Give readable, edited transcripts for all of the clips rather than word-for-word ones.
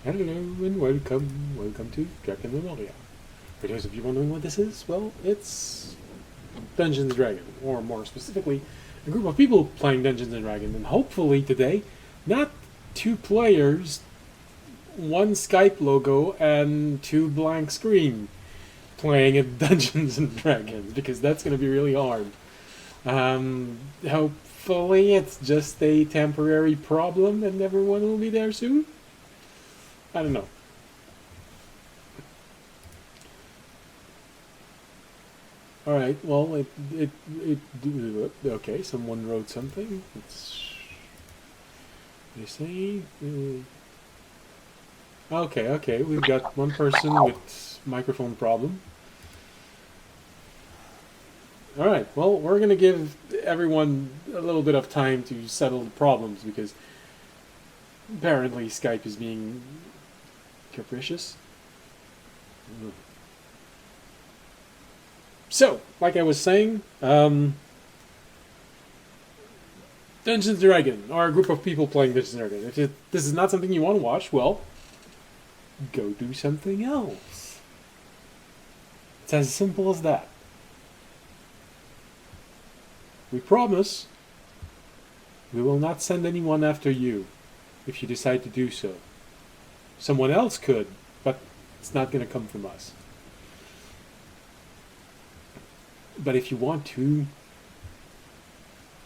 Hello and welcome to Drakenmemoria. For those of you wondering what this is, well, it's Dungeons and Dragons, or more specifically, a group of people playing Dungeons and Dragons, and hopefully today, not two players, one Skype logo, and two blank screen playing at Dungeons and Dragons, because that's going to be really hard. Hopefully it's just a temporary problem and everyone will be there soon. I don't know. All right. Well, okay. Someone wrote something. They say. Okay. We've got one person with microphone problem. All right. Well, we're gonna give everyone a little bit of time to settle the problems because apparently Skype is being capricious. So, like I was saying, Dungeons and Dragons are a group of people playing Dungeons and Dragons. If this is not something you want to watch, well, go do something else. It's as simple as that. We promise we will not send anyone after you if you decide to do so. Someone else could, but it's not going to come from us. But if you want to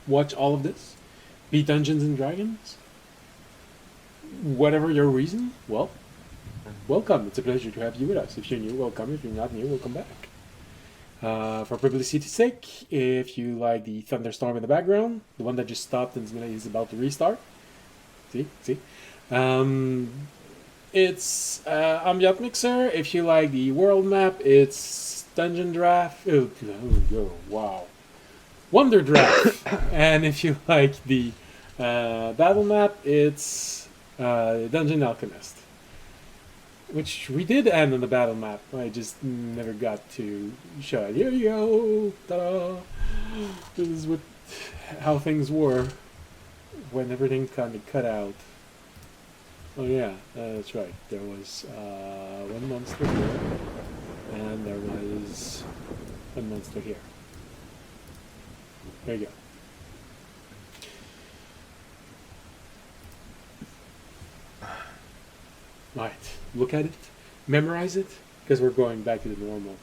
watch all of this, be Dungeons and Dragons, whatever your reason, well, welcome. It's a pleasure to have you with us. If you're new, welcome. If you're not new, welcome back. For publicity's sake, if you like the thunderstorm in the background, the one that just stopped and is about to restart, see? It's ambient mixer. If you like the world map, it's Dungeon Draft. Wow, WonderDraft. And if you like the battle map, it's Dungeon Alchemist, which we did end on the battle map. I just never got to show it. Here you go. Ta-da! This is how things were when everything kind of cut out. Oh yeah, that's right. There was one monster here, and there was one monster here. There you go. Right, look at it, memorize it, because we're going back to the normal.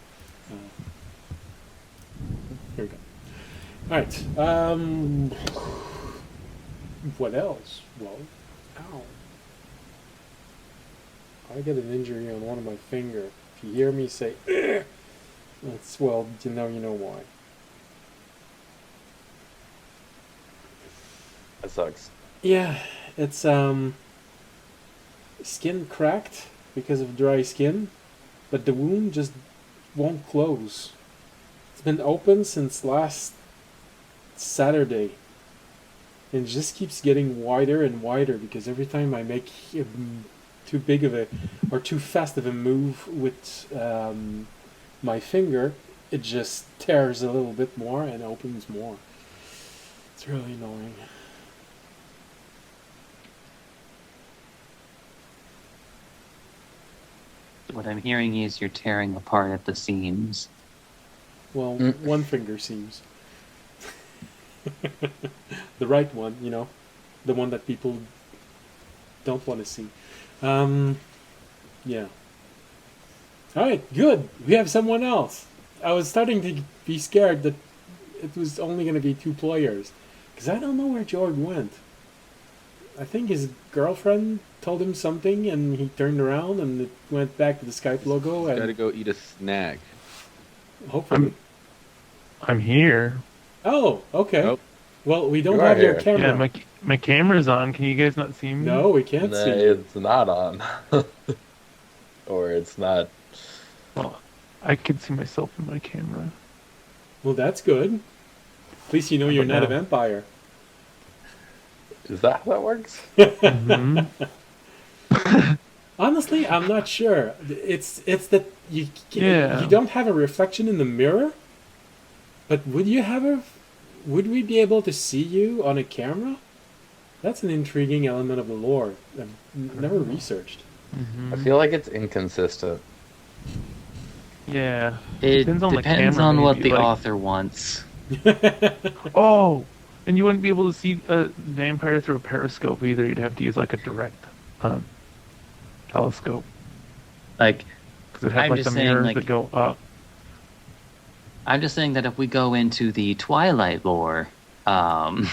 Here we go. All right. What else? Well, ow. I get an injury on one of my fingers. If you hear me say, ugh, that's, well, you know why. That sucks. Yeah, it's skin cracked because of dry skin, but the wound just won't close. It's been open since last Saturday, and it just keeps getting wider and wider because every time I make too big of a or too fast of a move with my finger, it just tears a little bit more and opens more. It's really annoying. What I'm hearing is you're tearing apart at the seams. Well, one finger seems. The right one, the one that people don't want to see. Yeah. Alright, good. We have someone else. I was starting to be scared that it was only going to be two players. Because I don't know where George went. I think his girlfriend told him something and he turned around and it went back to the Skype logo. And Gotta go eat a snack. hopefully. I'm here. Oh, okay. Nope. Well, we don't You are have your here. camera. Yeah, my camera's on. Can you guys not see me? No, we can't Nah, see you. it's not on. Or it's not. Well, I can see myself in my camera. Well, that's good. At least you know you're not a now? vampire. Is that how that works? hmm Honestly, I'm not sure. It's that you Yeah. you don't have a reflection in the mirror. But would we be able to see you on a camera? That's an intriguing element of the lore I've never researched. I feel like it's inconsistent. Yeah. It Depends on the depends camera, on what maybe, the like- author wants. Oh, and you wouldn't be able to see a vampire through a periscope either. You'd have to use like a direct telescope Like, because it had I'm like just the saying, mirrors like- that go up. I'm just saying that if we go into the Twilight lore, Yeah.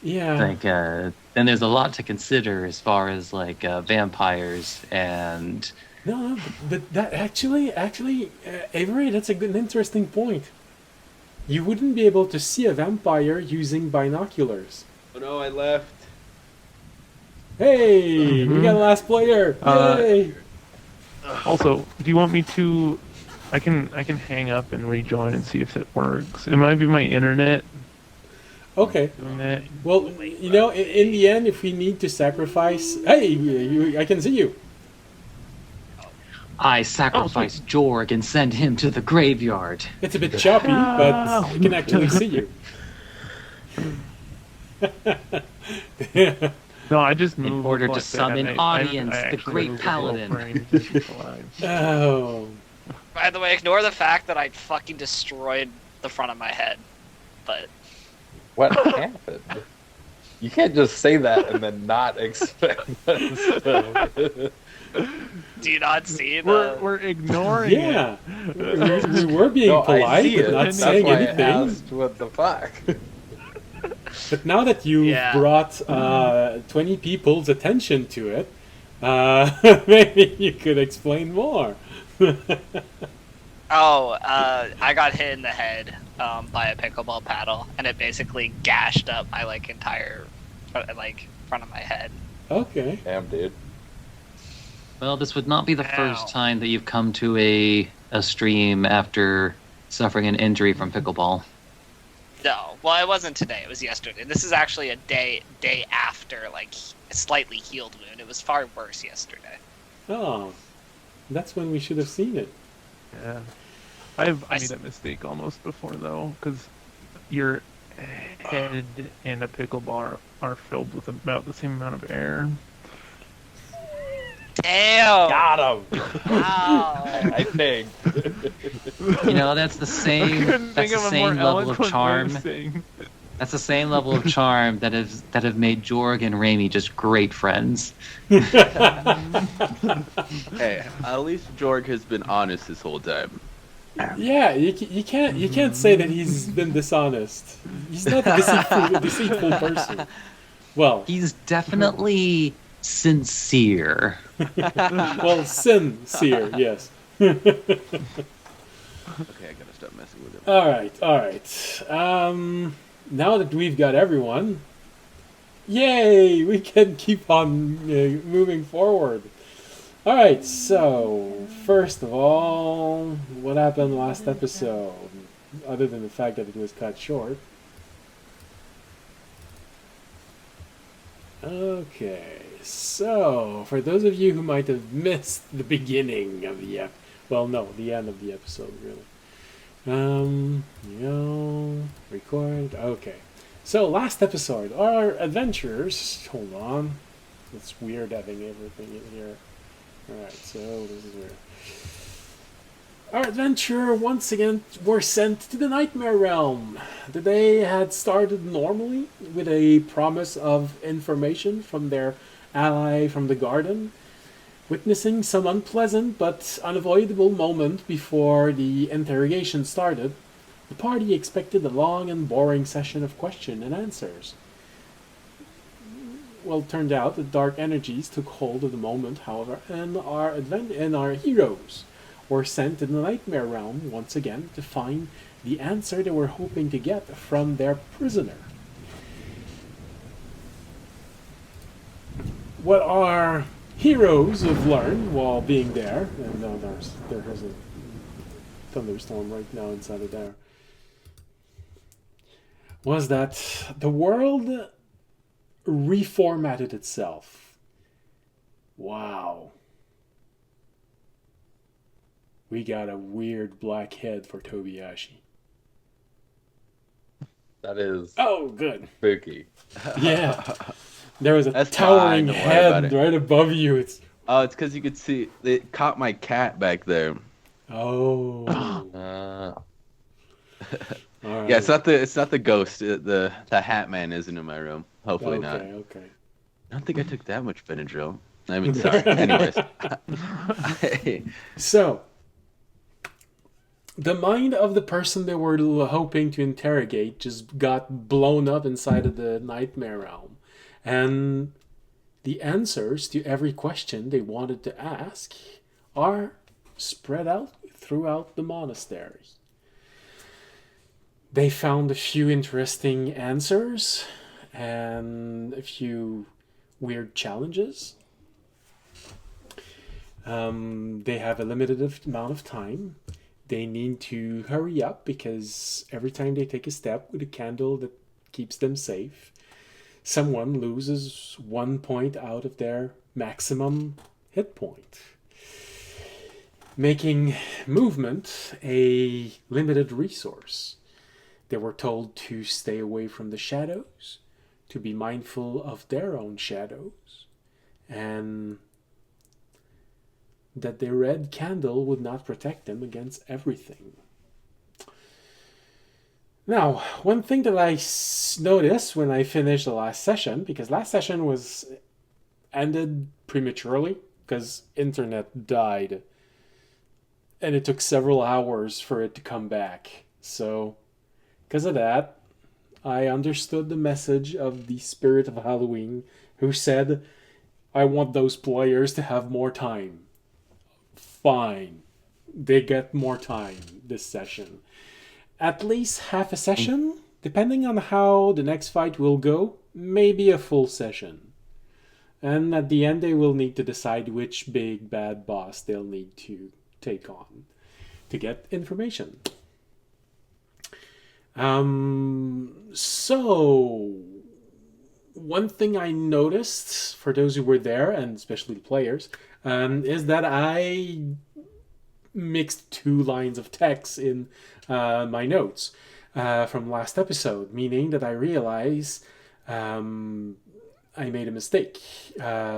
like, then there's a lot to consider as far as like vampires and No, but that actually, Avery, that's an interesting point. You wouldn't be able to see a vampire using binoculars. Oh no, I left. Hey, we got a last player! Yay! Also, do you want me to? I can hang up and rejoin and see if it works. It might be my internet Okay. doing that. Well, you know, in the end, if we need to sacrifice, hey, I can see you. I sacrifice Jorg and send him to the graveyard. It's a bit choppy, but I can actually see you. No, I just In moved order to like that, summon and I audience, the actually great moved a little paladin. frame to keep alive. Oh. By the way, ignore the fact that I fucking destroyed the front of my head. But What happened? You can't just say that and then not expect us to. do you not see the? We're ignoring Yeah. We were being No, I polite, see but it. not That's saying why anything. I asked what the fuck. But now that you've Yeah. brought 20 people's attention to it, maybe you could explain more. Oh, I got hit in the head by a pickleball paddle, and it basically gashed up my entire front of my head. Okay. Damn, dude. Well, this would not be the Ow. first time that you've come to a stream after suffering an injury from pickleball. No, well, it wasn't today. It was yesterday. This is actually a day after a slightly healed wound. It was far worse yesterday. Oh, that's when we should have seen it. Yeah, I made s- that mistake almost before though, because your head and a pickleball are filled with about the same amount of air. Damn! Got him! Ow. I think. You know, that's the same. Couldn't That's think the of a same more level of eloquent way charm. saying- That's the same level of charm that have made Jorg and Raimi just great friends. Hey, at least Jorg has been honest this whole time. Yeah, you can't say that he's been dishonest. He's not a deceitful person. Well, He's definitely sincere. sincere, yes. Okay, I gotta stop messing with him. All right. Now that we've got everyone, yay! We can keep on moving forward. All right. So first of all, what happened last episode? Other than the fact that it was cut short. Okay. So for those of you who might have missed the beginning of the the end of the episode, really. Record. Okay. So last episode, our adventurers. Hold on. It's weird having everything in here. Alright, so this is weird. Our adventurer once again were sent to the Nightmare Realm. The day had started normally with a promise of information from their ally from the garden, witnessing some unpleasant but unavoidable moment before the interrogation started. The party expected a long and boring session of question and answers. Well, it turned out that dark energies took hold of the moment, however, and our heroes were sent to the Nightmare Realm once again to find the answer they were hoping to get from their prisoner. What our heroes have learned while being there, and there has a thunderstorm right now inside of there, was that the world reformatted itself. Wow. We got a weird black head for Tobiyashi. That is Oh, good. spooky. Yeah. There was a That's towering fine, don't worry about head it. right above you. It's Oh, it's because you could see it caught my cat back there. oh. Uh, All right. Yeah, it's not the ghost. The Hat Man isn't in my room. Hopefully not. Okay. I don't think I took that much Benadryl. I mean, sorry. Anyways, So, the mind of the person they were hoping to interrogate just got blown up inside of the nightmare realm, and the answers to every question they wanted to ask are spread out throughout the monastery. They found a few interesting answers and a few weird challenges. They have a limited amount of time. They need to hurry up because every time they take a step with a candle that keeps them safe, someone loses 1 point out of their maximum hit point, making movement a limited resource. They were told to stay away from the shadows, to be mindful of their own shadows, and that their red candle would not protect them against everything. Now, one thing that I noticed when I finished the last session, because last session was ended prematurely because internet died, and it took several hours for it to come back. So, because of that, I understood the message of the spirit of Halloween, who said, I want those players to have more time. Fine. They get more time this session. At least half a session, depending on how the next fight will go, maybe a full session. And at the end, they will need to decide which big bad boss they'll need to take on to get information. So, one thing I noticed for those who were there, and especially the players, is that I mixed 2 lines of text in my notes from last episode, meaning that I realized I made a mistake.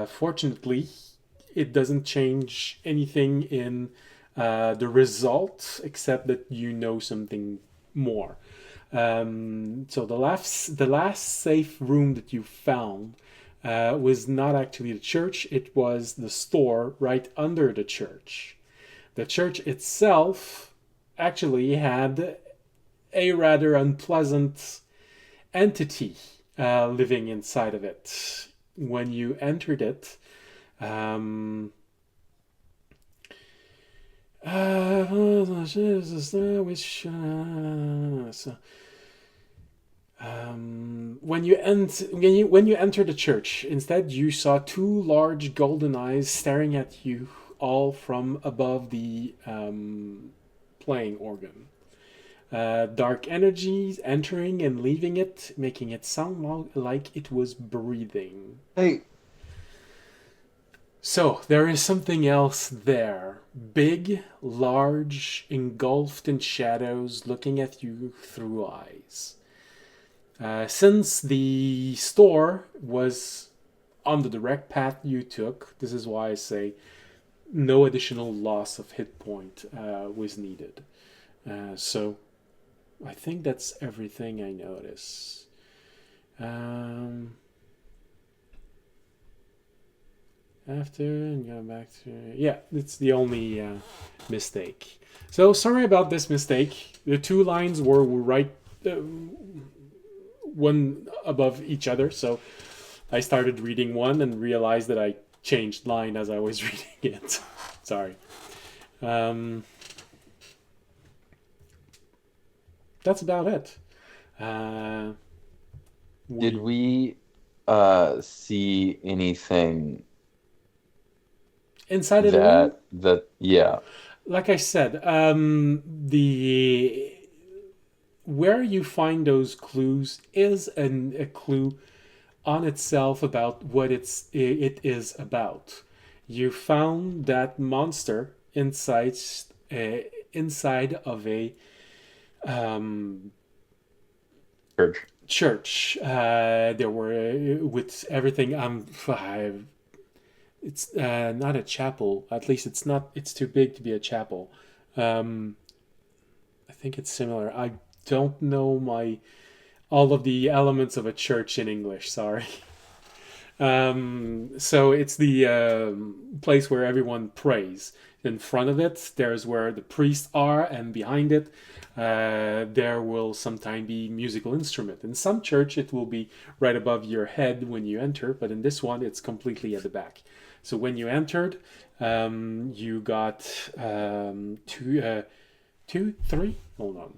Fortunately, it doesn't change anything in the result, except that you know something more. So the last safe room that you found was not actually the church, it was the store right under the church. The church itself actually had a rather unpleasant entity living inside of it. When you entered it, when you enter the church, instead you saw 2 large golden eyes staring at you, all from above the playing organ. Dark energies entering and leaving it, making it sound like it was breathing. hey, So, there is something else there. Big, large, engulfed in shadows, looking at you through eyes. Since the store was on the direct path you took, this is why I say no additional loss of hit point was needed. So, I think that's everything I notice. After and go back to... Yeah, it's the only mistake. So, sorry about this mistake. The 2 lines were right one above each other, so I started reading one and realized that I changed line as I was reading it. Sorry. That's about it. did we see anything Inside of the room? yeah. Like I said, the where you find those clues is a clue on itself about what it is about. You found that monster inside of a Church. Church. There were with everything. It's not a chapel. At least it's not. It's too big to be a chapel. I think it's similar. I don't know all of the elements of a church in English. Sorry. So it's the place where everyone prays. In front of it, there's where the priests are, and behind it, there will sometimes be musical instrument. In some church, it will be right above your head when you enter, but in this one, it's completely at the back. So when you entered, you got two, three. Hold on.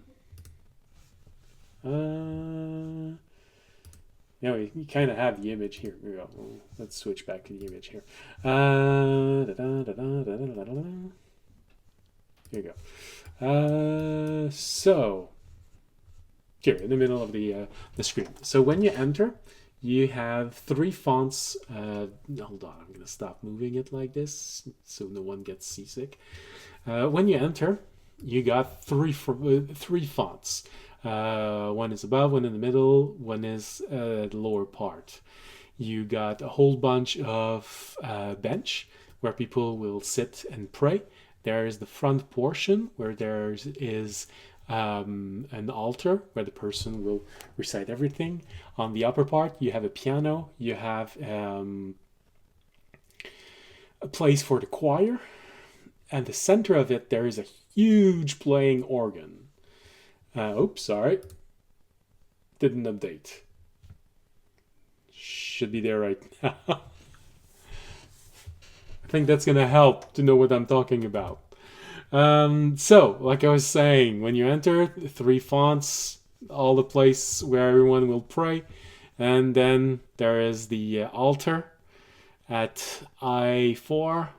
You kind of have the image here. Here we go. Let's switch back to the image here. Here you go. So here in the middle of the screen. So when you enter, you have 3 fonts. Hold on, I'm gonna stop moving it like this so no one gets seasick. When you enter, you got three fonts. One is above, one in the middle, one is the lower part. You got a whole bunch of bench where people will sit and pray. There is the front portion where there is an altar where the person will recite everything. On the upper part, you have a piano. You have a place for the choir. And the center of it, there is a huge playing organ. Oops, sorry. Didn't update. Should be there right now. I think that's going to help to know what I'm talking about. So, like I was saying, when you enter, 3 fonts, all the place where everyone will pray. And then there is the altar at I4.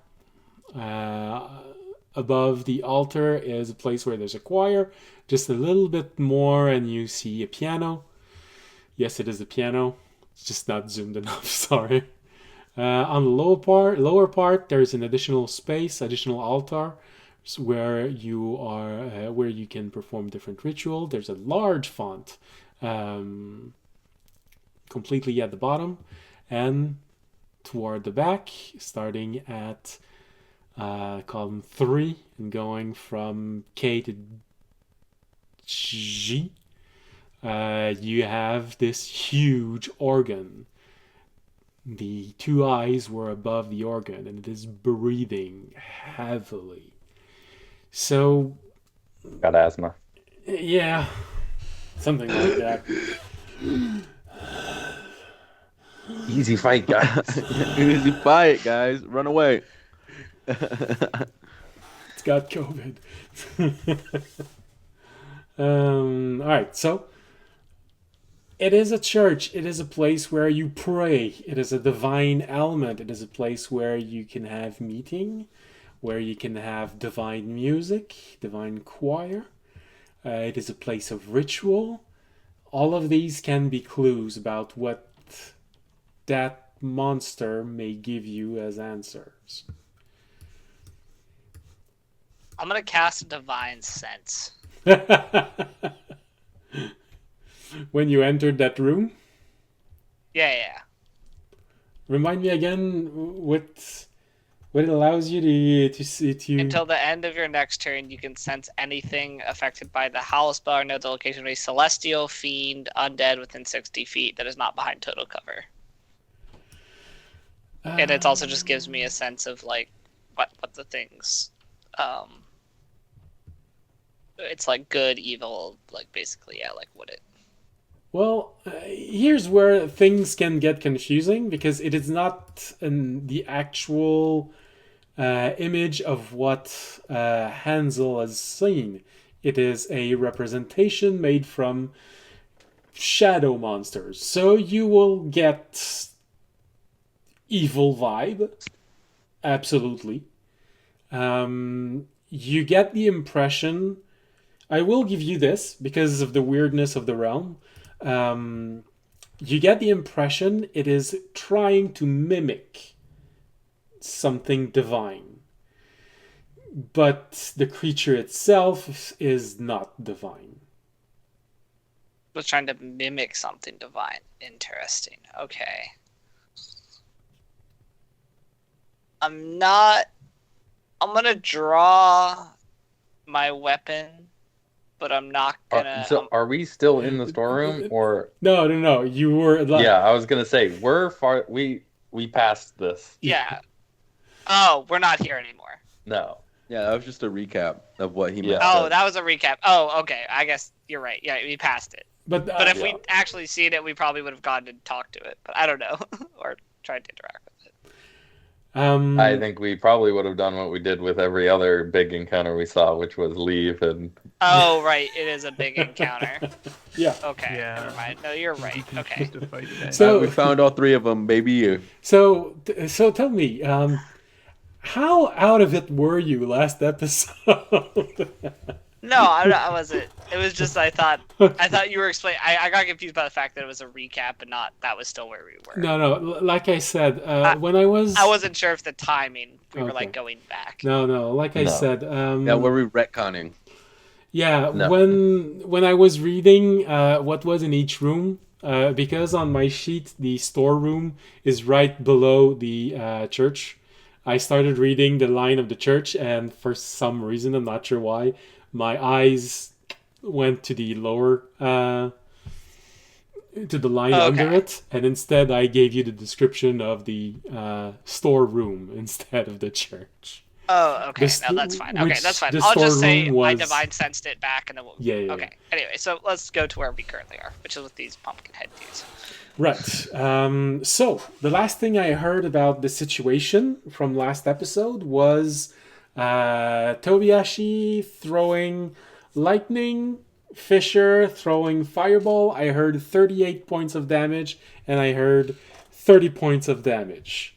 Above the altar is a place where there's a choir. Just a little bit more and you see a piano. Yes, it is a piano. It's just not zoomed enough, sorry. On the lower part, there's an additional space, additional altar, where you are, where you can perform different ritual. There's a large font, completely at the bottom, and toward the back, starting at column 3 and going from K to G, you have this huge organ. The 2 eyes were above the organ and it is breathing heavily. So, Got asthma. yeah, something like that. Easy fight, guys. Easy fight, guys. Run away. It's got COVID. All right, so it is a church. It is a place where you pray. It is a divine element. It is a place where you can have meeting, where you can have divine music, divine choir. It is a place of ritual. All of these can be clues about what that monster may give you as answers. I'm gonna cast a divine sense. When you entered that room, Yeah. remind me again what it allows you to see to. Until the end of your next turn, you can sense anything affected by the howl spell or know the location of a celestial, fiend, undead within 60 feet that is not behind total cover. And it also just gives me a sense of like what the things. It's like good, evil, like basically, yeah, like what it. Well, here's where things can get confusing because it is not the actual image of what Hansel has seen. It is a representation made from shadow monsters. So you will get evil vibe. Absolutely. You get the impression... I will give you this because of the weirdness of the realm. You get the impression it is trying to mimic something divine. But the creature itself is not divine. Was trying to mimic something divine. Interesting. Okay. I'm gonna draw my weapon, but I'm not gonna. So are we still in the storeroom or? No. You were like, Yeah, I was gonna say we're far. We passed this. Yeah. Oh, we're not here anymore. No. Yeah, that was just a recap of what he Yeah. meant. Oh, that was a recap. Oh, okay. I guess you're right. Yeah, we passed it. but But if Yeah. we'd actually seen it, we probably would have gone and talked to it. But I don't know, or tried to interact with it. I think we probably would have done what we did with every other big encounter we saw, which was leave and. Oh, right. It is a big encounter. yeah. Okay. Yeah. Never mind. No, you're You right. can Okay. choose to fight that. So- We found all three of them, baby. So tell me, how out of it were you last episode? No, I wasn't. It was just I thought you were explaining. I got confused by the fact that it was a recap and not that was still where we were. No. Like I said, when I was, I wasn't sure if the timing we were Okay. like going back. No. Like I No. said, Yeah, were we retconning? yeah. No. When I was reading what was in each room, because on my sheet the storeroom is right below the church. I started reading the line of the church, and for some reason, I'm not sure why, my eyes went to the lower, to the line Okay. under it, and instead I gave you the description of the storeroom instead of the church. Oh, okay. The No, that's fine. Okay, which that's fine. the I'll just say storeroom my was- divine sensed it back, and then we'll. Yeah. Okay. Anyway, so let's go to where we currently are, which is with these pumpkin head dudes. Right. So the last thing I heard about the situation from last episode was Tobiashi throwing lightning, Fisher throwing fireball. I heard 38 points of damage, and I heard 30 points of damage.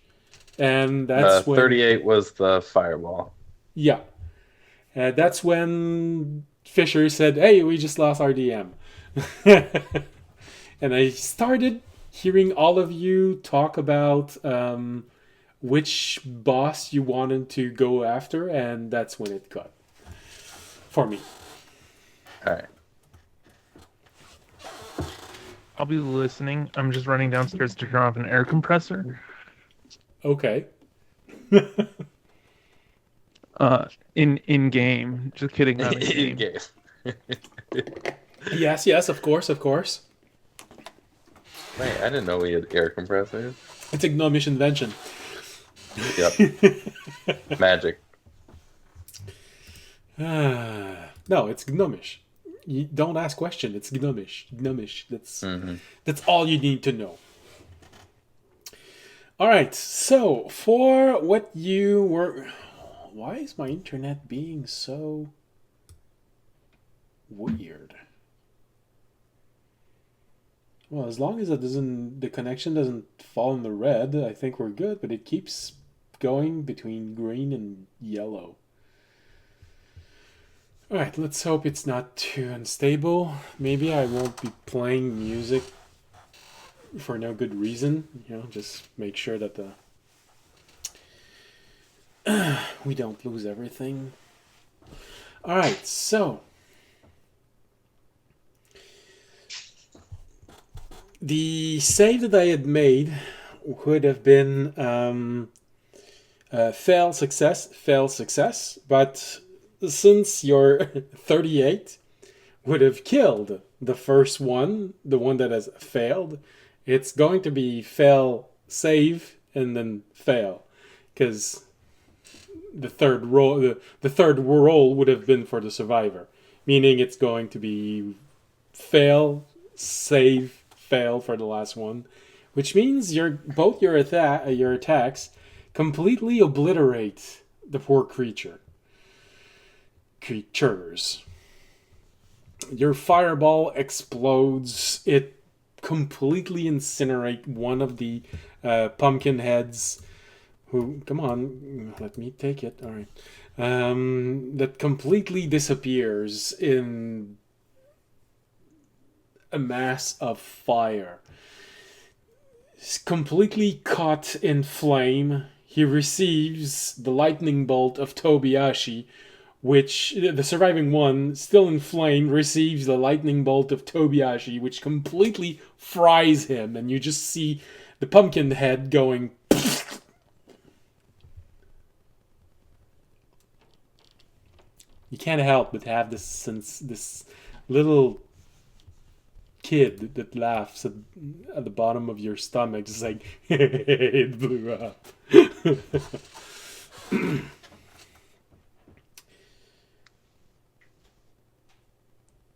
And that's when 38 was the fireball. yeah. That's when Fisher said, "Hey, we just lost our DM." And I started hearing all of you talk about which boss you wanted to go after, and that's when it cut for me. All right. I'll be listening. I'm just running downstairs to turn off an air compressor. Okay. In game. Just kidding. Not in game. game. Yes, of course. Wait, I didn't know we had air compressors. It's a gnomish invention. Yep. Magic. No, it's gnomish. You don't ask question. It's gnomish. Mm-hmm. That's all you need to know. All right. So for what you were, why is my internet being so weird? Well, as long as the connection doesn't fall in the red, I think we're good. But it keeps going between green and yellow. All right, let's hope it's not too unstable. Maybe I won't be playing music for no good reason. Just make sure that we don't lose everything. All right, so the save that I had made would have been fail, success, but since your 38 would have killed the first one, the one that has failed, it's going to be fail, save, and then fail, because the third roll would have been for the survivor, meaning it's going to be fail, save, fail for the last one, which means both your attacks completely obliterate the poor creatures. Your fireball explodes. It completely incinerate one of the pumpkin heads. Who? Come on, let me take it. All right. That completely disappears in a mass of fire. It's completely caught in flame. He receives the lightning bolt of Tobiashi, which the surviving one, still inflamed, receives the lightning bolt of Tobiashi, which completely fries him, and you just see the pumpkin head going. You can't help but have this little kid that laughs at the bottom of your stomach, just like it blew up.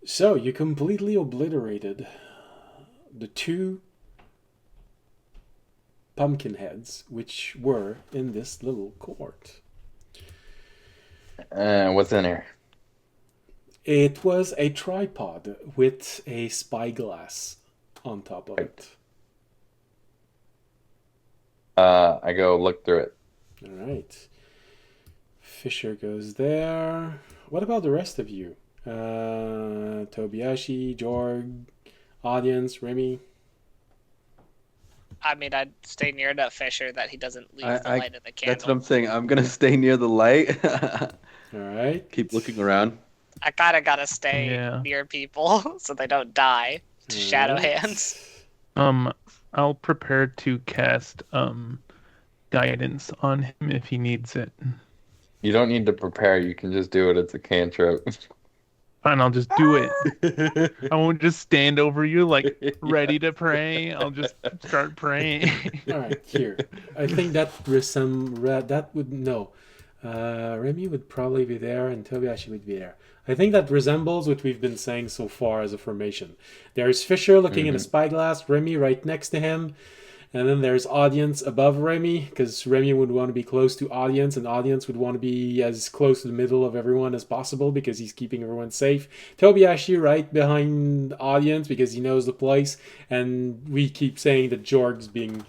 So you completely obliterated the two pumpkin heads which were in this little court. What's in here? It was a tripod with a spyglass on top of it. I go look through it. All right. Fisher goes there. What about the rest of you? Tobiashi, Jorg, audience, Remy. I mean, I'd stay near enough Fisher that he doesn't leave the light of the candle. That's what I'm saying. I'm gonna stay near the light. All right. Keep looking around. I kind of gotta stay Yeah. near people so they don't die to shadow All right. hands. I'll prepare to cast guidance on him if he needs it. You don't need to prepare. You can just do it. It's a cantrip. Fine, I'll just do it. I won't just stand over you like ready to pray. I'll just start praying. All right. Here, I think that would no. Remy would probably be there, and Tobiashi would be there. I think that resembles what we've been saying so far as a formation. There's Fisher looking in a spyglass, Remy right next to him, and then there's audience above Remy, because Remy would want to be close to audience, and audience would want to be as close to the middle of everyone as possible because he's keeping everyone safe. Tobiashi right behind audience because he knows the place, and we keep saying that Jorg's being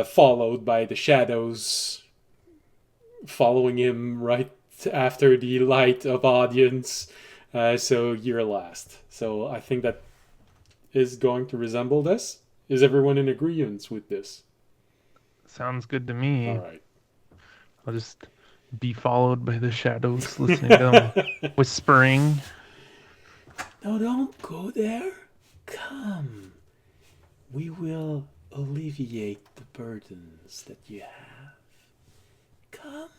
followed by the shadows following him right after the light of audience, so you're last. So I think that is going to resemble this. Is everyone in agreement with this? Sounds good to me. All right. I'll just be followed by the shadows, listening to them whispering. No, don't go there. Come. We will alleviate the burdens that you have. Come.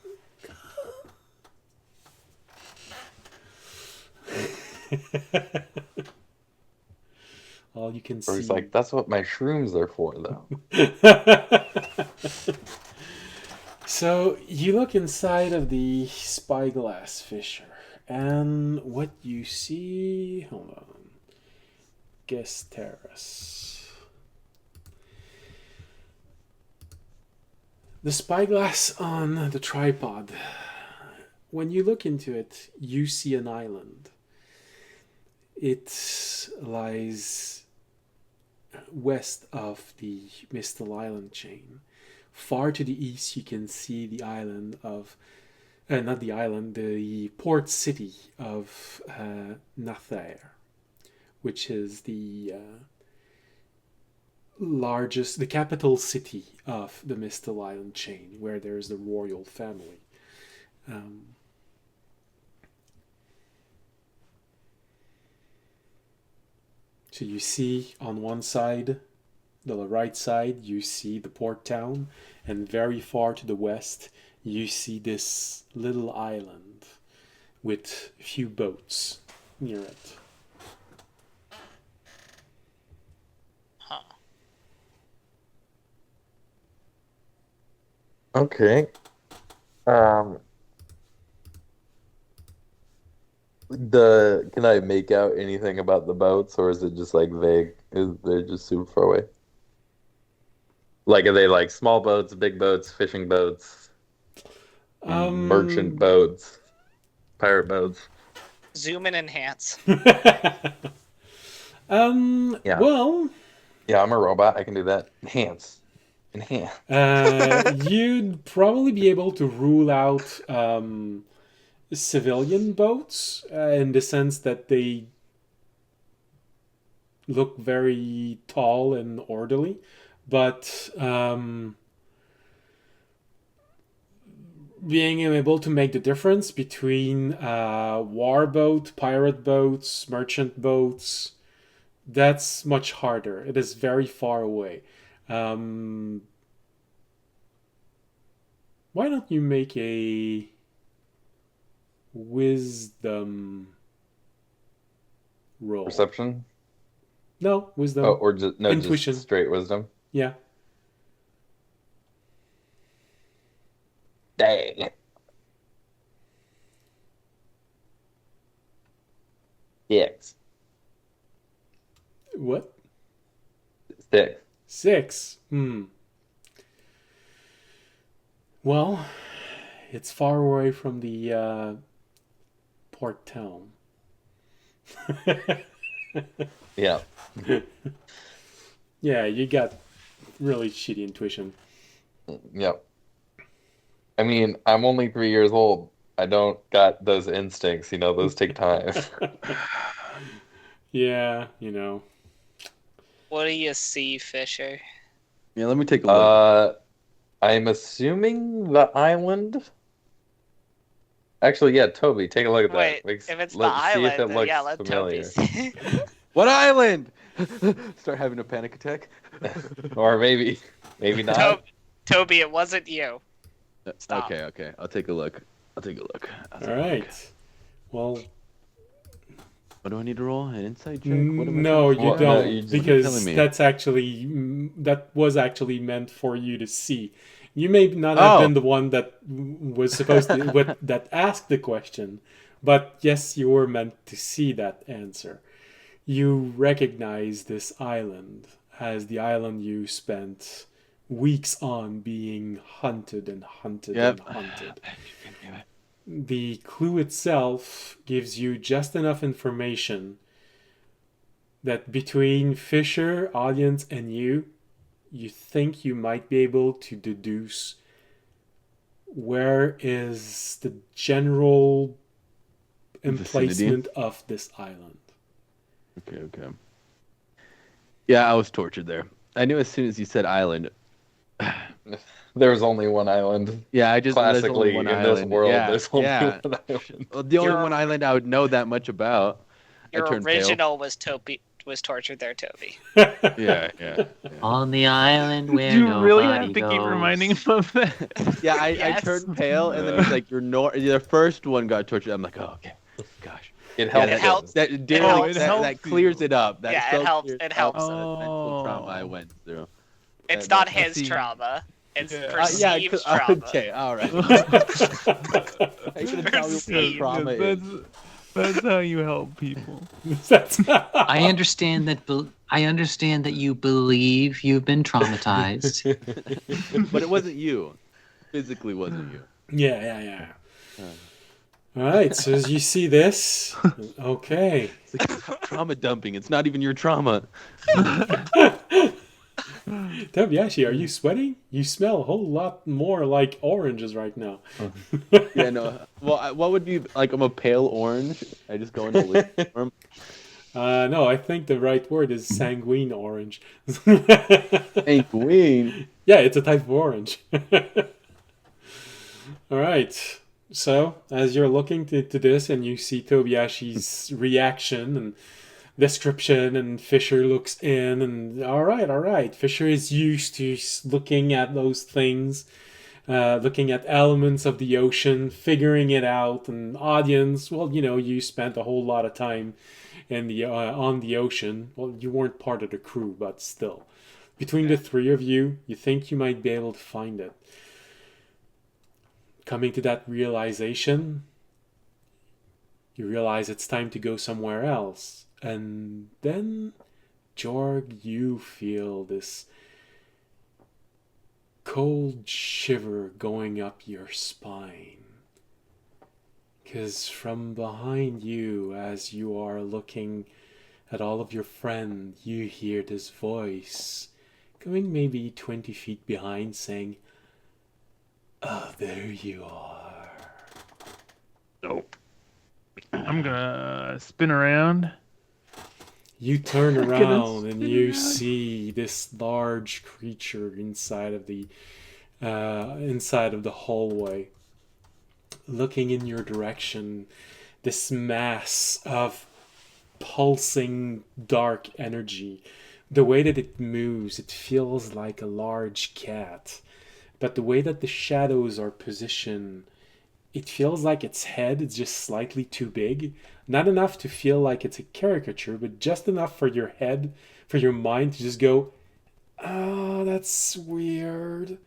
All you can see. Or he's like, that's what my shrooms are for, though. So you look inside of the spyglass, Fisher, and what you see. Hold on. Guest terrace. The spyglass on the tripod. When you look into it, you see an island. It lies west of the Mistal Island chain. Far to the east, you can see the island of, not the island, the port city of Nathair, which is the largest, the capital city of the Mistal Island chain, where there is the royal family. So you see on one side, the right side, you see the port town, and very far to the west, you see this little island with a few boats near it. Huh. Okay. Can I make out anything about the boats, or is it just like vague? They're just super far away? Like, are they like small boats, big boats, fishing boats, merchant boats, pirate boats? Zoom and enhance. Yeah. Well, Yeah, I'm a robot. I can do that. Enhance. you'd probably be able to rule out civilian boats in the sense that they look very tall and orderly, but being able to make the difference between war boat, pirate boats, merchant boats, that's much harder. It is very far away. Why don't you make a wisdom roll? Perception? No, wisdom. Oh, or just Intuition. just straight wisdom. Yeah. Dang. Six. What? 6. 6. Well, it's far away from the port town. Yeah. Yeah, you got really shitty intuition. Yep. I mean, I'm only 3 years old. I don't got those instincts, those take time. Yeah, you know. What do you see, Fisher? Yeah, let me take a look. I'm assuming the island. Actually, yeah, Toby, take a look at Wait, that. if it's the Let's see if island, it then looks yeah, let familiar. Toby see. What island? Start having a panic attack. Or maybe not. Toby, it wasn't you. Stop. Okay. I'll take a look. All right. Well, What do I need to roll? An insight check? What am I no, supposed to you Well, do? no, don't, you just- because telling me. that was actually meant for you to see. You may not have Oh. been the one that was supposed to that asked the question, but yes, you were meant to see that answer. You recognize this island as the island you spent weeks on being hunted and hunted Yep. and hunted. The clue itself gives you just enough information that between Fisher, audience, and you think you might be able to deduce where is the general emplacement of this island. Okay. Yeah, I was tortured there. I knew as soon as you said island. There's only one island. Yeah, there's only Classically, one in this island. world, Yeah, there's only yeah. one island. Well, the only Your- one island I would know that much about. I Your turned pale. original was tortured there, Toby. Yeah. On the island where You really nobody have to goes. keep reminding him of that. Yeah, I Yes. turned pale, and then he's like, the first one got tortured. I'm like, oh, okay. Gosh. It helps. It helps. That did helps. that clears it up. That Yeah, it so helps. clears It up helps. that mental trauma I Oh. went through. It's Yeah, not no, his see. trauma. It's Yeah. perceived trauma. Okay, all right. Are you gonna tell me what Perceived. trauma is? That's how you help people. I understand that you believe you've been traumatized. But it wasn't you. Physically wasn't you. Yeah. All right, so as you see this, okay. It's like trauma dumping. It's not even your trauma. Tobiashi, are you sweating? You smell a whole lot more like oranges right now. Yeah, no. Well, what would be like? I'm a pale orange. I just go into liquid form. No, I think the right word is sanguine orange. Queen. Yeah, it's a type of orange. All right. So, as you're looking to this and you see Tobiashi's reaction and description, and Fisher looks in, and all right. Fisher is used to looking at those things, looking at elements of the ocean, figuring it out. And audience, well, you spent a whole lot of time in the on the ocean. Well, you weren't part of the crew, but still, between the three of you, you think you might be able to find it. Coming to that realization, you realize it's time to go somewhere else. And then, Jorg, you feel this cold shiver going up your spine. Because from behind you, as you are looking at all of your friends, you hear this voice going maybe 20 feet behind saying, "Oh, there you are." Nope. I'm gonna spin around. You turn gonna around and spin you around. see this large creature inside of the hallway. looking in your direction, this mass of pulsing dark energy. The way that it moves, it feels like a large cat. But the way that the shadows are positioned, it feels like its head is just slightly too big. Not enough to feel like it's a caricature, but just enough for your head, for your mind to just go, oh, that's weird.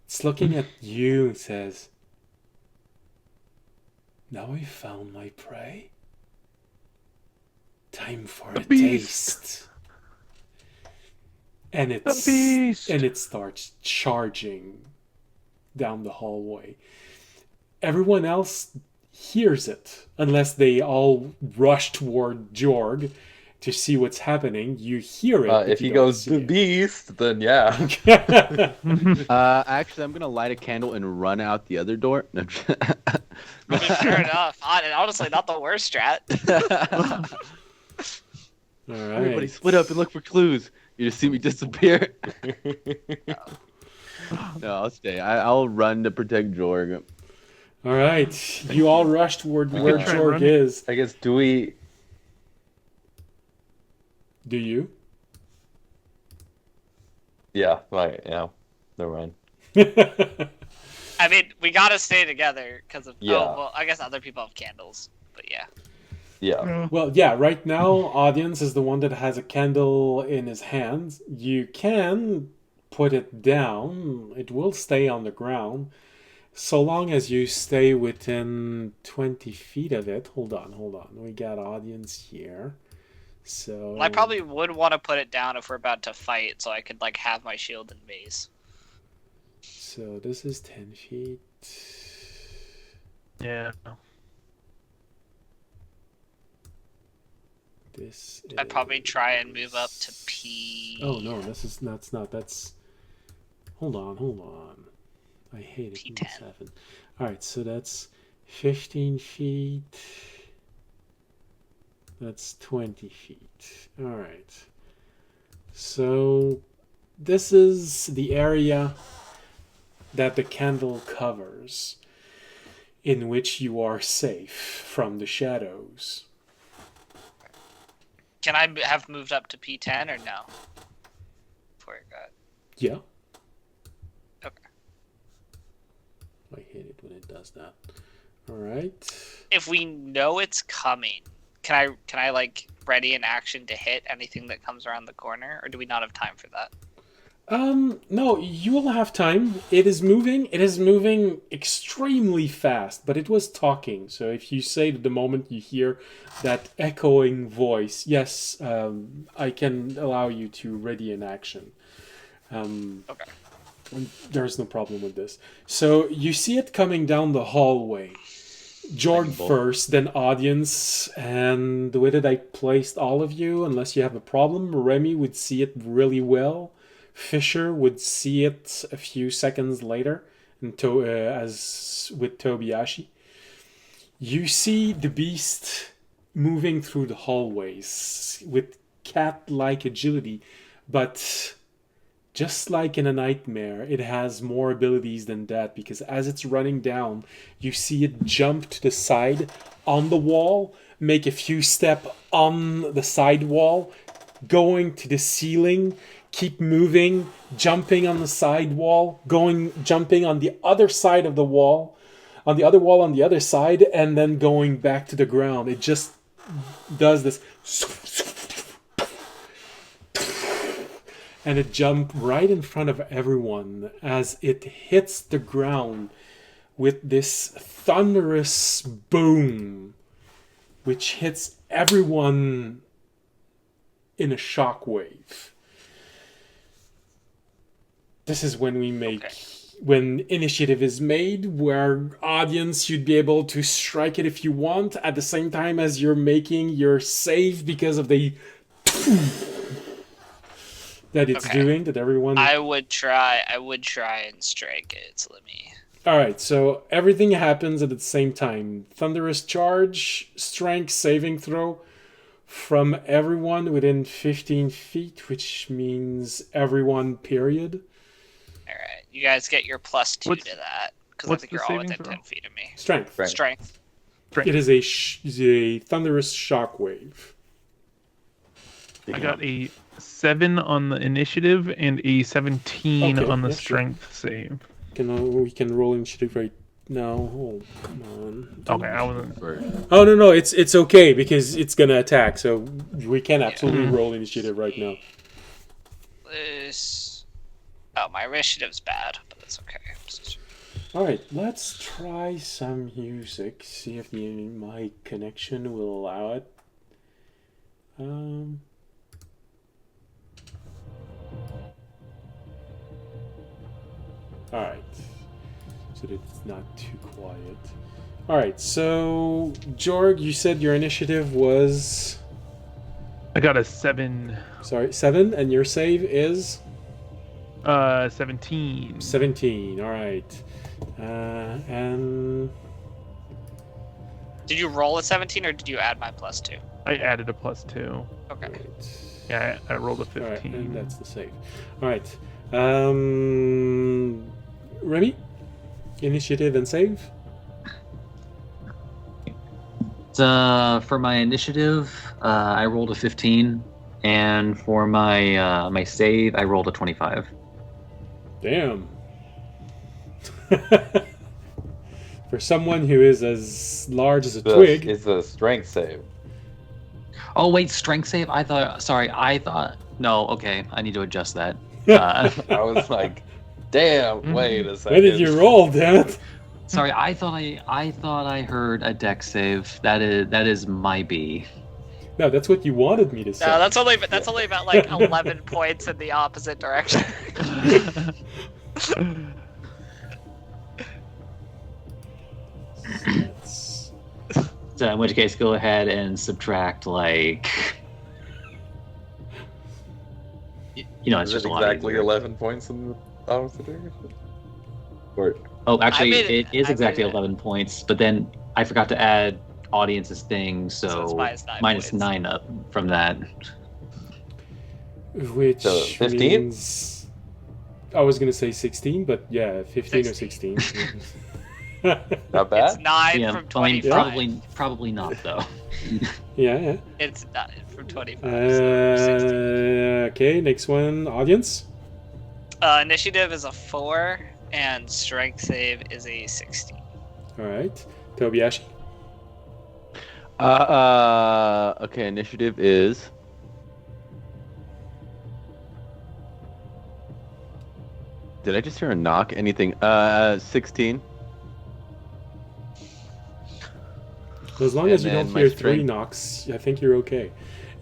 It's looking at you and says, now I found my prey. Time for a taste. And it starts charging down the hallway. Everyone else hears it, unless they all rush toward Jorg to see what's happening. You hear it. If he goes the beast, then yeah. Actually, I'm gonna light a candle and run out the other door. No, I mean, fair enough. Honestly, not the worst strat. All right. Everybody split up and look for clues. You just see me disappear. No, I'll stay. I'll run to protect Jorg. All right. You all rush toward where Jorg is. I guess, do we... Do you? Yeah, right, yeah. Never mind. I mean, we gotta stay together because of... Yeah. Oh, well, I guess other people have candles, but yeah. Yeah. Well, yeah, right now, Audience is the one that has a candle in his hand. You can put it down. It will stay on the ground. So long as you stay within 20 feet of it. Hold on. We got Audience here. So Well, I probably would want to put it down if we're about to fight, so I could like have my shield and mace. So this is 10 feet. Yeah. This I'd probably try and move up to P. Oh no, that's not. That's. Hold on. I hate it. P10. 7. All right, so that's 15 feet. That's 20 feet. All right. So this is the area that the candle covers, in which you are safe from the shadows. Can I have moved up to P10 or no? Before it got... Yeah. Okay. I hate it when it does that. All right. If we know it's coming, can I like ready an action to hit anything that comes around the corner, or do we not have time for that? No, you will have time. It is moving extremely fast, but it was talking. So if you say that the moment you hear that echoing voice, yes, I can allow you to ready an action. Okay. There's no problem with this. So you see it coming down the hallway. Jorg first, then Audience, and the way that I placed all of you, unless you have a problem, Remy would see it really well. Fisher would see it a few seconds later, and as with Tobiyashi. You see the beast moving through the hallways with cat-like agility, but just like in a nightmare, it has more abilities than that, because as it's running down, you see it jump to the side on the wall, make a few steps on the side wall, going to the ceiling, keep moving, jumping on the side wall, jumping on the other side of the wall, on the other wall on the other side, and then going back to the ground. It just does this. And it jumped right in front of everyone as it hits the ground with this thunderous boom, which hits everyone in a shockwave. This is when we make, when initiative is made, where Audience, you'd be able to strike it if you want, at the same time as you're making your save because of the that it's doing, that everyone... I would try and strike it, so let me... Alright, so everything happens at the same time. Thunderous charge, strength saving throw from everyone within 15 feet, which means everyone, period. Alright, you guys get your +2 to that. because I What's think the you're all saving within throw? 10 feet of me. Strength. Right. Strength. It is a thunderous shockwave. I got a 7 on the initiative and a 17 Okay, on the yeah, sure. strength save. We can roll initiative right now. Oh, come on. Okay, I wasn't. Oh no, it's okay because it's gonna attack, so we can absolutely roll initiative right now. Oh, my initiative's bad, but that's okay. All right, let's try some music. See if my connection will allow it. All right, so that it's not too quiet. All right, so Jorg, you said your initiative was I got a 7. 7, and your save is 17. 17. All right, and Did you roll a 17 or did you add my +2? I added a +2. Okay. right. Yeah, I rolled a All right, 15. and that's the save. All right, Remy, initiative and save. For my initiative, I rolled a 15, and for my my save, I rolled a 25. Damn. For someone who is as large as a twig. It's a strength save. Oh wait, strength save. I thought. No, okay. I need to adjust that. I was like, damn, wait a second. Where did you roll, damn it? Sorry, I thought I heard a dex save. That is my B. No, that's what you wanted me to say. No, that's only about like 11 points in the opposite direction. So in which case, go ahead and subtract like. It's Is just it a lot exactly easier. 11 points in the opposite direction? Or Oh, actually, I made it is I exactly made it. 11 points, but then I forgot to add audience's thing, So it's so minus 9 -9 up from that. Which So, 15? means... I was going to say 16, but yeah, 15 or 16. not bad? It's 9 Yeah, from I mean, 25. probably not though. Yeah. It's 9 from 25. So 16. Okay, next one, audience. Initiative is a 4, and strength save is a 16. All right, Tobiyashi. Okay, initiative is. Did I just hear a knock? Anything? 16. As long And as you then don't my hear 3 strength- knocks, I think you're okay.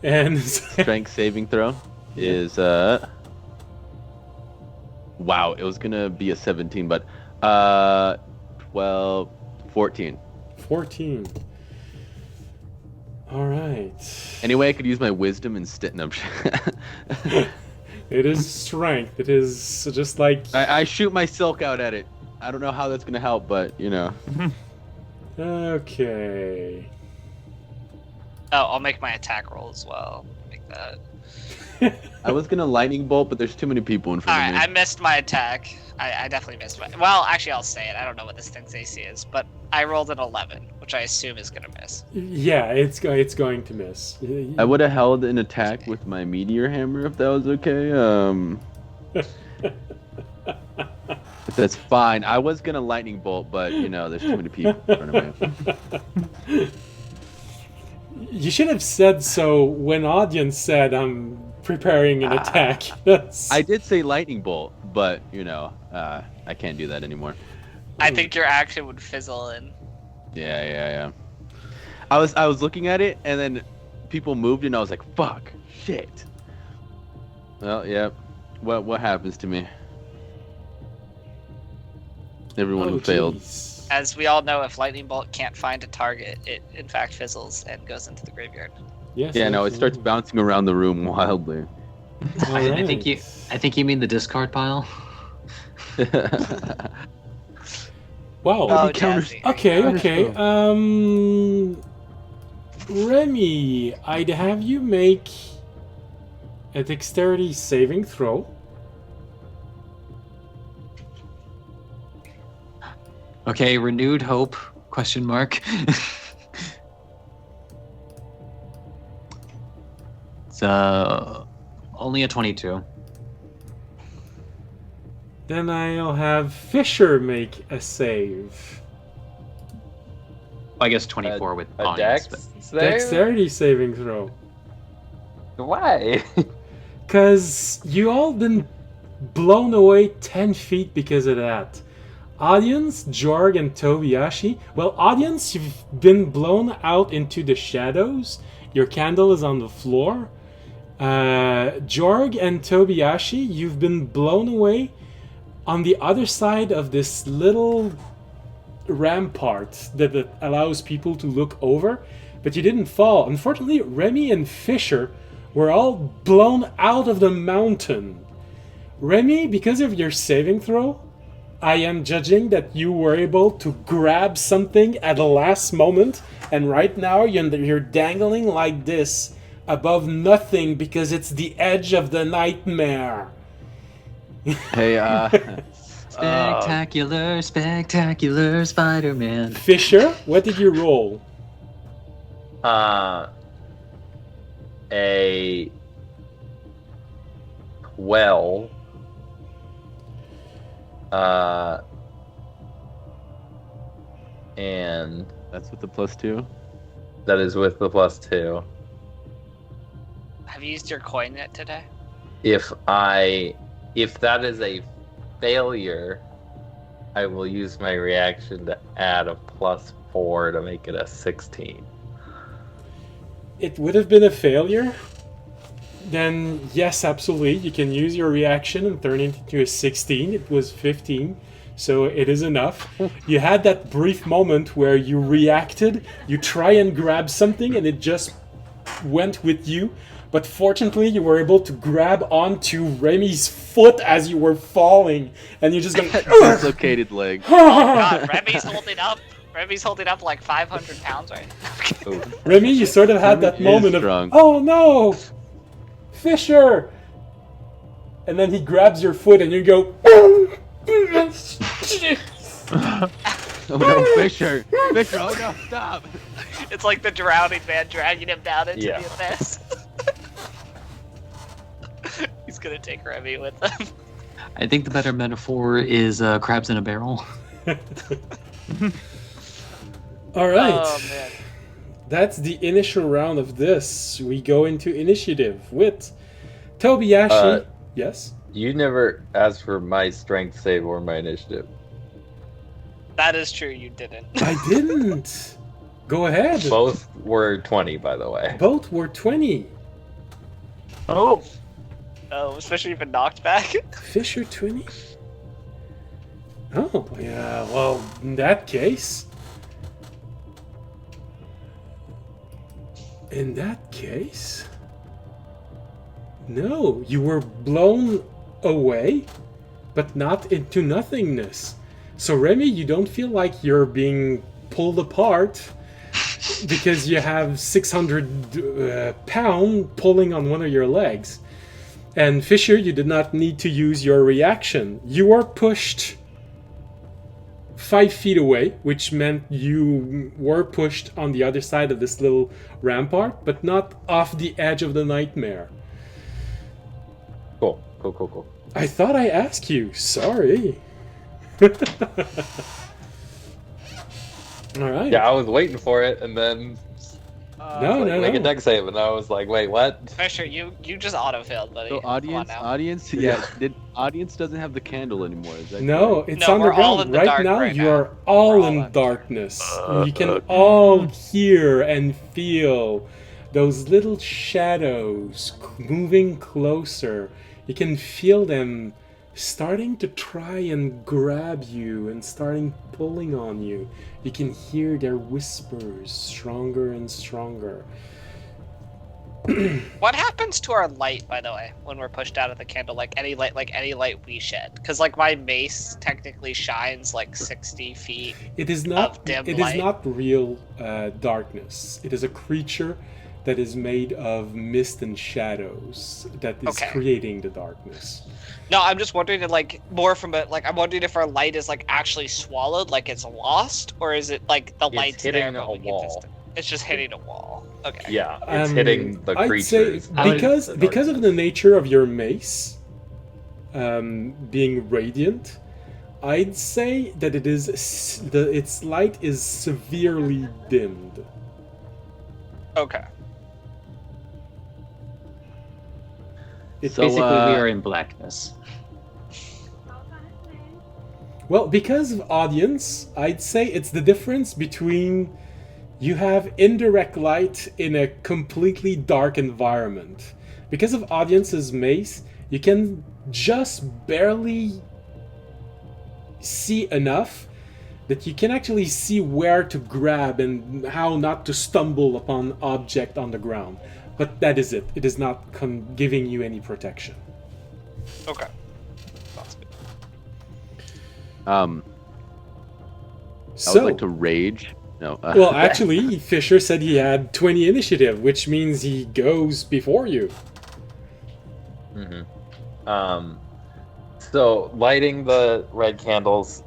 And Strength saving throw is wow, it was gonna be a 17, but 12, 14. 14. All right. Anyway, I could use my wisdom instead. No, It is strength. It is just like... I shoot my silk out at it. I don't know how that's gonna help, but you know. Okay. Oh, I'll make my attack roll as well. Make that. I was gonna lightning bolt, but there's too many people in front Alright, of I me. missed my attack. I definitely missed my... Well, actually, I'll say it. I don't know what this thing's AC is, but I rolled an 11, which I assume is going to miss. Yeah, it's going to miss. I would have held an attack with my meteor hammer if that was okay. If that's fine. I was gonna lightning bolt, but you know, there's too many people in front of me. You should have said so when audience said I'm preparing an attack. That's... I did say lightning bolt, but you know, I can't do that anymore. I think your action would fizzle in. Yeah. I was looking at it, and then people moved, and I was like, "Fuck, shit." Well, yeah. What happens to me? Everyone who failed. Jeez. As we all know, if Lightning Bolt can't find a target, it in fact fizzles and goes into the graveyard. Yes, Yeah, no, it starts absolutely. bouncing around the room wildly. All I think right. you mean the discard pile. Wow. Oh, counters- Jazzy. Okay. Remy, I'd have you make a dexterity saving throw. Okay, renewed hope? Question mark. It's only a 22. Then I'll have Fisher make a save. I guess 24 with A audience. dex But save? Dexterity saving throw. Why? Because you all been blown away 10 feet because of that. Audience, Jorg, and Tobiyashi. Well, audience, you've been blown out into the shadows. Your candle is on the floor. Jorg and Tobiyashi, you've been blown away on the other side of this little rampart that allows people to look over, but you didn't fall. Unfortunately, Remy and Fisher were all blown out of the mountain. Remy, because of your saving throw, I am judging that you were able to grab something at the last moment, and right now you're dangling like this above nothing because it's the edge of the nightmare. Hey, spectacular, spectacular Spider-Man. Fisher, what did you roll? A 12. And that's with the +2. that is with the +2. Have you used your coin yet today? If that is a failure, I will use my reaction to add a +4 to make it a 16. It would have been a failure. Then yes, absolutely, you can use your reaction and turn it into a 16. It was 15, so it is enough. You had that brief moment where you reacted, you try and grab something and it just went with you. But fortunately, you were able to grab onto Remy's foot as you were falling, and you're just going. Dislocated leg. God, Remy's holding up like 500 pounds right now. Oh. Remy, you sort of had that Remy is moment strong. of, oh no, Fisher, and then he grabs your foot, and you go. Oh no, Fisher! Fisher, oh no, stop! It's like the drowning man dragging him down into Yeah. the abyss. He's gonna take Remy with him. I think the better metaphor is crabs in a barrel. All right. Oh man. That's the initial round of this. We go into initiative with Tobiyashi. Yes? You never asked for my strength save or my initiative. That is true, you didn't. I didn't. Go ahead. Both were 20, by the way. Both were 20. Oh, Oh, especially if it knocked back. Fisher 20? Oh, yeah, well, in that case... No, you were blown away, but not into nothingness. So Remy, you don't feel like you're being pulled apart because you have 600 pound pulling on one of your legs. And Fisher, you did not need to use your reaction. You were pushed 5 feet away, which meant you were pushed on the other side of this little rampart, but not off the edge of the nightmare. Cool. I thought I asked you. Sorry. All right. Yeah, I was waiting for it, and then No. make a deck save, and I was like, wait, what? Fisher, you just auto-failed, buddy. So Come on audience, now. yeah. Audience doesn't have the candle anymore. Is that No, correct? it's No, we're all underground. in the Right dark now, right you now. are all We're all in in darkness. You can all hear and feel those little shadows moving closer. You can feel them starting to try and grab you and starting pulling on you. You can hear their whispers stronger and stronger. What happens to our light, by the way, when we're pushed out of the candle? Like any light we shed? Because like my mace technically shines like 60 feet. It is not. Of dim It light. is not real darkness. It is a creature that is made of mist and shadows that is Okay. creating the darkness. No, I'm just wondering, like, more from a I'm wondering if our light is like actually swallowed, like it's lost, or is it like the It's light's hitting there, a but we can wall. it's just hitting a wall. Okay. Yeah, it's hitting the I'd say creatures. because the because of the darkness. nature of your mace being radiant, I'd say that its light is severely dimmed. Okay. It, So, basically, we uh, are in blackness. well, because of audience, I'd say it's the difference between you have indirect light in a completely dark environment. Because of audience's mace, you can just barely see enough that you can actually see where to grab and how not to stumble upon object on the ground. But that is it. It is not giving you any protection. Okay. Sounds good. I So, would like to rage. No. well, actually, Fisher said he had 20 initiative, which means he goes before you. So lighting the red candles,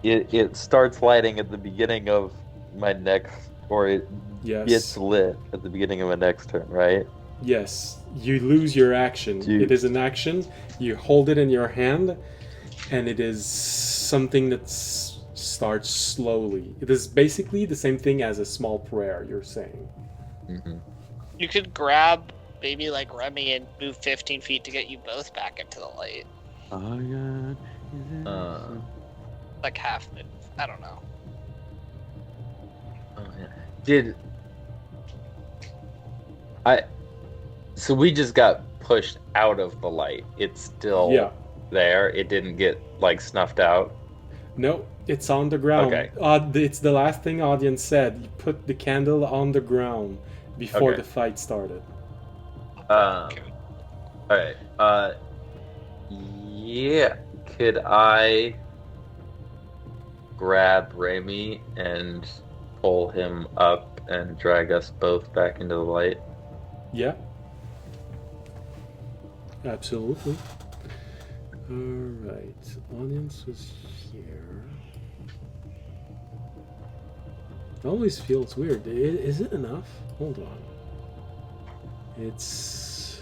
it starts lighting at the beginning of my next, or it Yes. gets lit at the beginning of my next turn, right? Yes. You lose your action. Dude. It is an action. You hold it in your hand, and it is something that starts slowly. It is basically the same thing as a small prayer, you're saying. You could grab maybe like Remy and move 15 feet to get you both back into the light. Oh God. Like half move. I don't know. Oh, yeah. So we just got pushed out of the light. It's still Yeah. there. It didn't get like snuffed out. No, it's on the ground. Okay. It's the last thing audience said. You put the candle on the ground before Okay. the fight started. Okay. All right. Yeah. Could I grab Remy and pull him up and drag us both back into the light? Yeah. Absolutely. Alright. Audience was here. It always feels weird. Is it enough? Hold on. It's...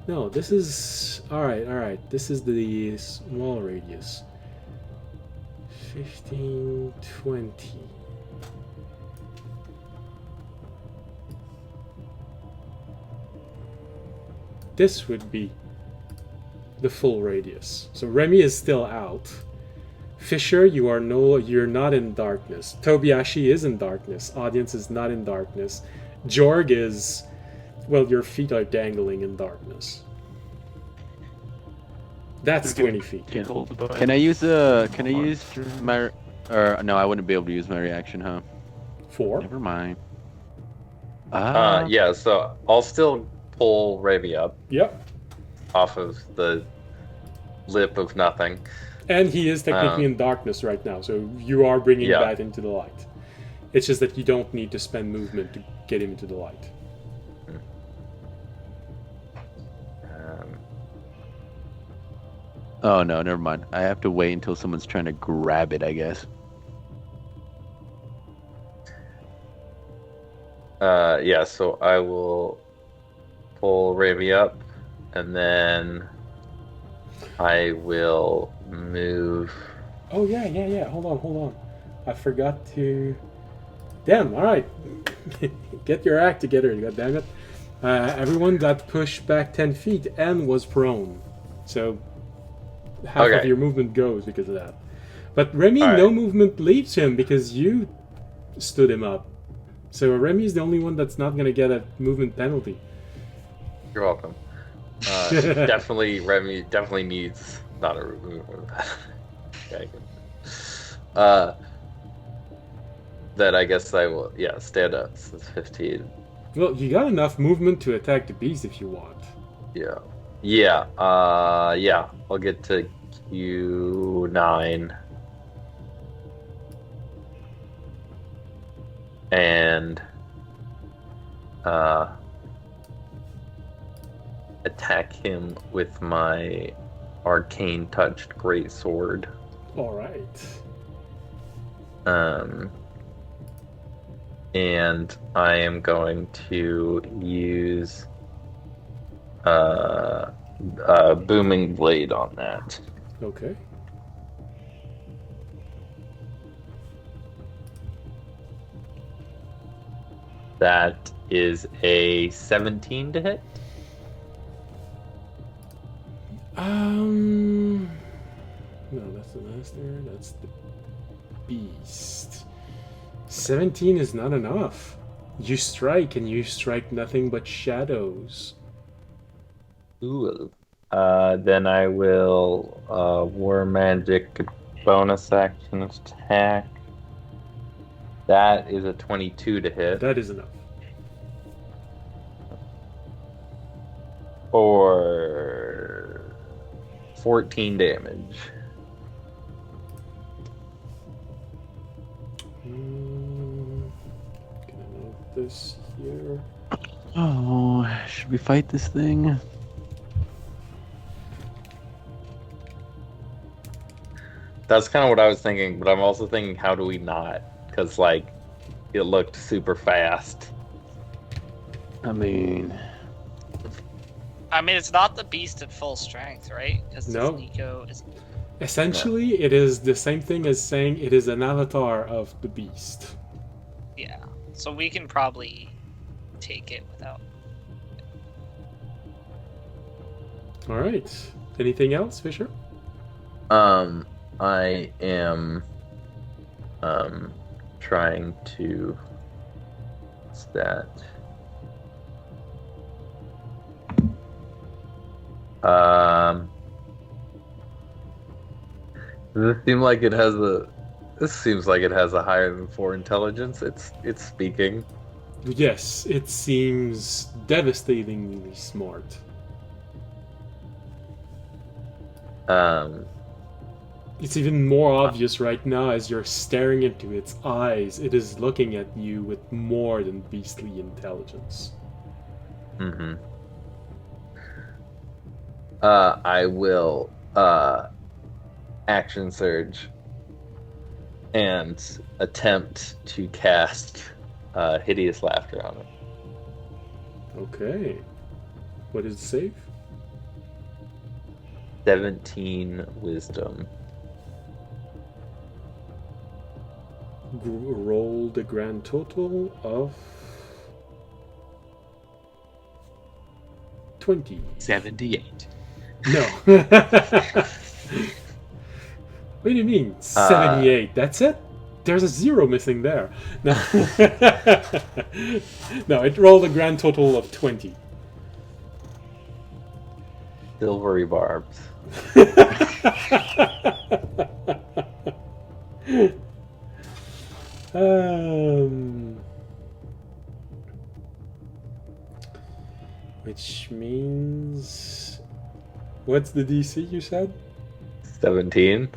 No, this is... Alright. This is the small radius. 15, 20. This would be the full radius. So Remy is still out. Fisher, you're not in darkness. Tobiashi is in darkness. Audience is not in darkness. Jorg is, well, your feet are dangling in darkness. That's 20 feet. Can I use my? Or no, I wouldn't be able to use my reaction, huh? 4. Never mind. Yeah. So I'll still pull Remy up Yep. off of the lip of nothing. And he is technically in darkness right now, so you are bringing Yeah. that into the light. It's just that you don't need to spend movement to get him into the light. Oh no, never mind. I have to wait until someone's trying to grab it, I guess. Yeah. So I will pull Remy up, and then I will move. Oh, yeah. Hold on. I forgot to... Damn, alright. Get your act together, goddammit. Everyone got pushed back 10 feet and was prone. So, half of Okay. your movement goes because of that. But Remy, Alright. no movement leaves him because you stood him up. So Remy is the only one that's not going to get a movement penalty. You're welcome. Definitely, Remy definitely needs not a movement. Okay. Then I guess I will. Yeah, stand up. So it's 15. Well, you got enough movement to attack the beast if you want. Yeah. Yeah. Yeah. I'll get to Q9. And attack him with my arcane touched great sword. All right. And I am going to use booming blade on that. Okay. That is a 17 to hit. No, that's the master. That's the beast. 17 is not enough. You strike, and you strike nothing but shadows. Ooh. Then I will War Magic bonus action attack. That is a 22 to hit. That is enough. For 14 damage. Can I note this here? Oh, should we fight this thing? That's kind of what I was thinking, but I'm also thinking, how do we not? Because, like, it looked super fast. I mean, it's not the beast at full strength, right? Because No. Nico is. Essentially, it is the same thing as saying it is an avatar of the beast. Yeah. So we can probably take it without. All right. Anything else, Fisher? I am trying to stat. This seems like it has a. This seems like it has a higher than 4 intelligence. It's speaking. Yes, it seems devastatingly smart. It's even more obvious right now as you're staring into its eyes. It is looking at you with more than beastly intelligence. Mm-hmm. I will action surge and attempt to cast hideous laughter on it. Okay. What is the save? 17 wisdom. Roll the grand total of 20. 78. No. What do you mean? 78. That's it? There's a 0 missing there. No. No, it rolled a grand total of 20. Silvery barbs. Which means... What's the DC you said? 17.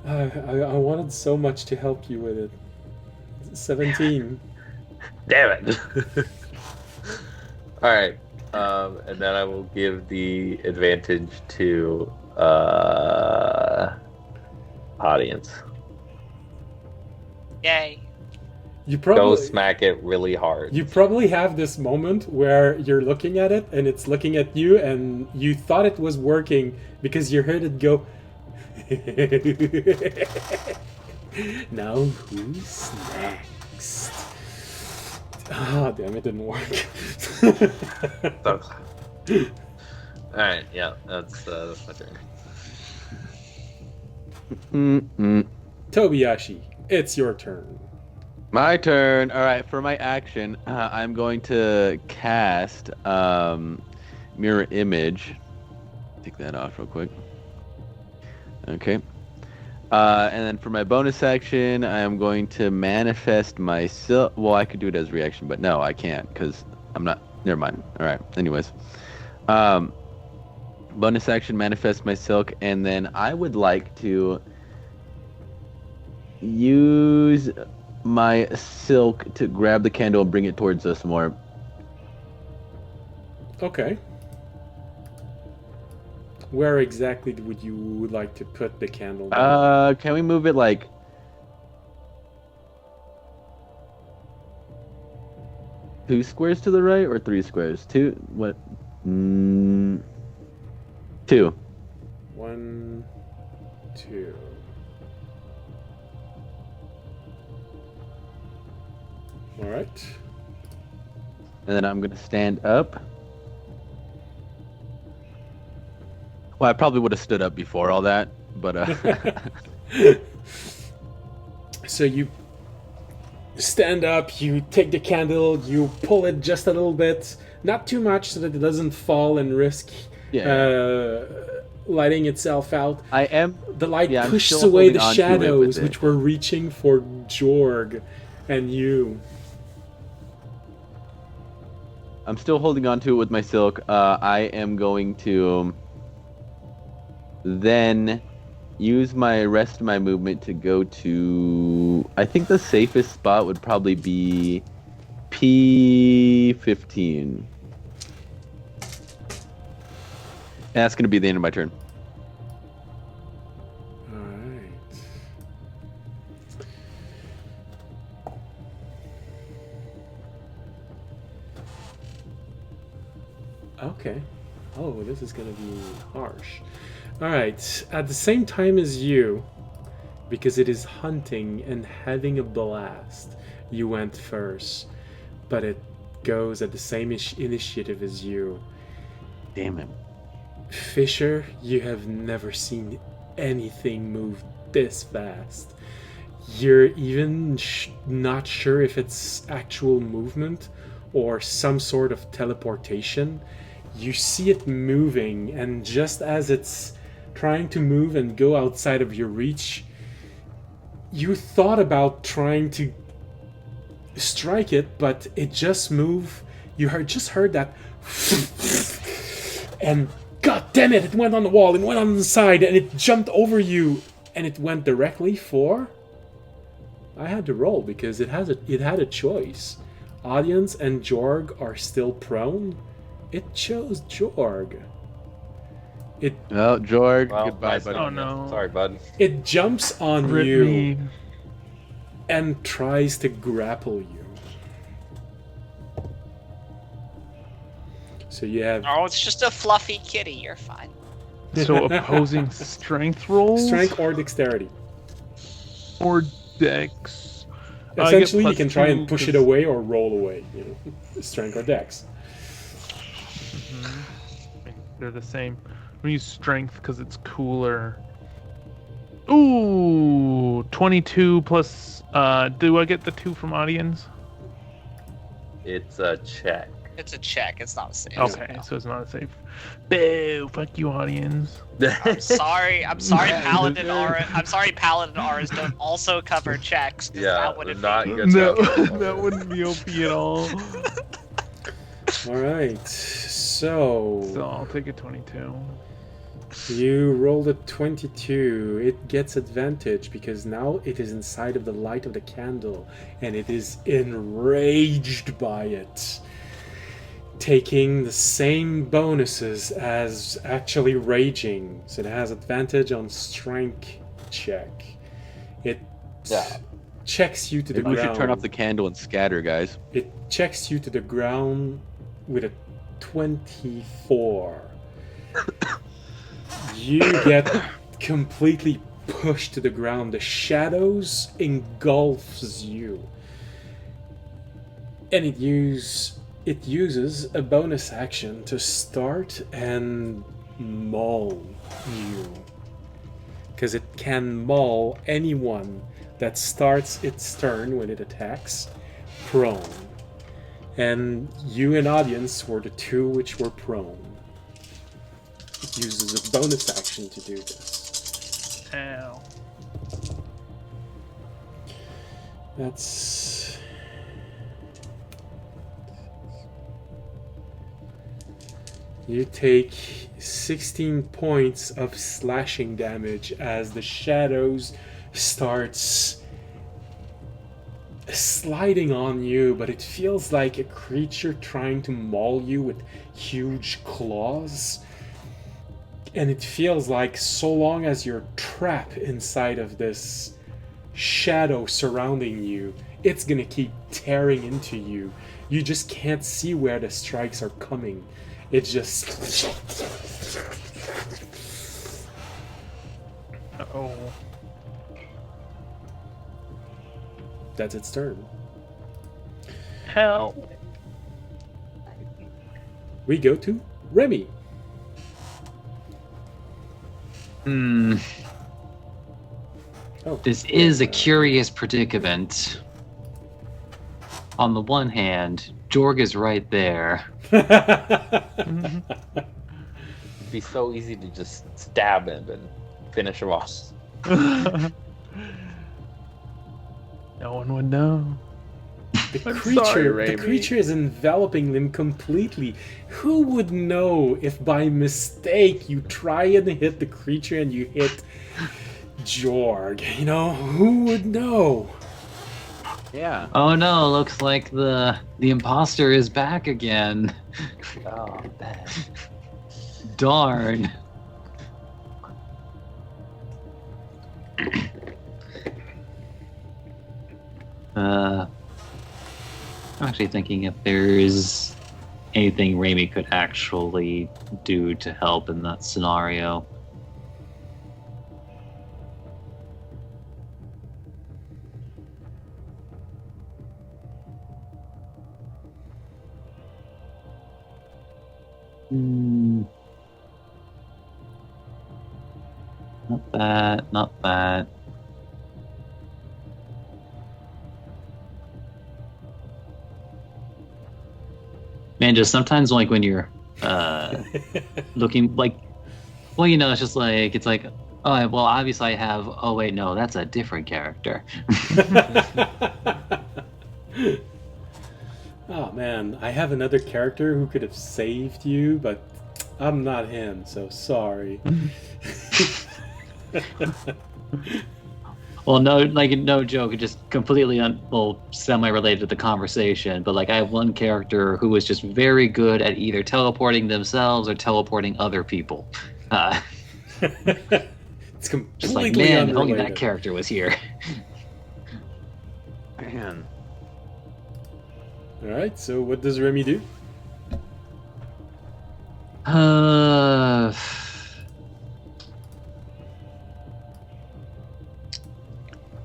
I wanted so much to help you with it. 17. Damn it. Alright. And then I will give the advantage to audience. Yay. You Go probably smack it really hard. you probably have this moment where you're looking at it and it's looking at you and you thought it was working because you heard it go. Now who's next? Ah, damn, it didn't work. Alright, yeah, that's my turn. Tobiyashi, it's your turn. My turn. All right, for my action, I'm going to cast Mirror Image. Take that off real quick. Okay. And then for my bonus action, I am going to manifest my silk. Well, I could do it as a reaction, but no, I can't because I'm not. Never mind. All right. Anyways, bonus action, manifest my silk, and then I would like to use my silk to grab the candle and bring it towards us more. Okay. Where exactly would you like to put the candle? Can we move it like 2 squares to the right or 3 squares? 2? What? 2. 1, 2. All right. And then I'm gonna stand up. Well, I probably would have stood up before all that, but So you stand up, you take the candle, you pull it just a little bit, not too much so that it doesn't fall and risk lighting itself out. I am. The light I'm pushes still away holding the on to it with shadows it. which were reaching for Jorg and you. I'm still holding on to it with my silk. I am going to then use my rest of my movement to go to. I think the safest spot would probably be P15. And that's going to be the end of my turn. Alright. Okay. Oh, this is gonna be harsh. Alright, at the same time as you, because it is hunting and having a blast, you went first. But it goes at the same initiative as you. Damn it. Fisher, you have never seen anything move this fast. You're even not sure if it's actual movement or some sort of teleportation. You see it moving, and just as it's trying to move and go outside of your reach, you thought about trying to strike it, but it just moved. You just heard that, and god damn it, it went on the wall, it went on the side, and it jumped over you, and it went directly for. I had to roll because it had a choice. Audience and Jorg are still prone. It chose Jorg. Well, Jorg, Well, goodbye, nice buddy. Oh knowing you. no. Sorry, bud. It jumps on Rip you me. and tries to grapple you. So you have Oh, it's just a fluffy kitty. You're fine. So opposing strength rolls strength or dexterity. or dex. Essentially, you can try and +2 push it 'cause- away or roll away. You know, strength or dex. They're the same. I'm gonna use strength because it's cooler. Ooh, 22 plus. Do I get the 2 from audience? It's a check. It's a check. It's not a save. Okay, so it's not a save. Boo! Fuck you, audience. I'm sorry. I'm sorry, Paladin Aura. I'm sorry, Paladin Auras don't also cover checks. 'cause Yeah, that would've not been- good. No, stuff. that wouldn't be OP at all. All right. So So I'll take a 22. you rolled a 22. It gets advantage because now it is inside of the light of the candle and it is enraged by it. Taking the same bonuses as actually raging. So it has advantage on strength check. It Yeah. checks you to the Maybe we ground. should turn off the candle and scatter, guys. It checks you to the ground with a 24. You get completely pushed to the ground. The shadows engulfs you. And it uses a bonus action to start and maul you. Because it can maul anyone that starts its turn when it attacks prone. And you and audience were the 2 which were prone. It uses a bonus action to do this. Ow. That's... You take 16 points of slashing damage as the shadows starts sliding on you, but it feels like a creature trying to maul you with huge claws. And it feels like so long as you're trapped inside of this shadow surrounding you, it's gonna keep tearing into you. You just can't see where the strikes are coming. It's just... Uh-oh. That's its turn. Help. We go to Remy. Hmm. Oh, This is a curious predicament. On the one hand, Jorg is right there. It'd be so easy to just stab him and finish him off. No one would know. The I'm creature, sorry, the Raimi. creature is enveloping them completely. Who would know if by mistake you try and hit the creature and you hit Jorg? You know, who would know? Yeah. Oh no, looks like the imposter is back again. Oh, man. Darn. I'm actually thinking if there's anything Raimi could actually do to help in that scenario. Not that, not that. Man, just sometimes like when you're looking like, well, you know, it's just like, it's like, oh, well, obviously I have, oh wait, no, that's a different character. Oh man, I have another character who could have saved you, but I'm not him, so sorry. Well, no, like no joke, it just completely semi-related to the conversation. But like, I have one character who was just very good at either teleporting themselves or teleporting other people. It's completely Just like, man, if only that unrelated. character was here. Man. All right, so what does Remy do?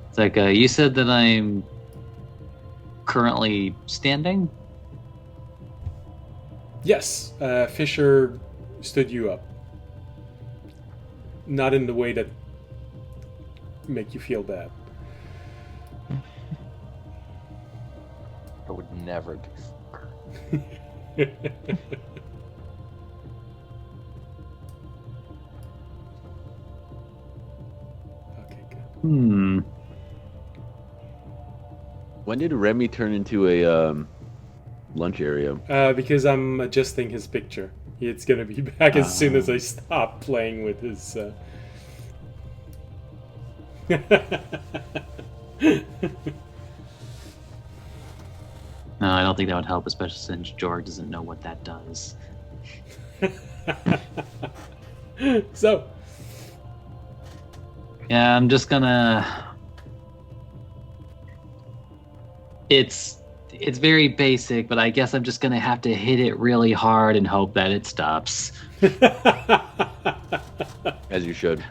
It's like you said that I'm currently standing. Yes, Fisher stood you up. Not in the way that make you feel bad. I would never do. Okay, good. When did Remy turn into a lunch area? Because I'm adjusting his picture. It's gonna be back as soon as I stop playing with his. No, I don't think that would help, especially since Jorg doesn't know what that does. So, Yeah, I'm just gonna. It's very basic, but I guess I'm just gonna have to hit it really hard and hope that it stops. As you should.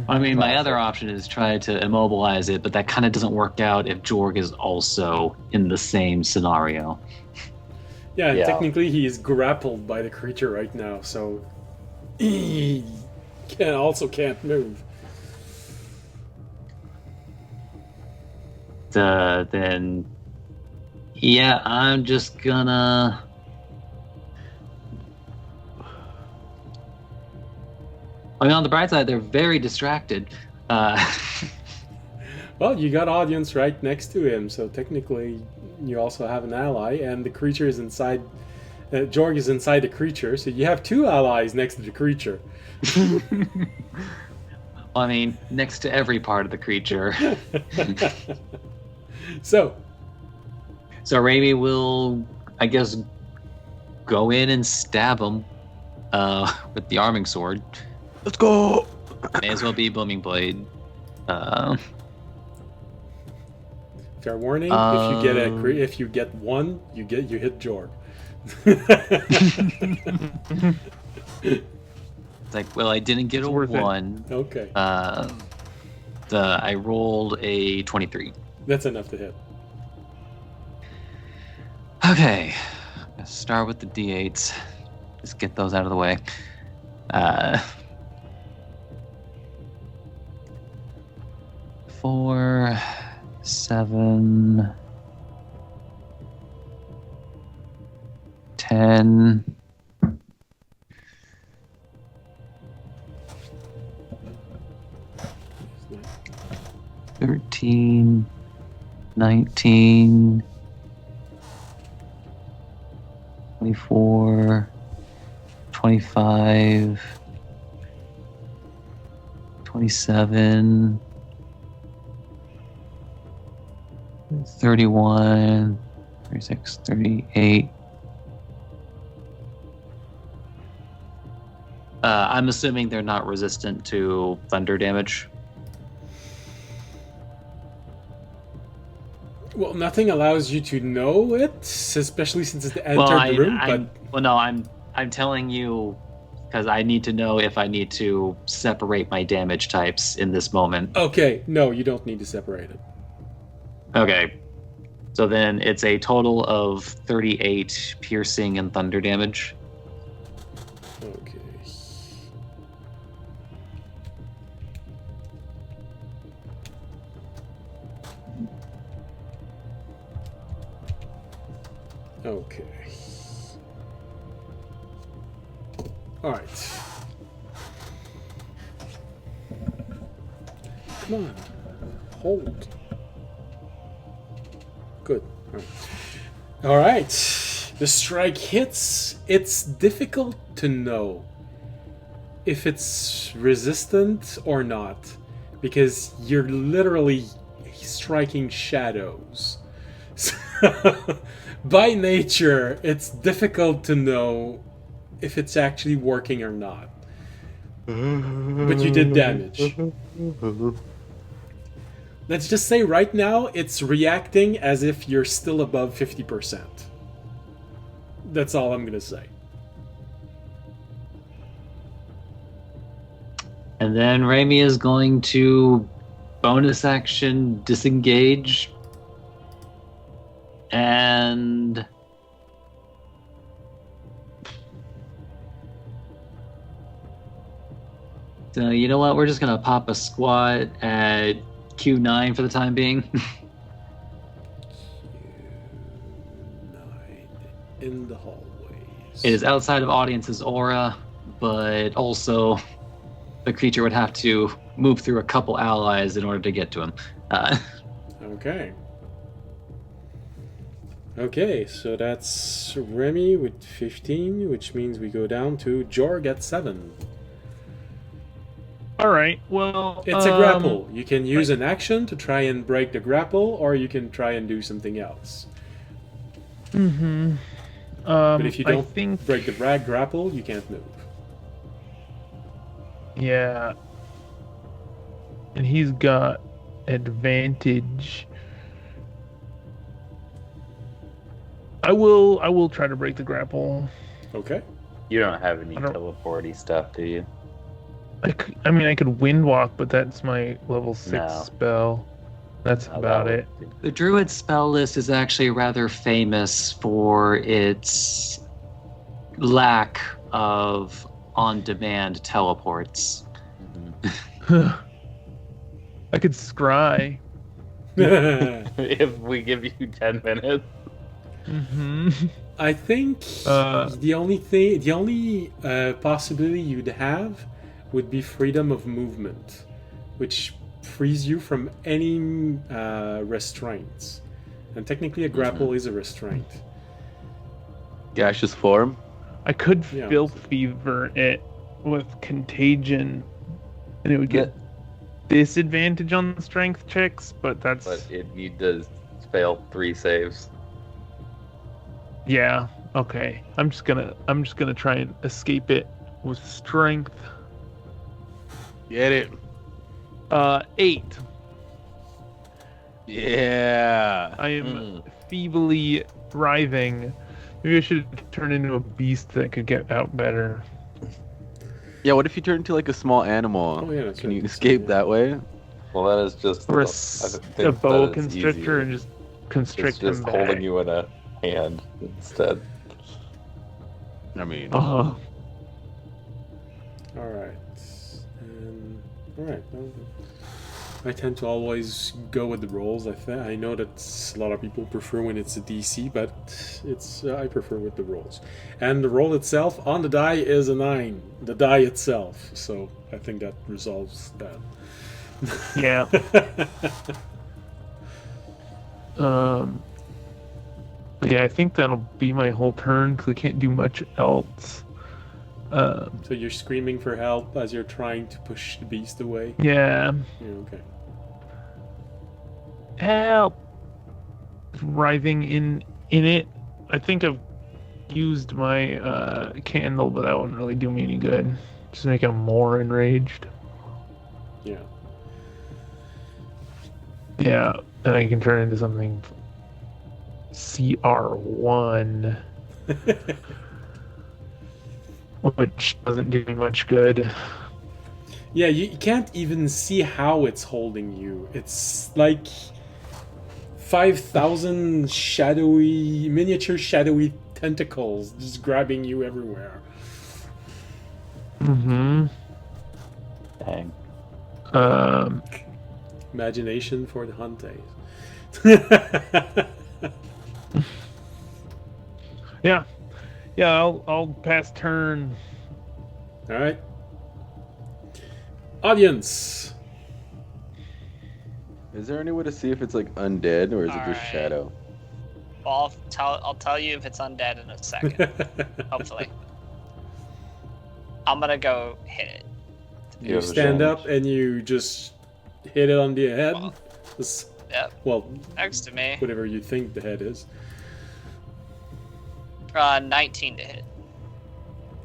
I mean, my other option is try to immobilize it, but that kind of doesn't work out if Jorg is also in the same scenario. yeah, Yeah. technically he is grappled by the creature right now, so he can't move. Then, yeah, I'm just gonna. I mean, on the bright side, they're very distracted. Well, you got audience right next to him, so technically you also have an ally, and the creature is inside. Jorg is inside the creature, so you have two allies next to the creature. I mean, next to every part of the creature. So, Raimi will, I guess, go in and stab him with the arming sword. Let's go. May as well be Booming Blade. fair warning: if you get one, you hit Jorg. It's like, well, I didn't get a worth it. 1. Okay, I rolled a 23. that's enough to hit. Okay, let's start with the d8s. Just get those out of the way. 4, 7, 10. 13, 19, 24, 25, 27, 31, 36, 38. I'm assuming they're not resistant to thunder damage. Well, nothing allows you to know it, especially since it entered the room. I'm telling you because I need to know if I need to separate my damage types in this moment. Okay, no, you don't need to separate it. Okay, so then it's a total of 38 piercing and thunder damage. Okay. Okay. All right. Come on. Hold. Good. All right. The strike hits. It's difficult to know if it's resistant or not because you're literally striking shadows. By nature, it's difficult to know if it's actually working or not. But you did damage. Let's just say right now it's reacting as if you're still above 50%. That's all I'm gonna say. And then Raimi is going to bonus action disengage. And so you know what? We're just gonna pop a squat at Q9 for the time being. In the hallways. It is outside of audience's aura, but also the creature would have to move through a couple allies in order to get to him. Okay. Okay, so that's Remy with 15, which means we go down to Jorg at 7. All right. Well, It's a grapple. You can use an action to try and break the grapple, or you can try and do something else. Mm-hmm. But if you I don't think, break the grapple, you can't move. yeah. And he's got advantage. I will try to break the grapple. Okay. You don't have any I don't- teleporty stuff, do you? I could wind walk, but that's my level 6 No. spell. That's No, about that it. would- The druid spell list is actually rather famous for its lack of on-demand teleports. Mhm. I could scry. If we give you 10 minutes. Mm-hmm. I think the only possibility you'd have would be freedom of movement, which frees you from any restraints. And technically, a grapple is a restraint. Gaseous form. I could Yeah. filth fever it with contagion, and it would get disadvantage on strength checks, but that's But it need to fail 3 saves. yeah. Okay, I'm just gonna try and escape it with strength. Get it. 8. Yeah. I am feebly writhing. Maybe I should turn into a beast that could get out better. Yeah, what if you turn into like a small animal? Oh, yeah, that's Can right. you escape that way? Well, that is just Or I a think boa that is constrictor easier. and just It's constrict just him holding back. you in a hand instead. I mean, All right. All right. Well, I tend to always go with the rolls. I know that a lot of people prefer when it's a DC, but I prefer with the rolls. And the roll itself on the die is a 9. The die itself. So I think that resolves that. Yeah. Yeah, I think that'll be my whole turn because I can't do much else. So you're screaming for help as you're trying to push the beast away? Yeah. Yeah, okay. Help! Writhing in it. I think I've used my candle, but that wouldn't really do me any good. Just make him more enraged. Yeah. Yeah, and I can turn into something CR1, which doesn't do me much good. Yeah, you can't even see how it's holding you. It's like 5,000 miniature shadowy tentacles just grabbing you everywhere. Mm-hmm. Dang. Imagination for the Huntes. Yeah. Yeah, I'll pass turn. All right. Audience. is there any way to see if it's like undead or is it just Alright. shadow? Well, I'll tell you if it's undead in a second. Hopefully. I'm gonna go hit it. You have stand advantage. up and you just hit it on the head. Well. This- Yep, well, next to me. whatever you think the head is. 19 to hit.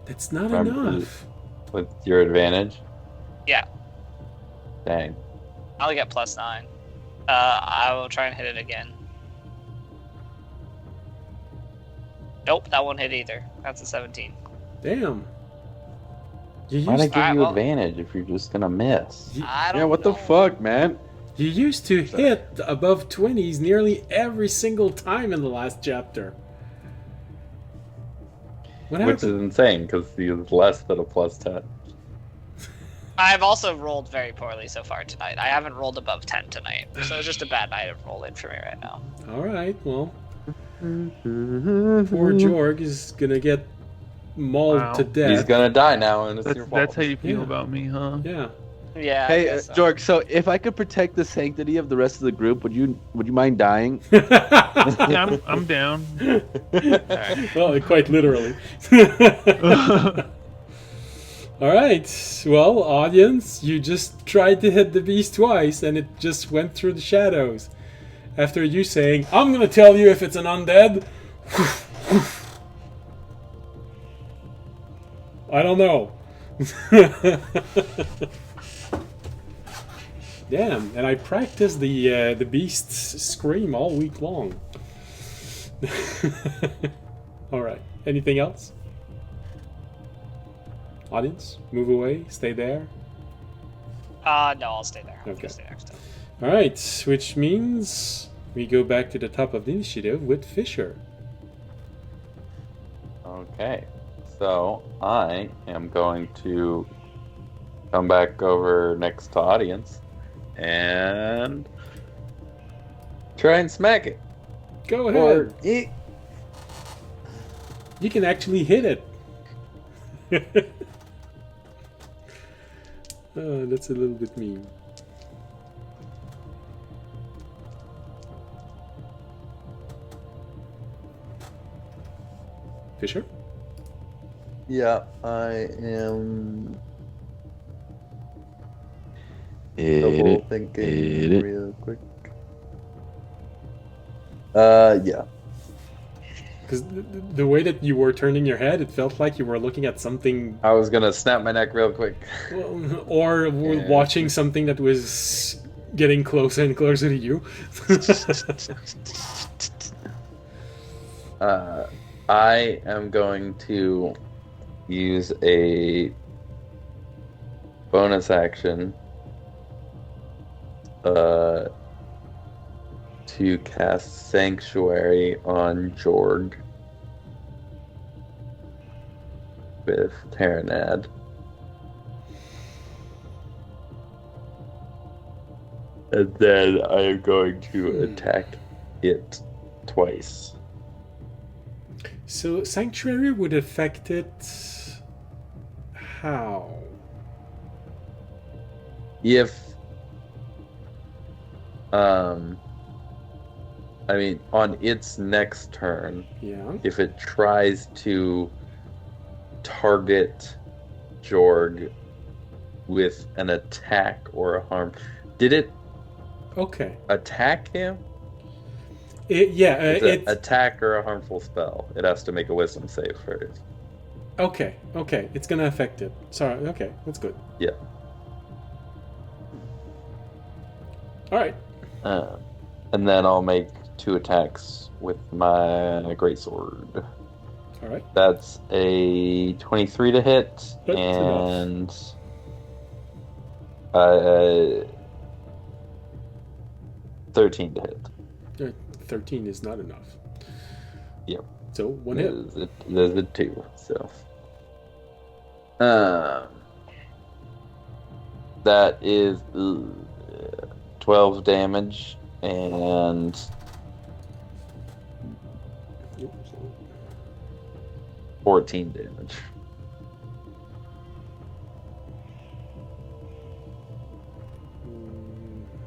That's not Remember- enough. With your advantage? Yeah. Dang. I'll get +9. I will try and hit it again. Nope, that won't hit either. That's a 17. Damn. You Why'd I used, give Alright, you well- advantage if you're just gonna miss? I don't Yeah, what the know. fuck, man? you used to hit above 20s nearly every single time in the last chapter. What Which happened? is insane because he is less than a +10. I've also rolled very poorly so far tonight. I haven't rolled above 10 tonight. So it's just a bad night of rolling for me right now. All right, well, poor Jorg is gonna get mauled Wow. to death. He's gonna die now, and it's your fault. That's how you feel Yeah. about me, huh? Yeah. Yeah. I Hey, guess so. Jorg, so if I could protect the sanctity of the rest of the group, would you mind dying? Yeah, I'm down. Well, quite literally. All right. Well, audience, you just tried to hit the beast twice, and it just went through the shadows. After you saying, "I'm gonna tell you if it's an undead," I don't know. Damn, and I practiced the beast's scream all week long. All right. Anything else? Audience, move away. Stay there. No, I'll stay there. I'm Okay. gonna stay next time. All right, which means we go back to the top of the initiative with Fisher. Okay, so I am going to come back over next to audience and try and smack it. Go Or ahead. You can actually hit it. Oh, that's a little bit mean. Fisher? Yeah, I am Double thinking real quick. Yeah. Because the way that you were turning your head, it felt like you were looking at something, I was gonna snap my neck real quick. or were Yeah. watching something that was getting closer and closer to you. I am going to use a bonus action to cast Sanctuary on Jorg with Terranad. And then I am going to attack it twice. So Sanctuary would affect it how? If I mean, on its next turn, Yeah. if it tries to target Jorg with an attack or a harm, did it Okay. attack him? It's It's an attack or a harmful spell. It has to make a wisdom save first. okay. It's gonna affect it. Sorry. Okay, that's good. Yeah. All right. And then I'll make 2 attacks with my greatsword. All right. That's a 23 to hit That's and 13 to hit. 13 is not enough. Yep. So one hit. There's a 2. So that is 12 damage and 14 damage.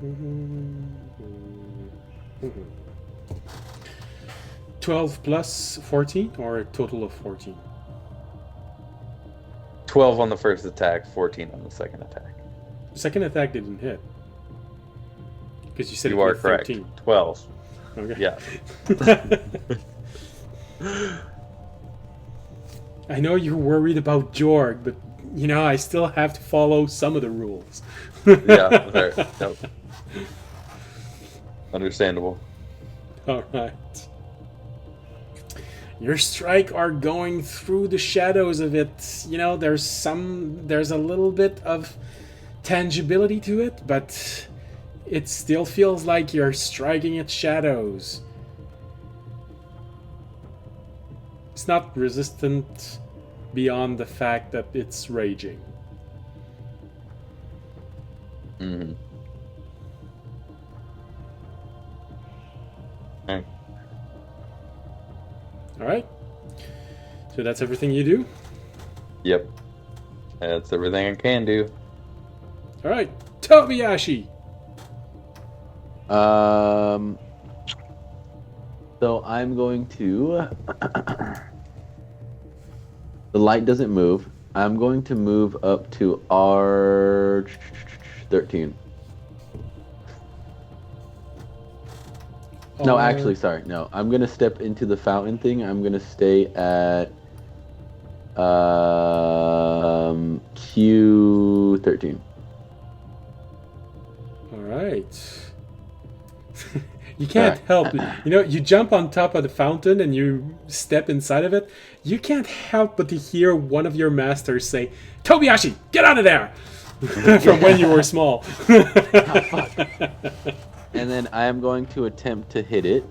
Mhm. 12 plus 14, or a total of 14? 12 on the first attack, 14 on the second attack. Second attack didn't hit. Because you said You it are with correct. 13. 12. Okay. Yeah. I know you're worried about Jorg, but you know, I still have to follow some of the rules. Yeah, fair. Yep. Understandable. Alright. Your strike are going through the shadows of it. You know, there's a little bit of tangibility to it, but it still feels like you're striking at shadows. It's not resistant beyond the fact that it's raging. Mm-hmm. Okay. Alright? So that's everything you do? Yep. That's everything I can do. Alright, Tobiyashi! So I'm going to. The light doesn't move. I'm going to move up to R13. No, actually, sorry. No, I'm gonna step into the fountain thing. I'm gonna stay at Q13. Alright. You can't help it. You know, you jump on top of the fountain and you step inside of it. You can't help but to hear one of your masters say, Tobiyashi, get out of there! From when you were small. And then I am going to attempt to hit it.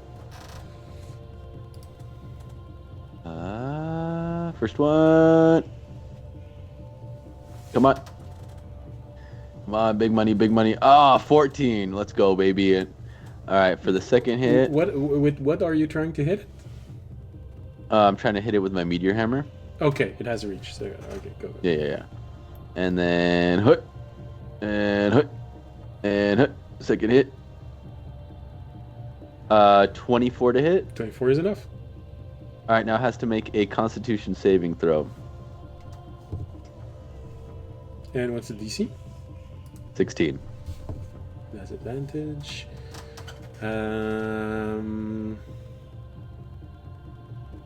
First one. Come on. Come on, big money, big money. 14. Let's go, baby. All right, for the second hit. What are you trying to hit? I'm trying to hit it with my meteor hammer. Okay, it has a reach. So okay, go. Yeah. And then hook. And hook. And hook. Second hit. 24 to hit. 24 is enough. All right, now it has to make a Constitution saving throw. And what's the DC? 16. That's advantage.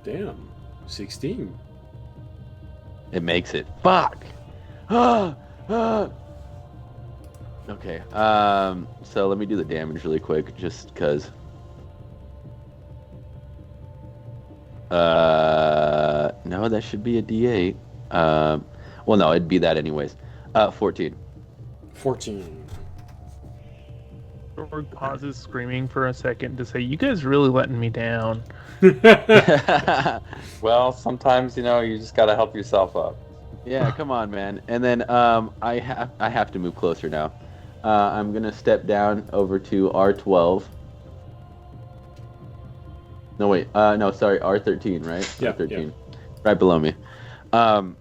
Damn. 16. It makes it. Fuck. Okay. So let me do the damage really quick, just because. No, that should be a D8. Well, no, it'd be that anyways. 14. 14. Jorg pauses screaming for a second to say, "You guys really letting me down." Well, sometimes you just gotta help yourself up. Yeah, come on, man. And then I have to move closer now. I'm gonna step down over to R12. No wait, no, sorry, R13, right? Yeah, R13, right below me. And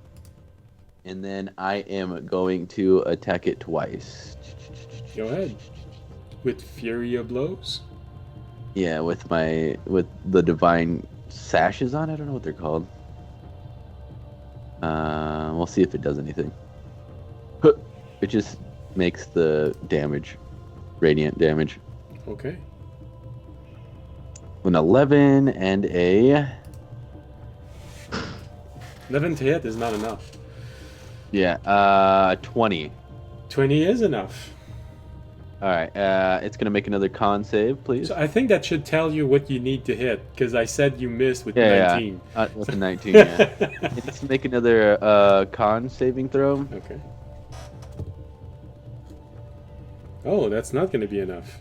then I am going to attack it twice. Go ahead. With Fury of Blows? Yeah, with the divine sashes on. I don't know what they're called. We'll see if it does anything. It just makes the damage, radiant damage. Okay. An 11 and a 11 to hit is not enough. 20. 20 is enough. All right, it's gonna make another con save, please. So I think that should tell you what you need to hit, because I said you missed with Yeah, 19. With a 19, yeah. It needs to make another con saving throw. Okay. Oh, that's not going to be enough.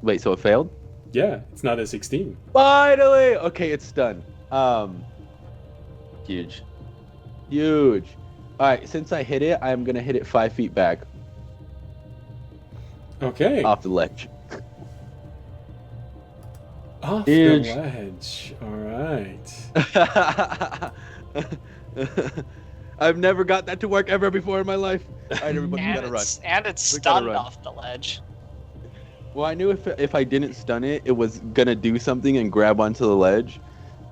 Wait, so it failed? Yeah, it's not a 16. Finally! Okay, it's done. Huge. Alright, since I hit it, I'm gonna hit it 5 feet back Okay. off the ledge. Off Huge. the ledge. All right. I've never got that to work ever before in my life. Alright, everybody, we And gotta run. it's We gotta stunned run. off the ledge. Well, I knew if I didn't stun it, it was gonna do something and grab onto the ledge.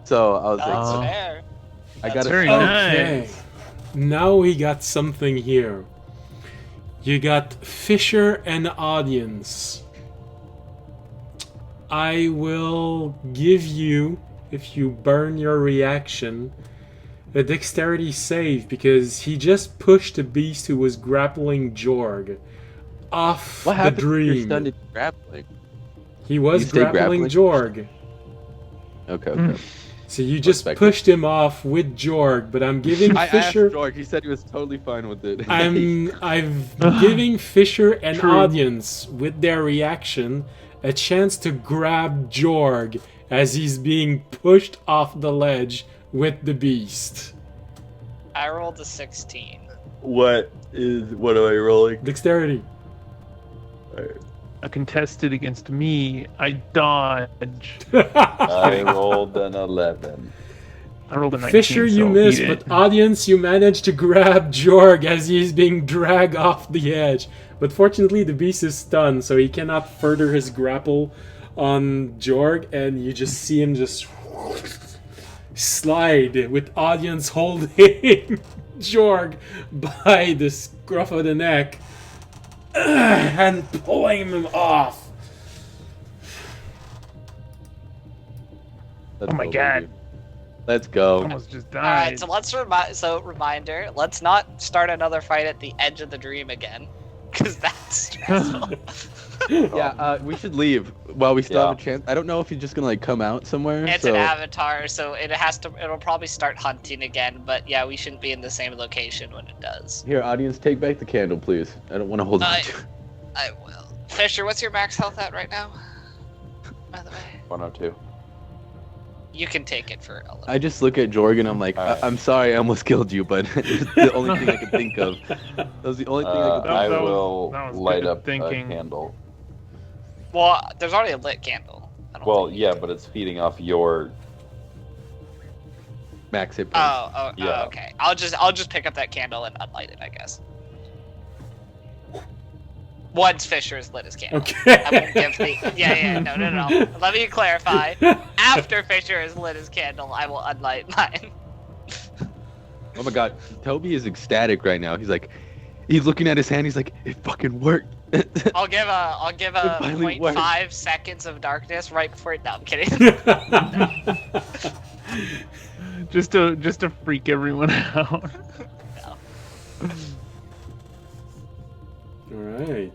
So I was That's like, fair. I That's gotta. very stun. Okay. Nice. Now we got something here. You got Fisher and audience. I will give you, if you burn your reaction, a dexterity save, because he just pushed a beast who was grappling Jorg off What the happened if you're dream. stunned and grappling? He was You stay grappling grappling? Jorg. Okay. So you just Respect pushed him off with Jorg, but I'm giving I asked Fisher. George. He said he was totally fine with it. I'm giving Fisher and True. audience, with their reaction, a chance to grab Jorg as he's being pushed off the ledge with the beast. I rolled a 16. What am I rolling? Dexterity. A contested against me. I dodge. I rolled an 11. I rolled a 19. Fisher, you so miss, eat it. but audience, you manage to grab Jorg as he's being dragged off the edge. But fortunately, the beast is stunned, so he cannot further his grapple on Jorg, and you just see him just slide with audience holding Jorg by the scruff of the neck and pulling him off. Let's Oh my go, God. baby. Let's go. Almost just All right, died. so let's reminder. Let's not start another fight at the edge of the dream again, because that's stressful. Yeah, we should leave while we still have a Yeah. chance. I don't know if he's just gonna like come out somewhere. It's so an avatar, so it'll probably start hunting again. But yeah, we shouldn't be in the same location when it does. here, audience, take back the candle, please. I don't want to hold on I- to it. I will. Fisher, what's your max health at right now? By the way, 102. you can take it for a little. I just look at Jorg and I'm like, Alright. I'm sorry, I almost killed you, but it's the only thing I could think of. That was the only thing I could think I That was- will that was light good up thinking. a candle. Well, there's already a lit candle. I don't Well, think you yeah, can- but it's feeding off your. of. Max hit points. Oh, Yeah. okay. I'll just pick up that candle and unlight it, I guess. Once Fisher has lit his candle. I won't give Okay. the no. Let me clarify. After Fisher has lit his candle, I will unlight mine. Oh my god, Toby is ecstatic right now. He's like, He's looking at his hand. He's like, "It fucking worked." I'll give a finally worked. 0.5 seconds of darkness right before it. No, I'm kidding. Just to freak everyone out. All right.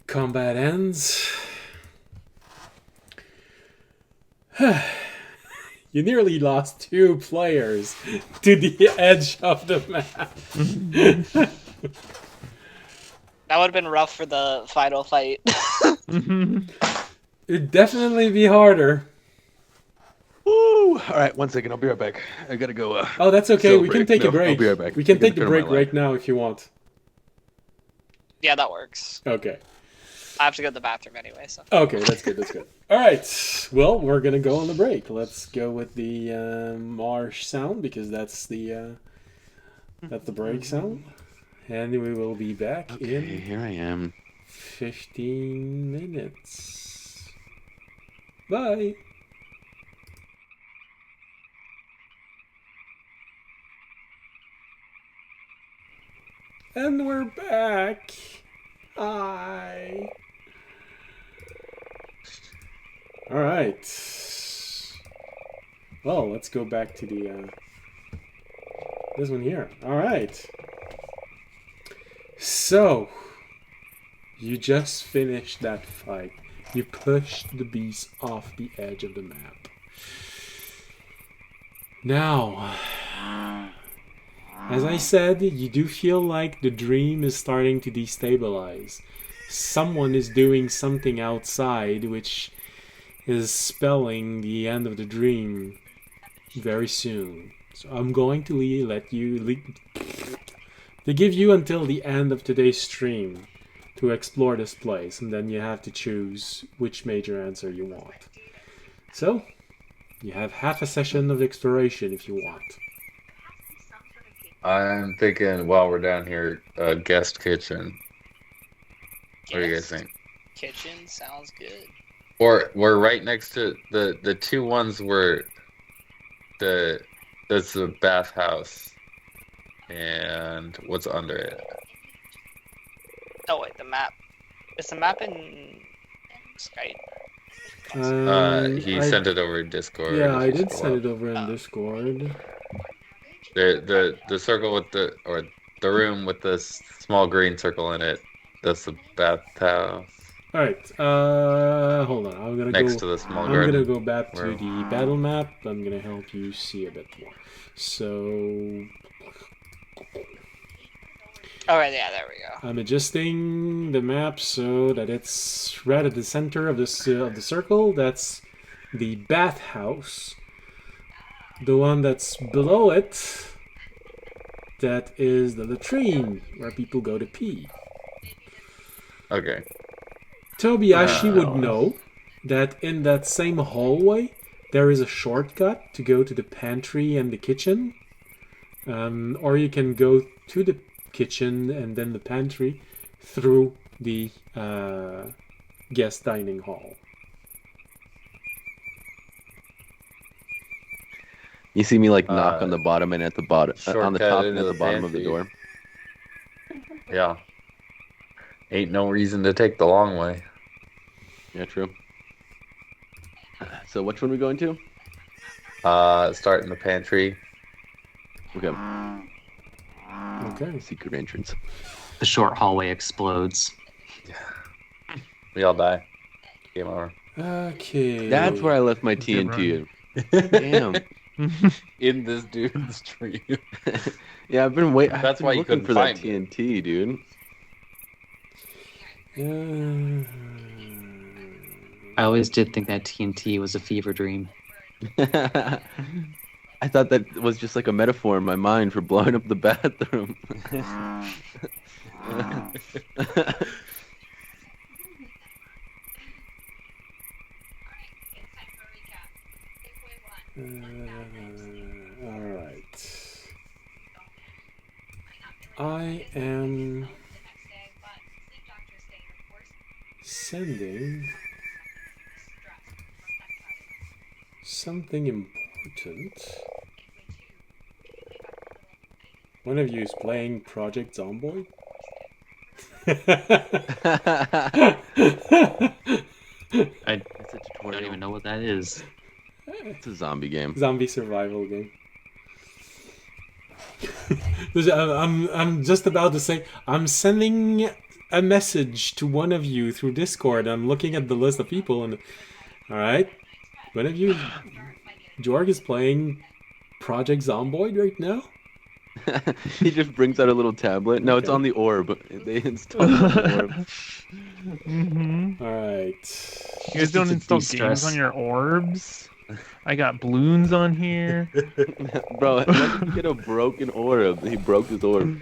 Combat ends. You nearly lost 2 players to the edge of the map. That would have been rough for the final fight. It'd definitely be harder. Woo! All right, 1 second. I'll be right back. I gotta go. Oh, that's okay. We can take a No, break. I'll be right back. We can I gotta take the turn on break my light. right now if you want. Yeah, that works. Okay. I have to go to the bathroom anyway, so. Okay, that's good. That's good. All right. Well, we're gonna go on the break. Let's go with the marsh sound because that's the break sound, and we will be back Okay, in here I am. 15 minutes. Bye. And we're back. Hi. All right. Well, let's go back to the this one here. All right. So, you just finished that fight. You pushed the beast off the edge of the map. Now, as I said, you do feel like the dream is starting to destabilize. Someone is doing something outside which is spelling the end of the dream very soon. So I'm going to they give you until the end of today's stream to explore this place, and then you have to choose which major answer you want. So, you have half a session of exploration if you want. I'm thinking while we're down here, guest kitchen. What do you guys Guest think? Kitchen sounds good. Or we're right next to the 2 ones where that's the bathhouse and what's under it. Oh wait, the map. Is the map in Skype? He I- sent it over Discord. Yeah, if I you did scroll send up. it over in Discord. The circle with the room with the small green circle in it. That's the bathhouse All right. Hold on. I'm gonna next go. to the small I'm garden. gonna go back to Where- the battle map. I'm gonna help you see a bit more. So Oh right, yeah, there we go. I'm adjusting the map so that it's right at the center of this of the circle. That's the bathhouse. The one that's below it, that is the latrine where people go to pee. Okay. Tobiashi would know that in that same hallway there is a shortcut to go to the pantry and the kitchen, or you can go to the kitchen and then the pantry through the guest dining hall. You see me like knock on the bottom and at the bottom, on the shortcut top and into at the the bottom of the pantry. door. Yeah. Ain't no reason to take the long way. Yeah, true. So which one are we going to? Start in the pantry. Okay, Okay. secret entrance. The short hallway explodes. We all die. Game over. Okay. That's where I left my Good TNT. Damn. In this dude's tree. Yeah, I've been waiting. That's why you looking couldn't for that find it. TNT, dude. I always did think that TNT was a fever dream. I thought that was just like a metaphor in my mind for blowing up the bathroom. All right. I am sending something important one of you is playing Project Zomboid? I It's a don't tutorial. even know what that is. It's a zombie game. Zombie survival game. I'm just about to say, I'm sending a message to one of you through Discord. I'm looking at the list of people, and all right, one of you, Jorg, is playing Project Zomboid right now. He just brings out a little tablet. No, it's Okay. on the orb. They installed it on the orb. Mm-hmm. All right. You guys Just don't to install de-stress. games on your orbs? I got balloons on here. Bro, when did you get a broken orb? He broke his orb.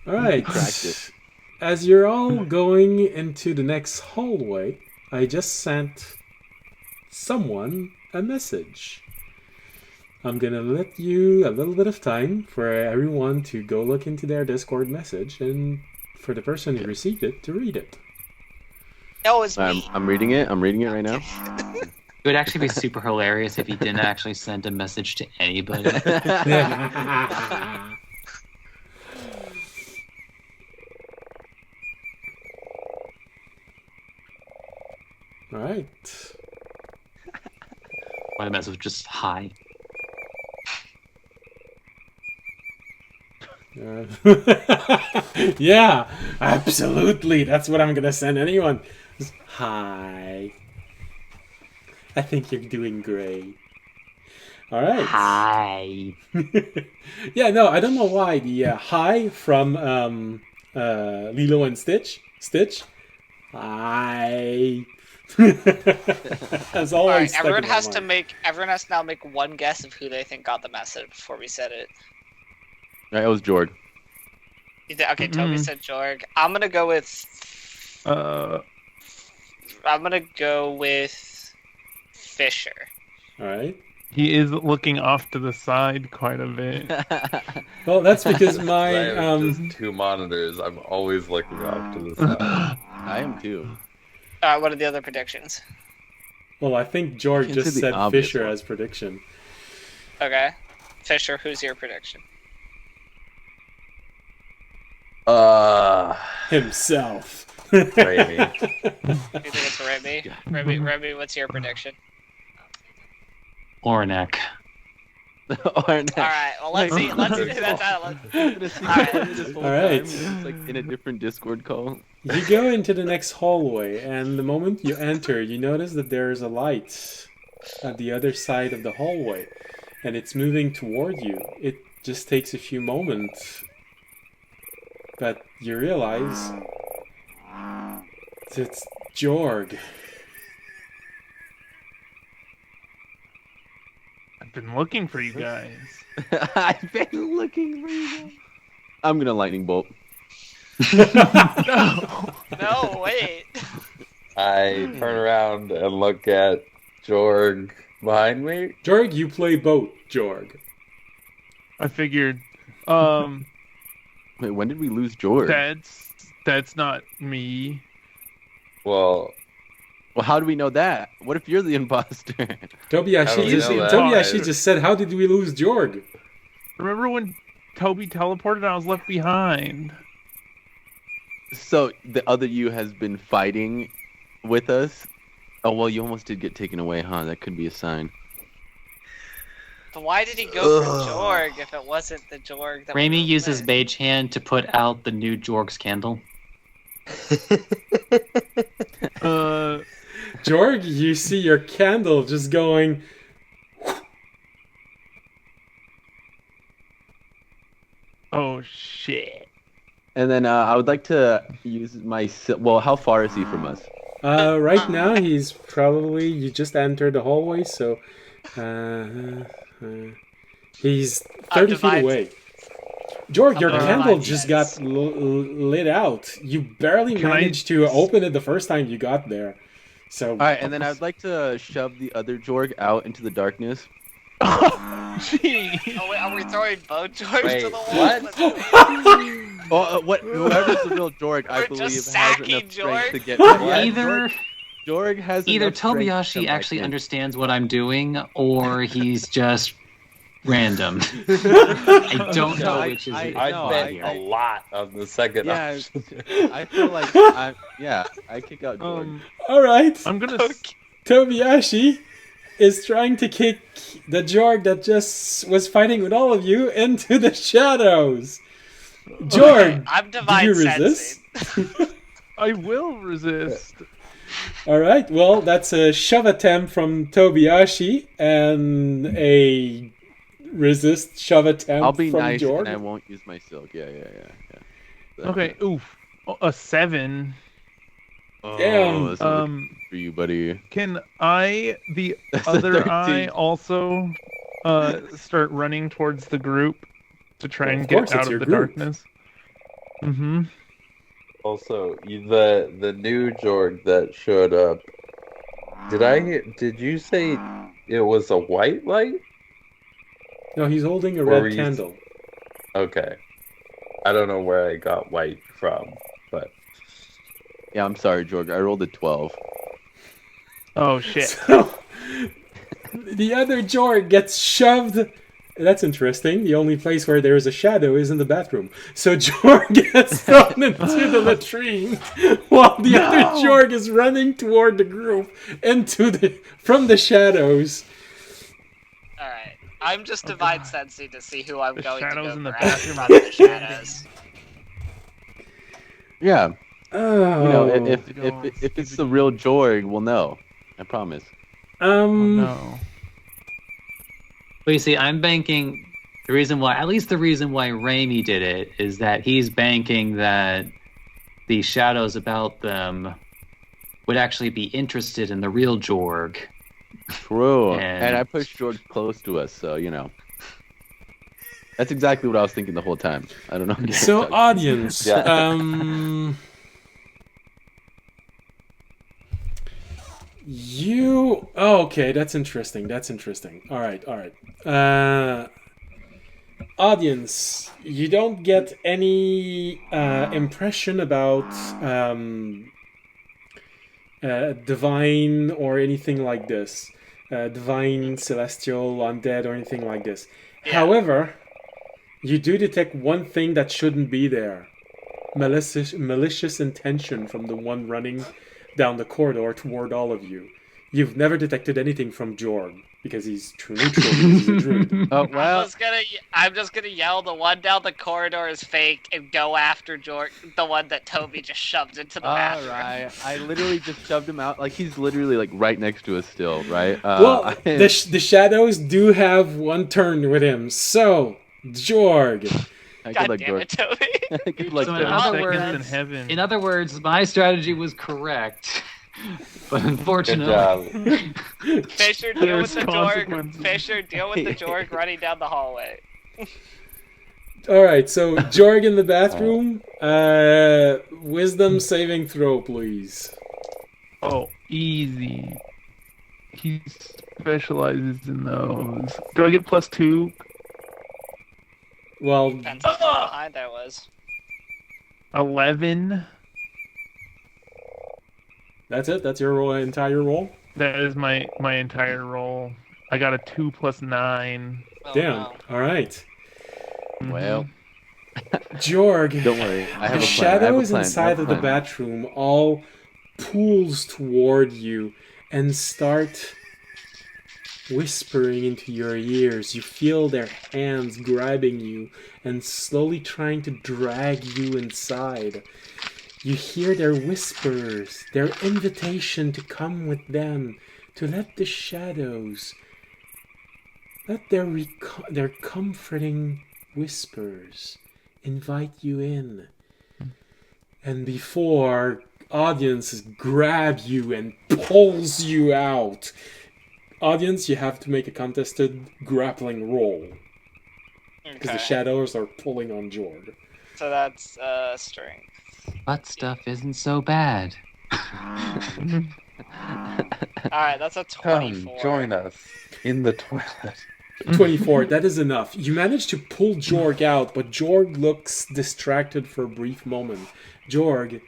All right. Cracked it. As you're all going into the next hallway, I just sent someone a message. I'm gonna let you a little bit of time for everyone to go look into their Discord message and for the person who received it to read it. No, it's me. I'm reading it. I'm reading it right now. It would actually be super hilarious if he didn't actually send a message to anybody. All right. My message was just hi. Yeah, absolutely. That's what I'm gonna send anyone. Just, hi. I think you're doing great. All right. Hi. Yeah, no, I don't know why the hi from Lilo and Stitch. Hi. Has All always right, stuck everyone in my has to mind. make. Everyone has to now make one guess of who they think got the message before we said it. Right, it was Jorg. Okay, Toby said Jorg. I'm gonna go with. I'm gonna go with Fisher. All right. He is looking off to the side quite a bit. Well, that's because I my have just two monitors. I'm always looking off to the side. I am too. What are the other predictions? well, I think George You can just see the said obvious Fisher one. as prediction. Okay, Fisher. Who's your prediction? Himself. Raimi. You think it's Remy? Remy, what's your prediction? Ornak. All right. Well, let's see. Let's see. That's out. All right. It's like in a different Discord call. You go into the next hallway, and the moment you enter, you notice that there is a light at the other side of the hallway, and it's moving toward you. It just takes a few moments, but you realize it's Jorg. I've been looking for you guys. I've been looking for you. I'm gonna lightning bolt. No, wait. I turn around and look at Jorg behind me. Jorg, you play boat, Jorg. I figured. Wait, when did we lose Jorg? That's not me. Well, Well, how do we know that? What if you're the imposter? Tobiashi How do we just, know that? Tobiashi just said, how did we lose Jorg? Remember when Toby teleported and I was left behind? So the other you has been fighting with us. Oh well, you almost did get taken away, huh? That could be a sign. But why did he go for Jorg if it wasn't the Jorg that Raimi was uses there? Mage Hand to put out the new Jorg's candle. Jorg, you see your candle just going... Oh shit. And then I would like to use my. Well, how far is he from us? Right now, he's probably... You just entered the hallway, so... he's 30 feet Divide. away. Jorg, your Divide, candle just yes. got lit out. You barely Can I- managed to open it the first time you got there. So... All right, and then I would like to shove the other Jorg out into the darkness. Oh, gee. Oh wait, are we throwing both Jorgs Wait, to the wall? what? Oh, whoever's the real Jorg, I We're believe just has sacking enough strength to Jorg? get. Either Jorg has either enough strength to come Tobiashi back actually in. understands what I'm doing, or he's just random. I don't know I- which is I- it. I No, bet I- a lot on the second Yeah, option. I feel like I kick out Jorg. All right. I'm gonna. Tobiyashi is trying to kick the Jorg that just was fighting with all of you into the shadows. Jorg, I'm do divine you resist? sensing. I will resist. All right. Well, that's a shove attempt from Tobiyashi and a resist shove attempt I'll be from nice Jorg. and I won't use my silk. Yeah. Okay. Oof. A 7. Damn. That's not good for you, buddy. Can I, the That's a other eye, 13. also start running towards the group to try Well, and of get course, it's out your of the group. darkness? Mm-hmm. Also, the new Jorg that showed up. Did you say it was a white light? No, he's holding a Or were red you- candle. Okay. I don't know where I got white from, but Yeah, I'm sorry, Jorg. I rolled a 12. Oh, shit. So, the other Jorg gets shoved. That's interesting. The only place where there is a shadow is in the bathroom. So Jorg gets thrown into the latrine while the other Jorg is running toward the group from the shadows. All right. I'm just divine sensing to see who I'm The going to shadows go in the grab bathroom from are the shadows. Yeah, Oh. you know, if Go if it's the real Jorg, we'll know. I promise. Oh, no. But you see, I'm banking the reason why Raimi did it is that he's banking that the shadows about them would actually be interested in the real Jorg. True. And- And I pushed Jorg close to us, so you know. That's exactly what I was thinking the whole time. I don't know. So, audience. Yeah. Okay, that's interesting. All right. Audience, you don't get any impression about divine or anything like this. Divine, celestial, undead, or anything like this. Yeah. However, you do detect one thing that shouldn't be there. Malicious intention from the one running down the corridor toward all of you. You've never detected anything from Jorg because he's true neutral because he's a druid. Oh well. I'm just gonna yell the one down the corridor is fake and go after Jorg, the one that Toby just shoved into the All bathroom. right. I literally just shoved him out. Like he's literally like right next to us still, right? Well, the shadows do have one turn with him. So, Jorg. I God could like damn it, Toby. I could like So in Jorg. other Seconds words- in heaven. In other words, my strategy was correct. But Good unfortunately, job. Fisher, deal with There's the Jorg. consequences. Fisher, deal with the Jorg running down the hallway. All right, so Jorg in the bathroom. Wisdom saving throw, please. Oh, easy. He specializes in those. Do I get +2? Well, Depends how far behind I was. 11. that's it. That's your entire roll. That is my entire roll. I got a 2 + 9. Oh, Damn. no. All right, Mhm. Well, Jorg. don't worry. I have The a plan. shadows I have a plan. I inside have a of the plan. bathroom all pools toward you and start whispering into your ears. You feel their hands grabbing you and slowly trying to drag you inside. You hear their whispers, their invitation to come with them, to let the shadows, let their comforting whispers invite you in. And before audience grab you and pulls you out, audience, you have to make a contested grappling roll because the Okay. shadows are pulling on Jorg. So that's strength. butt stuff isn't so bad. Alright, that's a Come 24. join us in the toilet. 24, that is enough. You manage to pull Jorg out, but Jorg looks distracted for a brief moment. Jorg,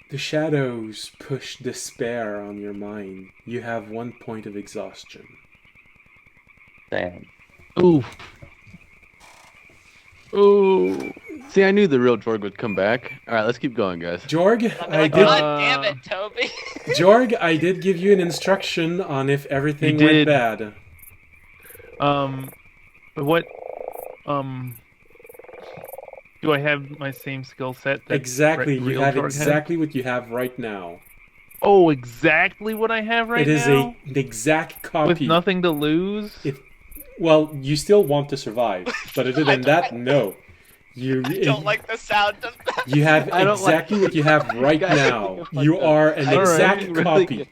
the shadows push despair on your mind. You have 1 point of exhaustion. Damn. Ooh. Ooh. See, I knew the real Jorg would come back. All right, let's keep going, guys. Jorg, I'll be I like, did. God damn it, Toby. Jorg, I did give you an instruction on if everything You went did. bad. What? Do I have my same skill set? that Exactly, you real have Jorg had? exactly what you have right now. Oh, exactly what I have right It is now? the exact copy. With nothing to lose? Well, you still want to survive, but other than that, no. You I don't like the sound of that. You have I don't exactly what you have right Guys, now. fuck You up. are an All right. exact Really copy. good.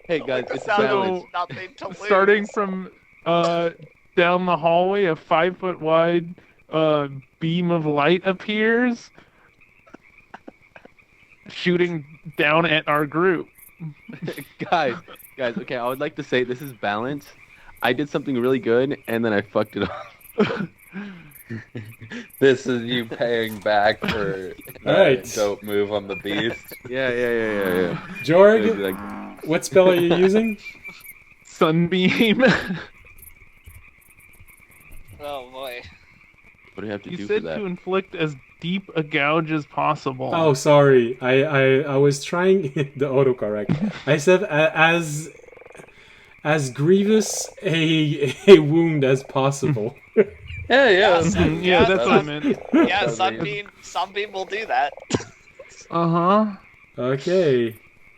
Hey guys, The it's sound balance. of nothing to lose. Starting from down the hallway, a 5-foot wide beam of light appears, shooting down at our group. guys, okay, I would like to say this is balance. I did something really good and then I fucked it up. This is you paying back for Alright. dope move on the beast. Yeah. Jorg, It'd be like, what spell are you using? Sunbeam. Oh boy. what do you have to You do for said that? to inflict as deep a gouge as possible. Oh, sorry. I was trying the autocorrect. I said as grievous a wound as possible. Yeah. Yeah, that's what I meant. Yeah, Sunbeam will do that. Uh-huh. Okay.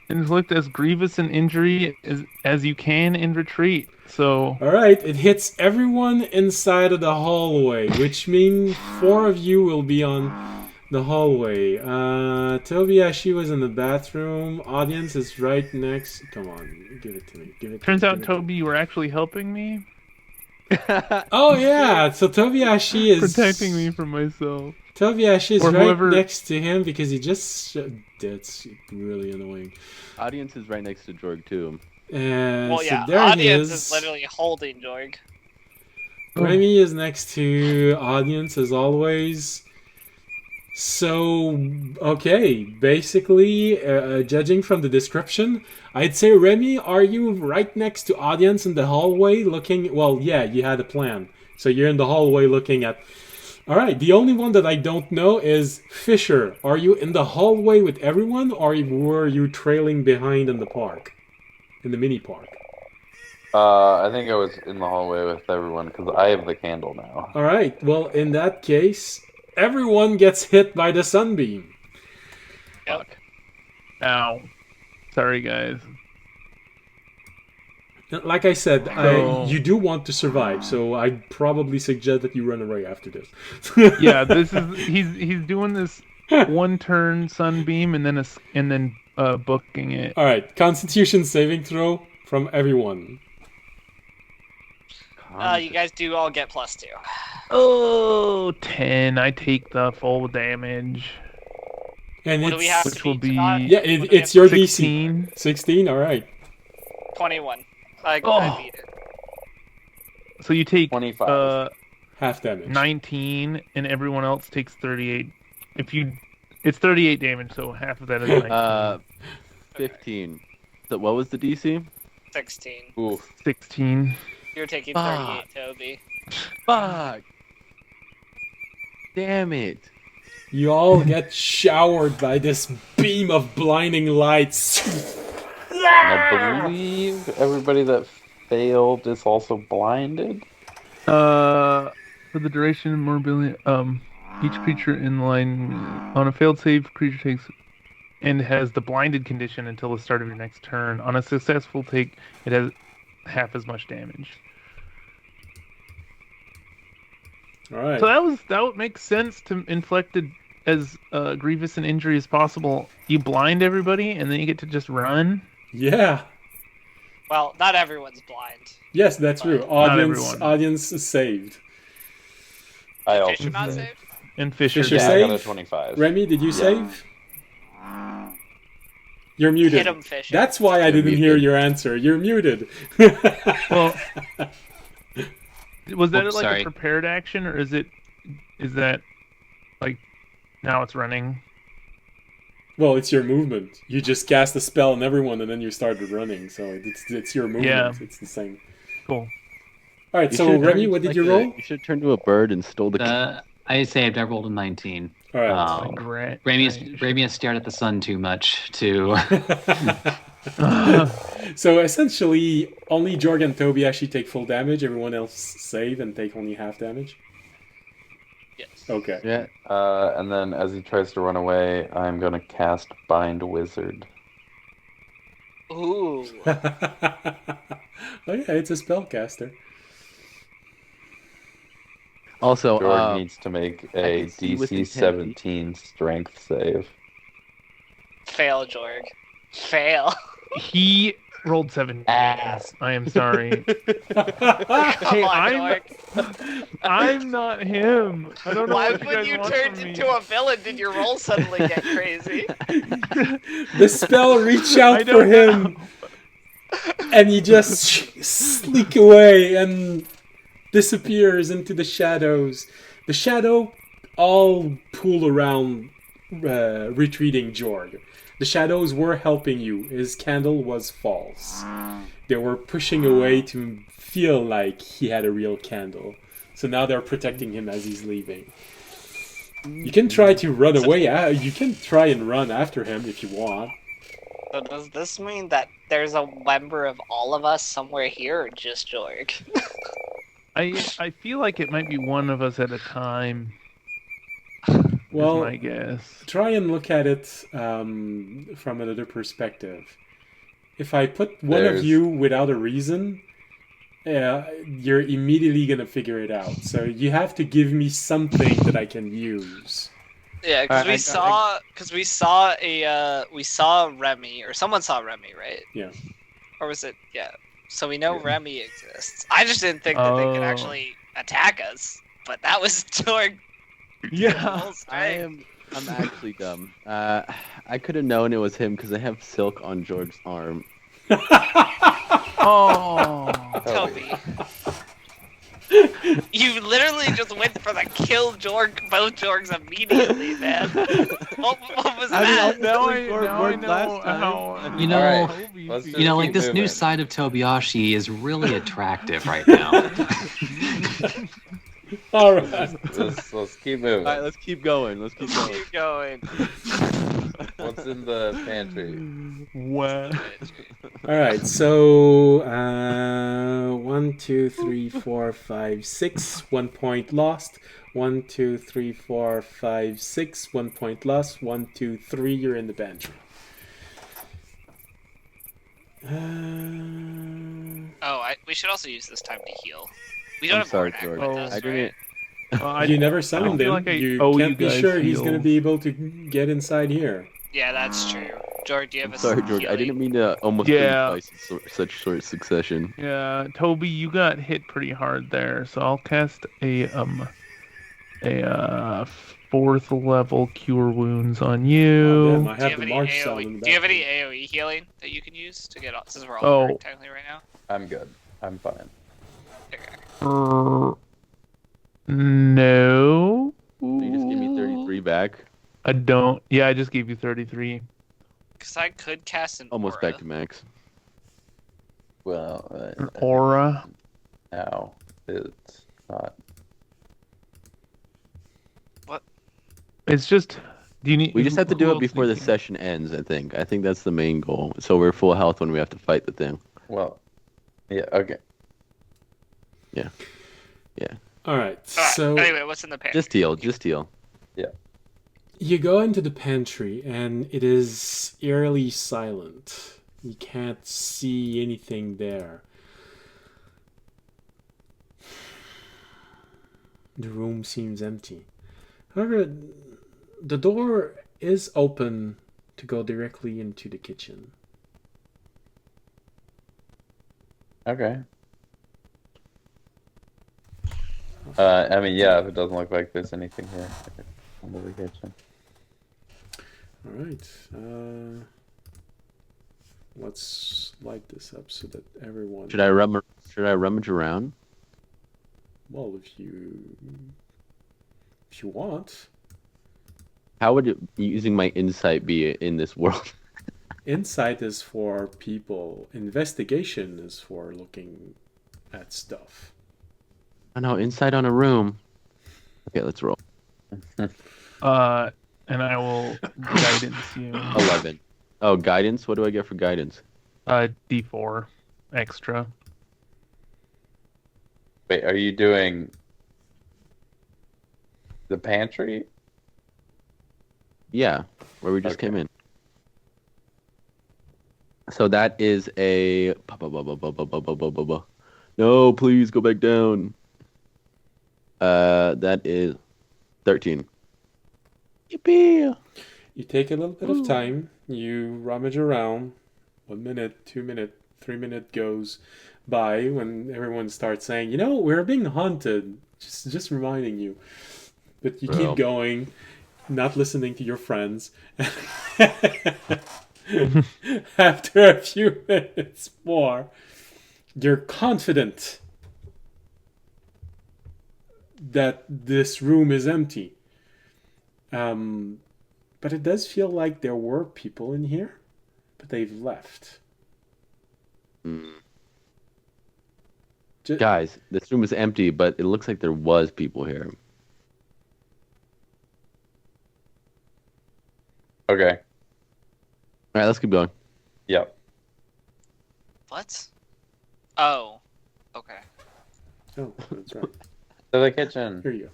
Inflict as grievous an injury as you can in retreat. So All right. It hits everyone inside of the hallway, which means 4 of you will be on the hallway. Tobiashi was in the bathroom. Audience is right next. Come on, give it to me. turns out, Toby, you were actually helping me, Oh yeah. So Tobiashi is protecting me from myself. Tobiashi is Or right whoever- next to him because he just. That's really annoying. Audience is right next to Jorg too. Well, yeah, so there he audience is. is literally holding Jorg. Remy is next to audience as always. So, okay, basically, judging from the description, I'd say, Remy, are you right next to audience in the hallway looking... Well, yeah, you had a plan. So you're in the hallway looking at... Alright, the only one that I don't know is Fisher. Are you in the hallway with everyone, or were you trailing behind in the park? In the mini park? I think I was in the hallway with everyone because I have the candle now. Alright, well, in that case, everyone gets hit by the sunbeam. Yep. Ow. Sorry, guys. Like I said, So- you do want to survive, so I'd probably suggest that you run away after this. Yeah, this is he's doing this one turn sunbeam and then booking it. Alright, Constitution saving throw from everyone. You guys do all get +2. Oh, 10. I take the full damage. And What do we have it's... to Which will beat, be- Scott? Yeah, What do we it's have your to DC. 16. 16, alright. 21. I Oh. beat it. So you take 25. Half damage. 19, and everyone else takes 38. It's 38 damage, so half of that is 19. 15. So what was the DC? 16. Oof. 16. You're taking Fuck. 38, Toby. Fuck. Damn it. You all get showered by this beam of blinding lights. I believe everybody that failed is also blinded. For the duration of mobility, each creature in line on a failed save, creature takes and has the blinded condition until the start of your next turn. On a successful take, it has half as much damage. Alright. So that would make sense to inflict it as grievous an injury as possible. You blind everybody, and then you get to just run. Yeah. Well, not everyone's blind. Yes, that's true. everyone. Audience is saved. I also Fisher not saved? And Fisher. Fisher yeah, I save? got a 25. Remy, did you save? You're muted. Hit him, Fisher. That's why I You're didn't hear muted. your answer. You're muted. Well, was that Oops, like sorry. a prepared action, or is that like now it's running? Well, it's your movement. You just cast a spell on everyone, and then you started running. So it's your movement. Yeah. It's the same. Cool. All right, You so should've Remy, turned what did like you roll? You should turn to a bird and stole the. I saved. I rolled a 19. All right. Rami has stared at the sun too much to. So essentially, only Jorg and Toby actually take full damage. Everyone else save and take only half damage. Yes. Okay. Yeah. And then as he tries to run away, I'm gonna cast Bind Wizard. Ooh. Oh yeah, it's a spellcaster. Also, Jorg needs to make a can see with DC intensity. 17 Strength save. Fail, Jorg. Fail. He rolled 7. Ass. I am sorry. Come Hey, on, I'm not him. I don't know Why what you when guys you want turned from me. into a villain did your roll suddenly get crazy? The spell reach out I for don't him, know. and he just sneak away and disappears into the shadows. The shadow all pull around, retreating Jorg. The shadows were helping you. His candle was false. They were pushing away to feel like he had a real candle. So now they're protecting him as he's leaving. You can try to run away. You can try and run after him if you want. So does this mean that there's a member of all of us somewhere here, or just Jorg? I feel like it might be one of us at a time. Well, is my guess. try and look at it from another perspective. If I put one of There's- you without a reason, you're immediately gonna figure it out. So you have to give me something that I can use. Yeah, because I- we saw Remy, or someone saw Remy, right? Yeah. Or was it? Yeah. So we know Remy exists. I just didn't think that they could actually attack us, but that was Jorg. Yeah. I'm actually dumb. I could have known it was him because I have silk on Jorg's arm. Oh. Toby. You literally just went for the kill both Jorgs immediately, man. What was that? Now Silk I worked know last time. how. You know, Alright, Toby let's feels. just like keep this new moving. side of Tobiyashi is really attractive right now. All right. Let's keep moving. Alright, let's keep going. Let's keep going. Keep going. What's in the pantry? What? All right. So 1, 2, 3, 4, 5, 6. 1 point lost. 1, 2, 3, 4, 5, 6. 1 point lost. 1, 2, 3. You're in the pantry. We should also use this time to heal. We don't I'm have sorry, Gornak Jorg. with us, I didn't. right? You never summoned feel him. like I you owe can't you be guys sure he's going to heals. be able to get inside here. Yeah, that's true. Jorg, do you have a Sorry, Jorg. I didn't mean to almost Yeah. kill you twice in such short succession. Yeah, Toby, you got hit pretty hard there, so I'll cast a 4th level Cure Wounds on Oh, you. damn, I Do you have have the any March Cell in AoE? the Do you have back. any AoE healing that you can use to get off? Since we're all Oh. hurt technically right now. I'm good. I'm fine. No. You just give me 33 back. I don't. Yeah, I just gave you 33. Because I could cast an Almost aura. back to max. Well, An aura. no, it's not. It's just. Do you need? We just have to who do it else before the needs session ends, I think. I think that's the main goal. So we're full health when we have to fight the thing. Well, yeah, okay. All right. Alright, So anyway, what's in the pantry? Just heal, just heal. you go into the pantry, and it is eerily silent. You can't see anything there. The room seems empty. However, the door is open to go directly into the kitchen. Okay. I mean, yeah, if it doesn't look like there's anything here under the kitchen. All right. Let's light this up so that everyone. Should I rummage around? Well, if you want. How would using my insight be in this world? Insight is for people. Investigation is for looking at stuff. Oh no, insight on a room. Okay, let's roll. And I will guidance you. 11. Oh, guidance. What do I get for guidance? D4 extra. Wait, are you doing the pantry? Yeah, where we just Okay. came in. So that is a. No, please go back down. That is 13. Yippee! You take a little bit of time. You rummage around. 1 minute, 2 minute, 3 minute goes by when everyone starts saying, "You know, we're being hunted." Just reminding you. But you Well. keep going, not listening to your friends. After a few minutes more, you're confident that this room is empty. But it does feel like there were people in here, but they've left. Guys, this room is empty, but it looks like there was people here. Okay. All right, let's keep going. Yep. What? Oh. Okay. Oh, that's right. To the kitchen. Here you go.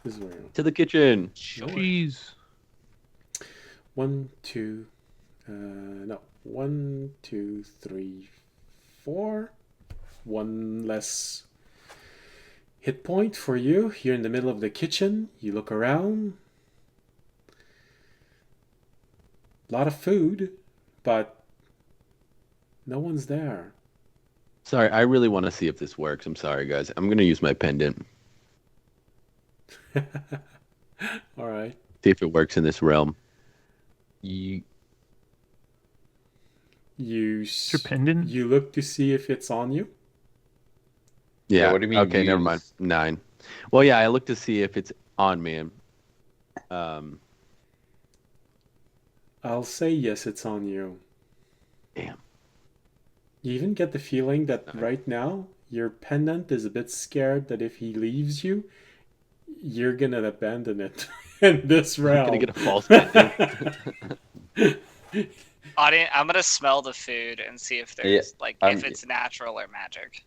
This is where you're. To the kitchen. Sure. Jeez. 1, 2, no. 1, 2, 3, 4. One less hit point for you. You're in the middle of the kitchen. You look around. A lot of food, but no one's there. Sorry, I really want to see if this works. I'm sorry, guys. I'm going to use my pendant. All right. See if it works in this realm. You, You Your pendant? you look to see if it's on you. Yeah. what do you mean Okay, never mind. use? 9. Well, yeah, I look to see if it's on me. I'll say yes, it's on you. Damn. You even get the feeling that right now your pendant is a bit scared that if he leaves you, you're gonna abandon it in this I'm realm. going to get a false pendant. Audience, I'm gonna smell the food and see if there's if it's natural or magic.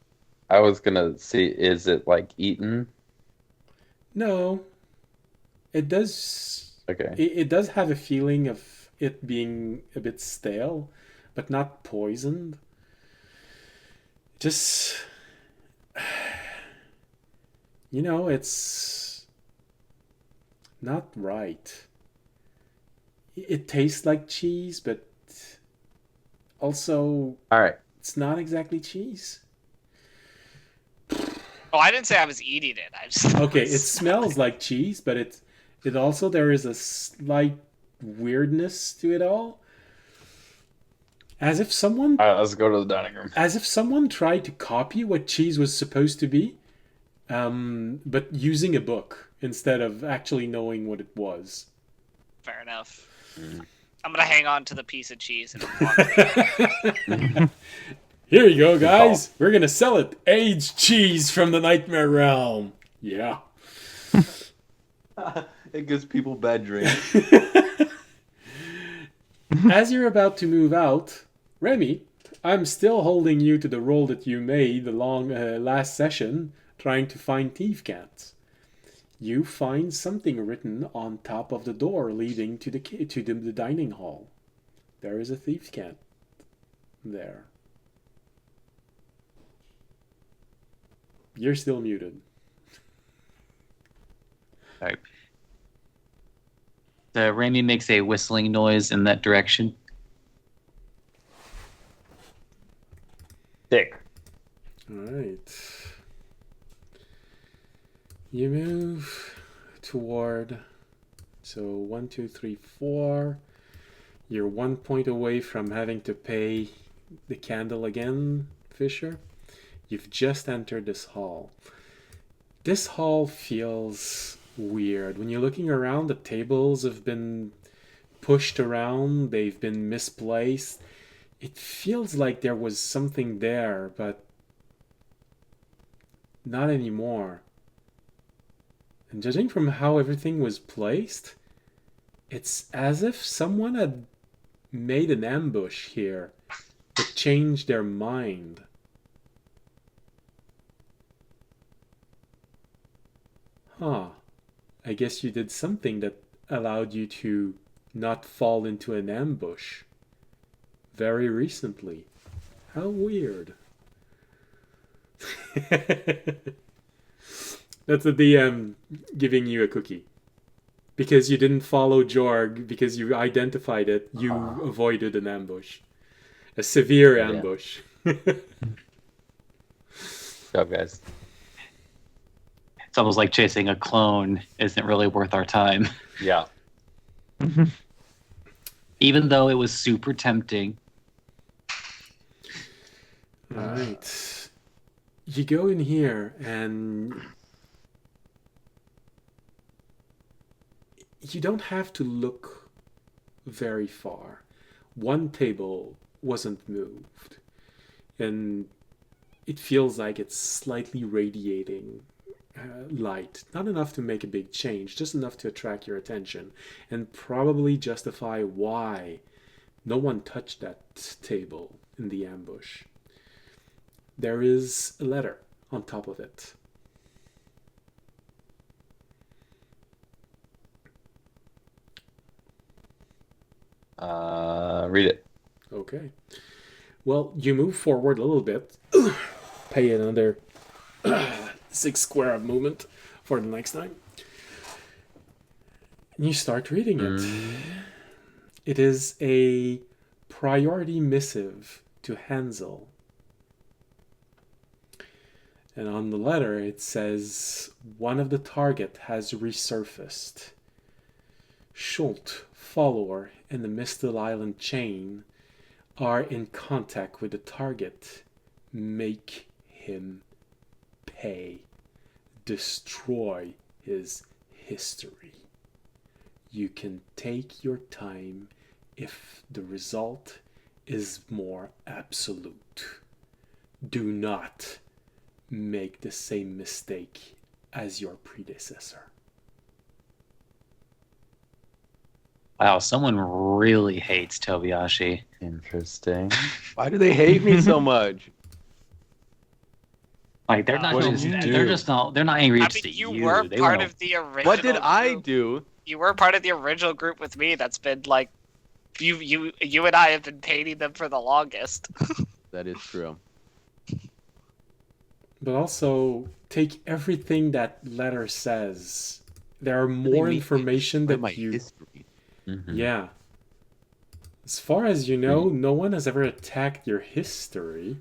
I was gonna see, is it like eaten? No, it does. Okay. It does have a feeling of it being a bit stale, but not poisoned. Just, it's not right. It tastes like cheese, but also All right. it's not exactly cheese. Oh, I didn't say I was eating it. I just Okay, it smells like cheese, but it also, there is a slight weirdness to it all. As if someone All right, let's go to the dining room. tried to copy what cheese was supposed to be, but using a book instead of actually knowing what it was. Fair enough. I'm gonna hang on to the piece of cheese and walk. Here you go, guys. We're gonna sell it. Aged cheese from the Nightmare Realm. Yeah. It gives people bad dreams. As you're about to move out, Remy, I'm still holding you to the roll that you made along last session, trying to find thief cats. You find something written on top of the door leading to the dining hall. There is a thief cat there. You're still muted. Sorry. Raimi makes a whistling noise in that direction. Dick. All right. You move toward. So 1, 2, 3, 4. You're 1 point away from having to pay the candle again, Fisher. You've just entered this hall. This hall feels weird. When you're looking around, the tables have been pushed around, they've been misplaced. It feels like there was something there, but not anymore. And judging from how everything was placed, it's as if someone had made an ambush here but changed their mind. Huh. I guess you did something that allowed you to not fall into an ambush very recently. How weird. That's the DM giving you a cookie. Because you didn't follow Jorg, because you identified it, you avoided an ambush. A severe ambush. Good job, guys. It's almost like chasing a clone isn't really worth our time. Yeah. Even though it was super tempting. Alright. You go in here and you don't have to look very far. One table wasn't moved, and it feels like it's slightly radiating light. Not enough to make a big change, just enough to attract your attention and probably justify why no one touched that table in the ambush. There is a letter on top of it. Read it. Okay. Well, you move forward a little bit. Pay another 6 square of movement for the next time. And you start reading it. It is a priority missive to Hansel. And on the letter it says, one of the target has resurfaced. Schult, follower, and the Mistle Island chain are in contact with the target. Make him pay. Destroy his history. You can take your time if the result is more absolute. Do not make the same mistake as your predecessor. Wow, someone really hates Tobiyashi. Interesting. Why do they hate me so much? Like they're not What just, did you they're do? just not, they're not angry I just mean, at you you. were They part wanna- of the original. What did I group. do? You were part of the original group with me. That's been like, you and I have been hating them for the longest. That is true. But also, take everything that letter says. There are What do they more mean? information By that my you... history. Yeah. As far as you know, no one has ever attacked your history.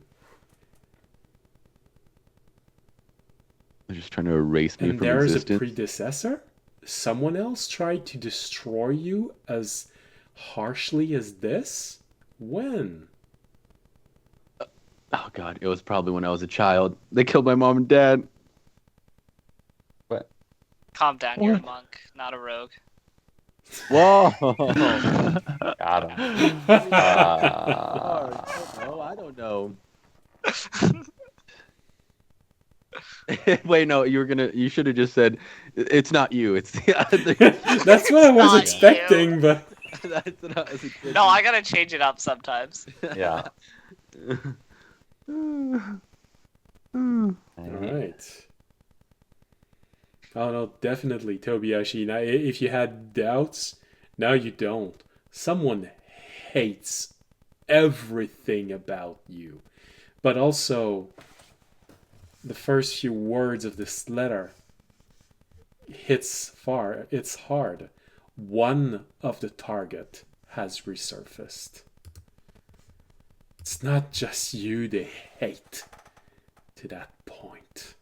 They're just trying to erase me And from there is a existence. predecessor? Someone else tried to destroy you as harshly as this? When? Oh god, it was probably when I was a child. They killed my mom and dad. Calm down, you're a monk, not a rogue. Whoa! Got him. I don't know. Wait, no, you should have just said, it's not you, it's the other. That's what I was Not expecting, but... That's what I was expecting. No, I gotta change it up sometimes. Yeah. Alright. Oh no, definitely, Tobiyashi. Now, if you had doubts, now you don't. Someone hates everything about you. But also, the first few words of this letter hits far. It's hard. One of the target has resurfaced. It's not just you they hate to that point.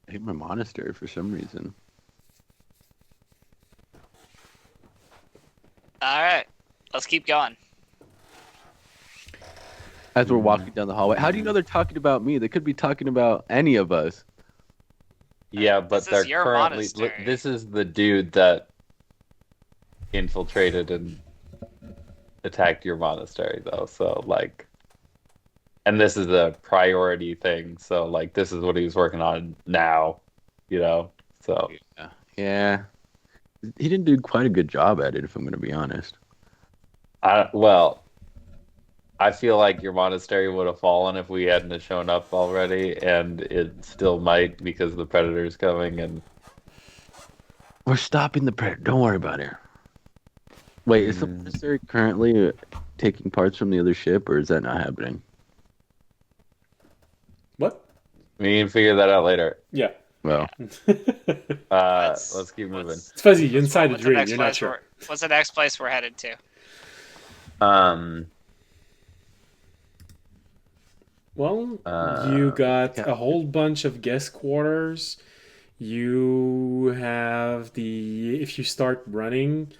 I hate my monastery for some reason. Alright, let's keep going. As we're walking down the hallway, how do you know they're talking about me? They could be talking about any of us. Yeah, but This is they're your currently. monastery. This is the dude that infiltrated and attacked your monastery, though. So, like, And this is a priority thing, so like this is what he's working on now, So Yeah. He didn't do quite a good job at it, if I'm going to be honest. well, I feel like your monastery would have fallen if we hadn't have shown up already, and it still might because the predator's coming. And We're stopping the predator. Don't worry about it. Wait, is the monastery currently taking parts from the other ship, or is that not happening? What? we can figure that out later. Yeah. Well, Let's keep moving. It's fuzzy inside a What's the dream. next You're not place sure. What's the next place we're headed to? Well, Uh, you got a whole bunch of guest quarters. You have if you start running,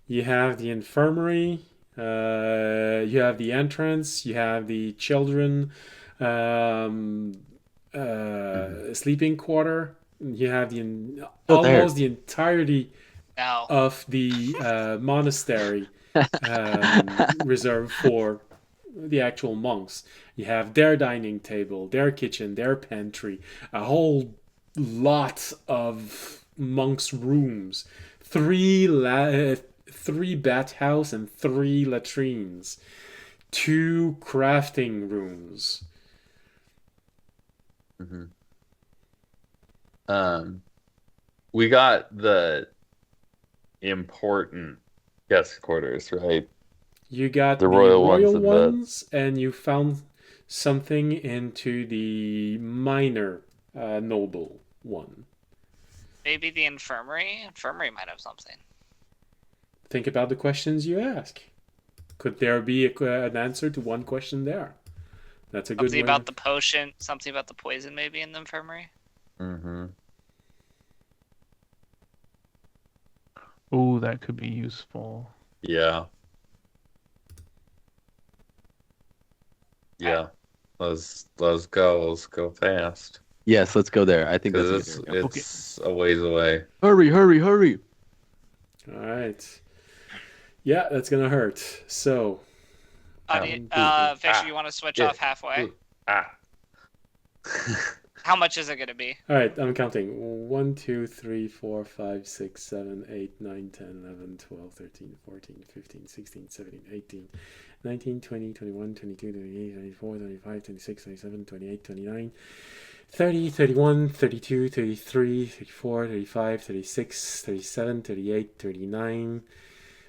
you have the infirmary. You have the entrance. You have the children sleeping quarter. You have almost the entirety No. of the monastery reserved for the actual monks. You have their dining table, their kitchen, their pantry, a whole lot of monks' rooms, three bathhouse and 3 latrines, 2 crafting rooms. We got the important guest quarters, right? You got The the royal royal ones ones, and you found something into the minor noble one. Maybe the infirmary? Infirmary might have something. Think about the questions you ask. Could there be an answer to one question there? That's a good Something way. about the potion, something about the poison maybe in the infirmary? Oh, that could be useful. Yeah. Yeah. Let's go. Let's go fast. yes, let's go there. I think that's Because a good idea. it's a ways away. Hurry, hurry, hurry. All right. Yeah, that's gonna hurt. So, Fisher, you want to switch off halfway? How much is it going to be? all right, I'm counting. 1, 2, 3, 4, 5, 6, 7, 8, 9, 10, 11, 12, 13, 14, 15, 16, 17, 18, 19, 20, 21, 22, 28, 24, 25, 26, 27, 28, 29, 30, 31, 32, 33, 34, 35, 36, 37, 38, 39,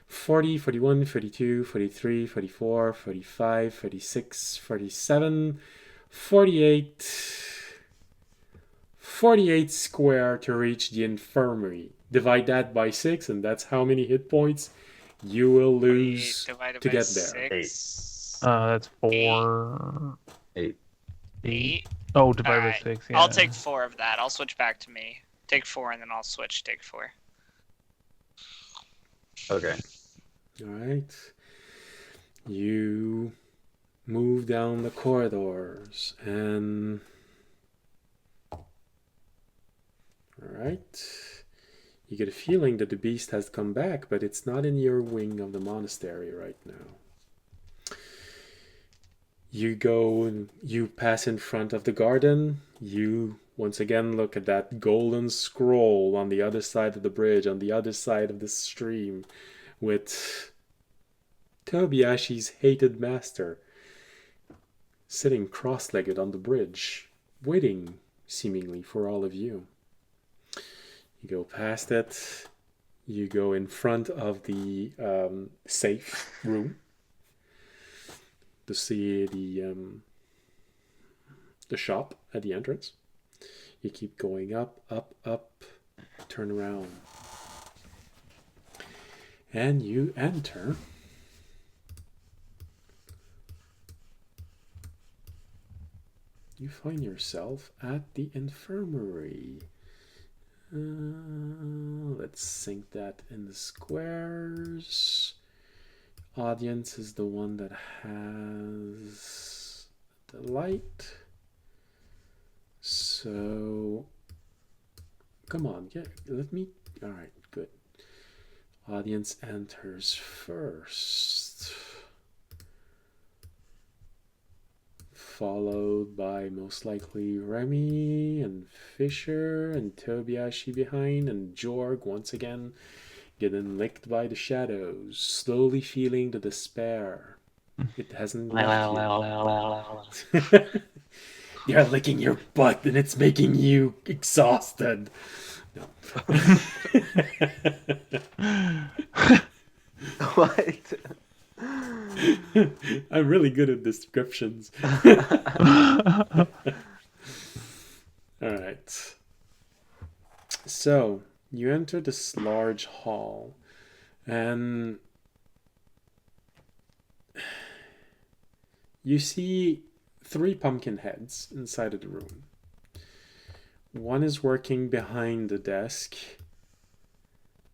40, 41, 42, 43, 44, 45, 46, 47, 48 square to reach the infirmary. Divide that by 6, and that's how many hit points you will lose Divided to by get there. 6. That's 4. 8. 8. Oh, divided Alright, by 6. Yeah. I'll take 4 of that. I'll switch back to me. Take 4 and then I'll switch. Take 4. Okay. All right. You move down the corridors and... Alright. You get a feeling that the beast has come back, but it's not in your wing of the monastery right now. You go and you pass in front of the garden. You once again look at that golden scroll on the other side of the bridge, on the other side of the stream, with Tobiashi's hated master sitting cross-legged on the bridge, waiting seemingly for all of you. You go past it. You go in front of the safe room to see the shop at the entrance. You keep going up, up, up, turn around. And you enter you find yourself at the infirmary. Let's sync that in the squares. Audience is the one that has the light. So, come on, let me. All right, good. Audience enters first. followed by most likely Remy and Fisher and Tobiashi behind, and Jorg once again getting licked by the shadows, slowly feeling the despair. It hasn't left you. They're licking your butt and it's making you exhausted. No. What? I'm really good at descriptions. Alright. So, you enter this large hall, and you see 3 pumpkin heads inside of the room. One is working behind the desk.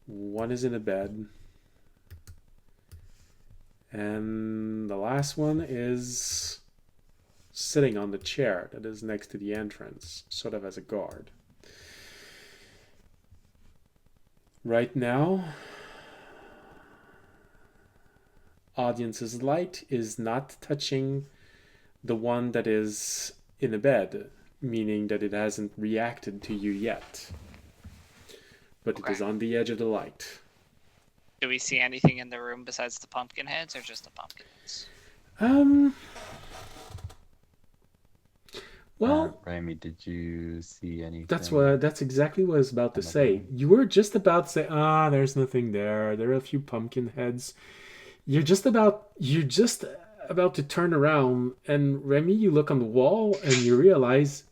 One is in a bed. And the last one is sitting on the chair that is next to the entrance, sort of as a guard. Right now, audience's light is not touching the one that is in a bed, meaning that it hasn't reacted to you yet. But it is on the edge of the light. Do we see anything in the room besides the pumpkin heads, or just the pumpkins? Well, Remy, did you see anything? that's exactly what I was about to say. You were just about to say, there's nothing there. There are a few pumpkin heads. You're just about to turn around, and Remy, you look on the wall and you realize,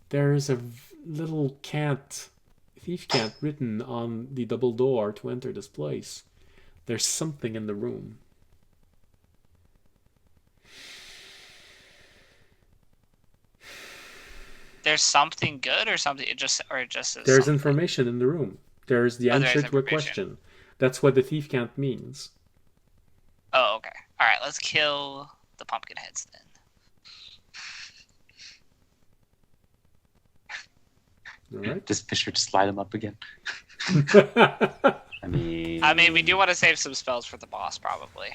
there's a little thief cant written on the double door to enter this place. There's something in the room. There's something good, or something just There's something? information in the room. There's the answer to a question. That's what the thief cant means. Oh, okay. All right, let's kill the pumpkin heads then. All right. Just Fisher to slide him up again. I mean, we do want to save some spells for the boss, probably.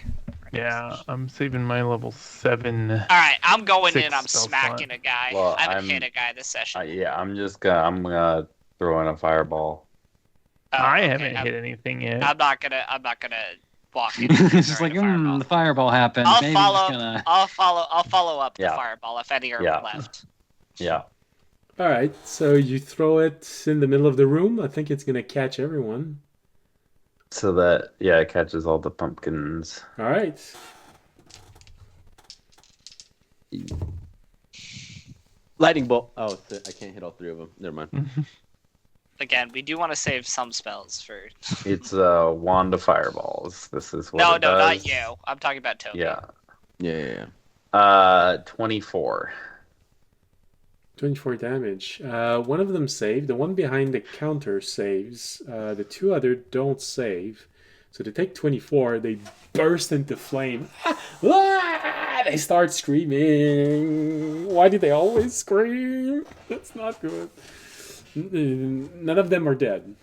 Yeah, I'm saving my level 7. All right, I'm going 6 in. I'm spell smacking slot. a guy. Well, I haven't hit a guy this session. yeah, I'm gonna throw in a fireball. Oh, I okay, haven't hit anything yet. I'm not gonna walk in. It's just like, the fireball happened. I'll Maybe follow. just gonna... I'll follow up the Yeah. fireball if any are Yeah. left. Yeah. All right, so you throw it in the middle of the room. I think it's gonna catch everyone. So that it catches all the pumpkins. All right. Lightning bolt. Oh, I can't hit all 3 of them. Never mind. Again, we do want to save some spells for. It's a wand of fireballs. This is what No, it no, does. not you. I'm talking about Toby. Yeah. Yeah. 24. 24 damage. One of them saved. The one behind the counter saves. The 2 other don't save. So they take 24. They burst into flame. They start screaming. Why do they always scream? That's not good. None of them are dead.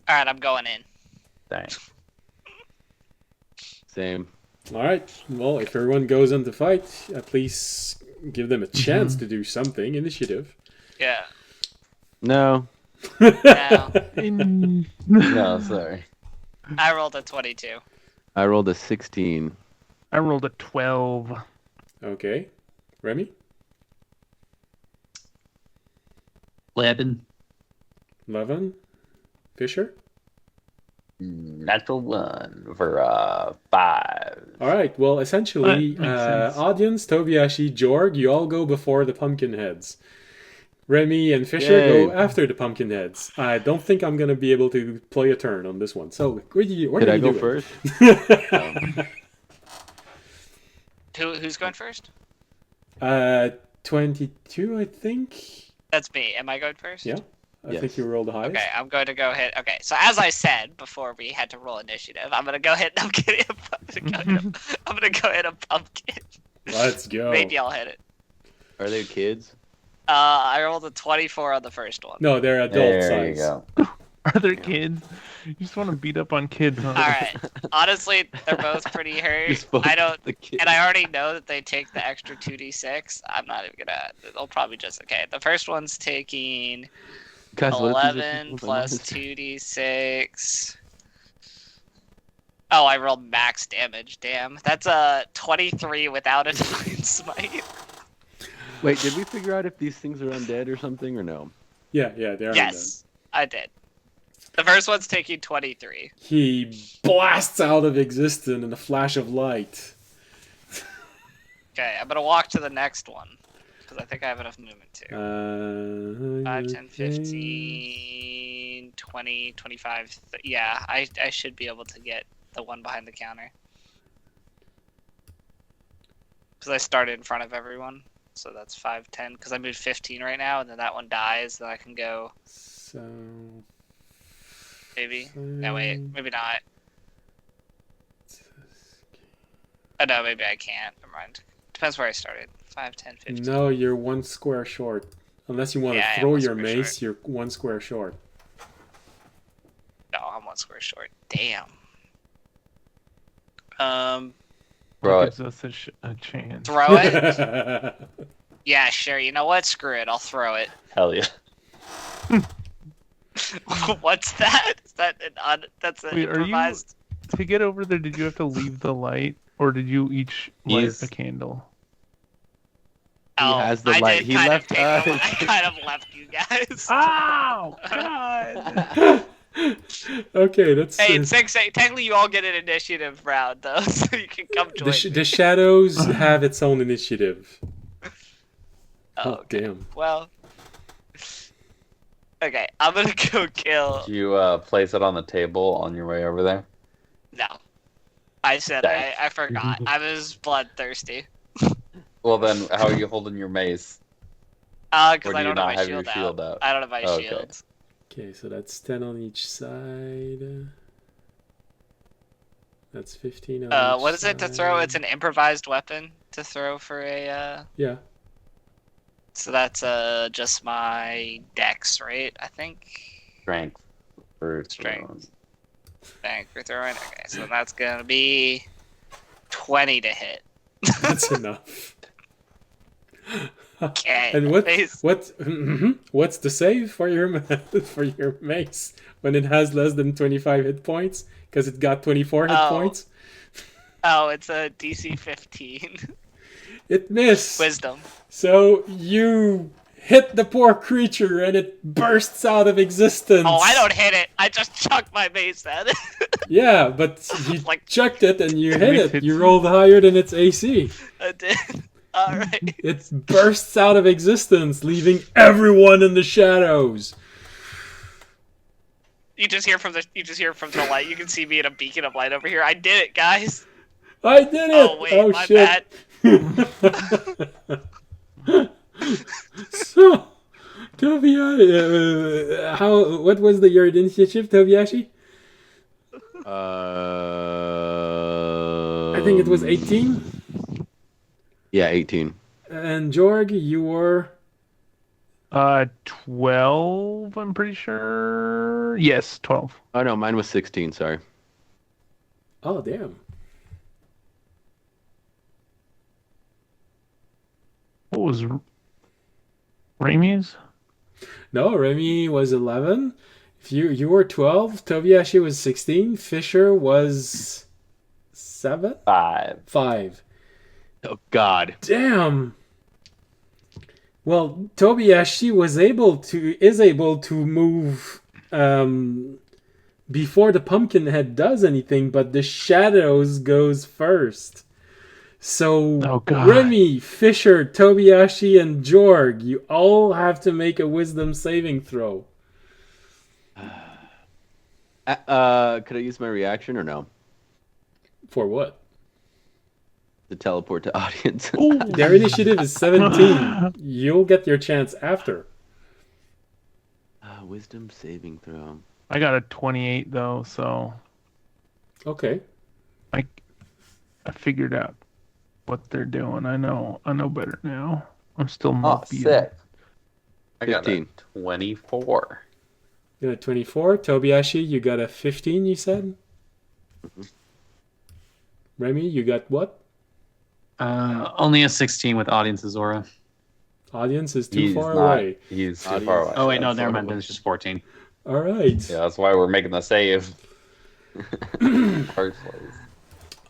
All right, I'm going in. Dang. Same. All right. Well, if everyone goes in to fight, at least give them a chance to do something. Initiative. Yeah. No. No, No, sorry. I rolled a 22. I rolled a 16. I rolled a 12. Okay. Remy? 11. 11. Fisher? Natural 1 for 5. All right. Well, essentially, That makes sense. audience, Tobiashi, Jorg, you all go before the pumpkin heads. Remy and Fisher Yay. go after the pumpkin heads. I don't think I'm going to be able to play a turn on this one. So, what are you Did I go doing? first? Who's going first? 22, I think. That's me. Am I going first? Yeah. I Yes. think you rolled the highest. Okay, I'm going to go ahead. Okay, so as I said before we had to roll initiative, I'm gonna go ahead. I'm gonna go hit a pumpkin. Let's go. Maybe I'll hit it. Are they kids? I rolled a 24 on the first one. No, they're adult There you size. go. Are there kids? You just want to beat up on kids, huh? All right. Honestly, they're both pretty hurt. Just focus I don't, the kid. and I already know that they take the extra 2d6. I'm not even gonna. They'll probably just okay. The first one's taking Guys, what if these are 11 people plus minus- 2d6. Oh, I rolled max damage. Damn, that's a 23 without a divine smite. Wait, did we figure out if these things are undead or something or no? Yeah, they are. Yes, I did. The first one's taking 23. He blasts out of existence in a flash of light. Okay, I'm gonna walk to the next one because I think I have enough movement too. 5, 10, 15, 20, 25. Yeah, I should be able to get the one behind the counter. Because I started in front of everyone. So that's 5, 10. Because I moved 15 right now, and then that one dies. Then I can go. So. Maybe. No, wait. Maybe not. Oh, no, maybe I can't. Never mind. Depends where I started. 5, 10, 15. No, you're 1 square short. Unless you want Yeah, I to am throw 1 your square mace, short. you're 1 square short. No, I'm 1 square short. Damn. Bro, Gives us a chance. Throw it? Yeah, sure. You know what? Screw it. I'll throw it. hell yeah. What's that? Is that that's an Wait, are you- improvised? To get over there, did you have to leave the light, or did you each light He's- a candle? He has the I light. did He kind of left take the us. light. I kind of left you guys. Ow! God! Okay, that's. Hey, it's 6-8. Technically, you all get an initiative round, though, so you can come join me. the shadows have its own initiative. Oh, okay. Damn. Well, okay, I'm gonna go kill. Did you place it on the table on your way over there? No, I said Dang. I forgot. I was bloodthirsty. Well, then, how are you holding your mace? Because Or do I you don't not have my have your shield, shield out. out? I don't have my Okay. shield. Okay, so that's 10 on each side. That's 15 on each What is it to throw? side. It's an improvised weapon to throw for a. Yeah. So that's just my dex, right? I think. Strength. For Strength. Bank for throwing. Okay, so that's gonna be 20 to hit. That's enough. Okay. And Base- what's the save for your for your mace when it has less than 25 hit points? Because it got 24 hit Oh. points. Oh, it's a DC 15. It missed. Wisdom. So you hit the poor creature and it bursts out of existence. Oh, I don't hit it. I just chuck my mace at it. Yeah, but you Like- chucked it and you hit Wait, it. it's- You rolled higher than its AC. I did. Alright. It bursts out of existence, leaving everyone in the shadows. You just hear from the light. You can see me in a beacon of light over here. I did it, guys. I did it! Oh wait, my shit. bad. So, Tobiashi, what was your initiative, Tobiashi? I think it was 18. Yeah, 18. And Jorg, you were 12, I'm pretty sure. Yes, 12. Oh no, mine was 16. Sorry. oh damn. What was Raimi's? No, Remy was 11. If you were 12, Tobiashi was 16, Fisher was 7? 5. Oh God. Damn. Well, Tobiashi is able to move before the Pumpkinhead does anything, but the shadows goes first. So Oh, God. Remy, Fisher, Tobiashi, and Jorg, you all have to make a wisdom saving throw. Could I use my reaction or no? For what? To teleport to audience. Their initiative is 17. You'll get your chance after. Wisdom saving throw. I got a 28 though, so Okay. I figured out what they're doing. I know better now. I'm still Oh, not beating. sick. I got a 15. 24. You got a 24. Tobiashi, you got a 15, you said? Remy, you got what? Only a 16 with audience's aura. Audience is too He's far not. away. He's too Audience. far away. Oh wait, no, That's never what mind. it Then was. it's just 14. All right. Yeah, that's why we're making the save. First place.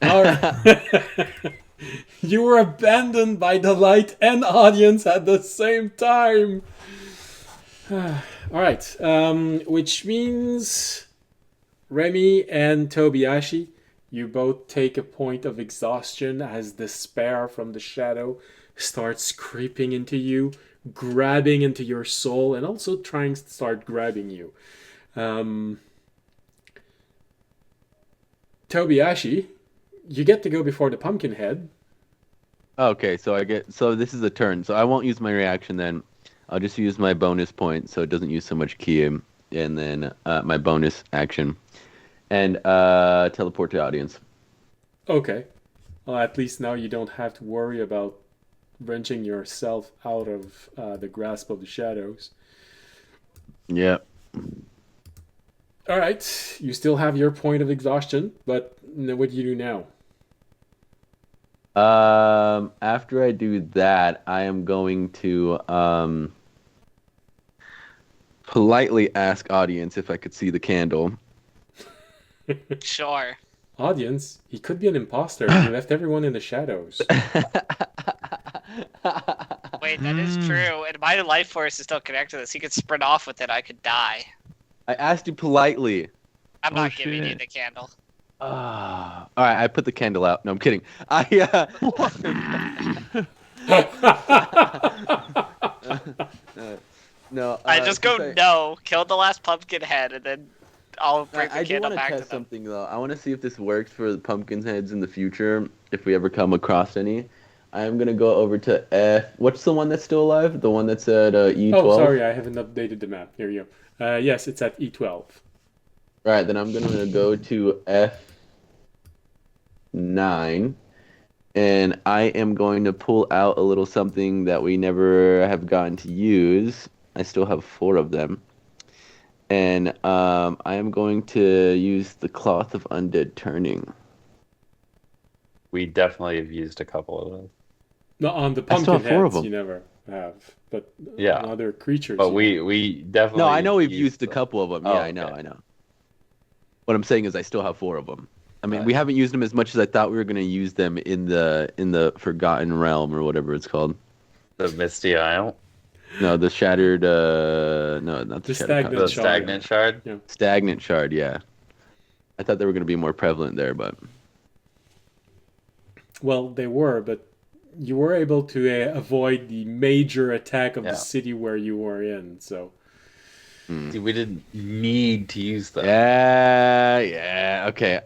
All right. You were abandoned by the light and audience at the same time. All right. Which means Remy and Tobiashi, you both take a point of exhaustion as despair from the shadow starts creeping into you, grabbing into your soul, and also trying to start grabbing you. Tobiashi, you get to go before the pumpkin head. Okay, so this is a turn. So I won't use my reaction then. I'll just use my bonus point so it doesn't use so much ki, and then my bonus action. And teleport to audience. Okay. Well, at least now you don't have to worry about wrenching yourself out of the grasp of the shadows. Yeah. All right. You still have your point of exhaustion, but what do you do now? After I do that, I am going to politely ask audience if I could see the candle. Sure. Audience, he could be an imposter. He left everyone in the shadows. Wait, that is true. And my life force is still connected to this. He could sprint off with it. I could die. I asked you politely. I'm Oh, not giving you shit. the candle. All right, I put the candle out. No, I'm kidding. No. I just go since no, kill the last pumpkin head, and then I'll bring I the do candle want to back to test them. something though. I want to see if this works for the pumpkin heads in the future. If we ever come across any, I am gonna go over to F. What's the one that's still alive? The one that's at E12. Oh, sorry, I haven't updated the map. Here you go. Yes, it's at E12. Right, then I'm gonna go to F9, and I am going to pull out a little something that we never have gotten to use. I still have 4 of them. And I am going to use the Cloth of Undead Turning. We definitely have used a couple of those. No, on the I still pumpkin have 4 of heads, them. you never have. But Yeah. on other creatures. But you we definitely. No, I know we've used a them. couple of them. Oh, Yeah, okay. I know. What I'm saying is I still have 4 of them. I mean, Right. we haven't used them as much as I thought we were going to use them in the Forgotten Realm or whatever it's called. The Misty Isle. No, the Shattered. No, not The the Shattered. Stagnant The Shard. Stagnant Shard. Stagnant Shard. Yeah, I thought they were going to be more prevalent there, but Well, they were, but you were able to avoid the major attack of Yeah. the city where you were in. So See, we didn't need to use them. yeah, okay.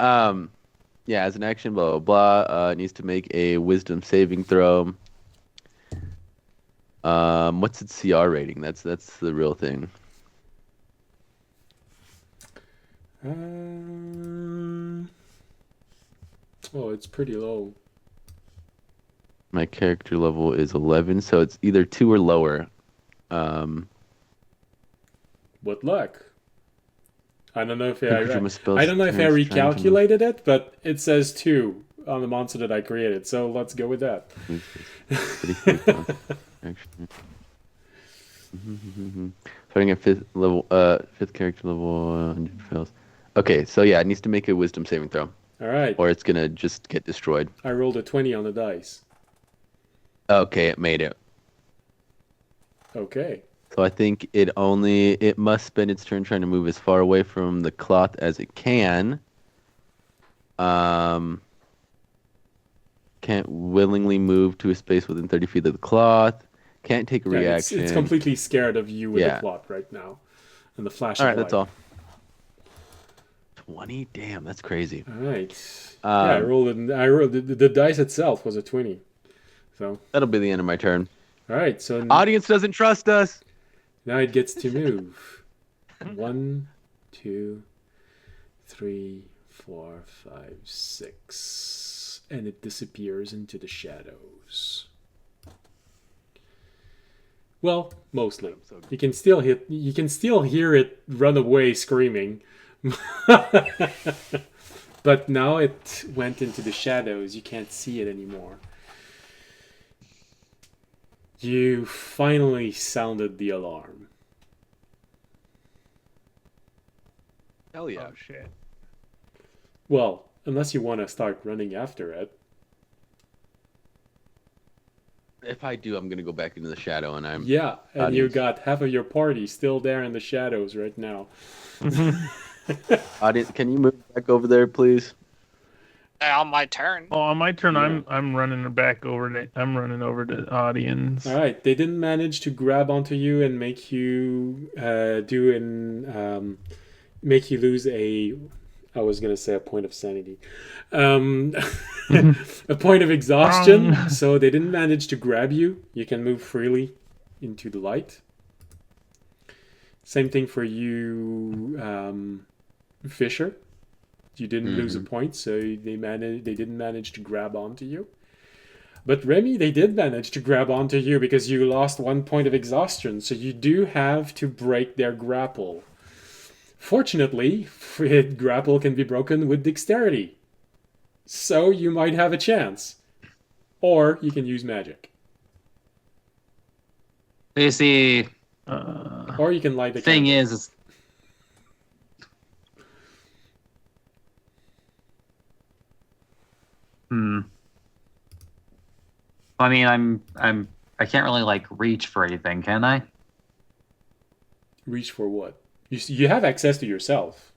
Yeah, as an action, blah blah blah. It needs to make a Wisdom saving throw. What's its CR rating? That's the real thing. Oh, it's pretty low. My character level is 11, so it's either 2 or lower. What luck? I don't know if Conjure spells I don't know if I turns trying to move. recalculated it, but it says 2 on the monster that I created. So let's go with that. Starting at 5th level, 5th character level, fails. Okay, so yeah, it needs to make a Wisdom saving throw, All right. or it's gonna just get destroyed. I rolled a 20 on the dice. Okay, it made it. Okay. So I think it must spend its turn trying to move as far away from the cloth as it can. Can't willingly move to a space within 30 feet of the cloth. Can't take a Yeah, reaction. it's completely scared of you with Yeah. the clock right now. And the flash All of right, that's light. all. 20? Damn, that's crazy. All right. Yeah, I rolled the dice itself was a 20. So, That'll be the end of my turn. all right. So Audience doesn't trust us. now it gets to move. 1, 2, 3, 4, 5, 6. And it disappears into the shadows. Well, mostly. So You can still hear it run away screaming. But now it went into the shadows. You can't see it anymore. You finally sounded the alarm. hell yeah. Oh shit. Well, unless you want to start running after it. If I do, I'm gonna go back into the shadow, and I'm Yeah, and you Audience. got half of your party still there in the shadows right now. audience. Can you move back over there, please? On my turn. Well, on my turn, Yeah. I'm running back over to the audience. All right, they didn't manage to grab onto you and make you make you lose a. I was gonna say a point of sanity, a point of exhaustion. Wrong. So they didn't manage to grab you. You can move freely into the light. Same thing for you, Fisher. You didn't lose a point, so they didn't manage to grab onto you. But Remy, they did manage to grab onto you because you lost 1 point of exhaustion, so you do have to break their grapple. Fortunately, grapple can be broken with dexterity. So you might have a chance. Or you can use magic. You see, Or you can light the thing candle. is, I mean, I can't really like reach for anything, can I? Reach for what? You have access to yourself.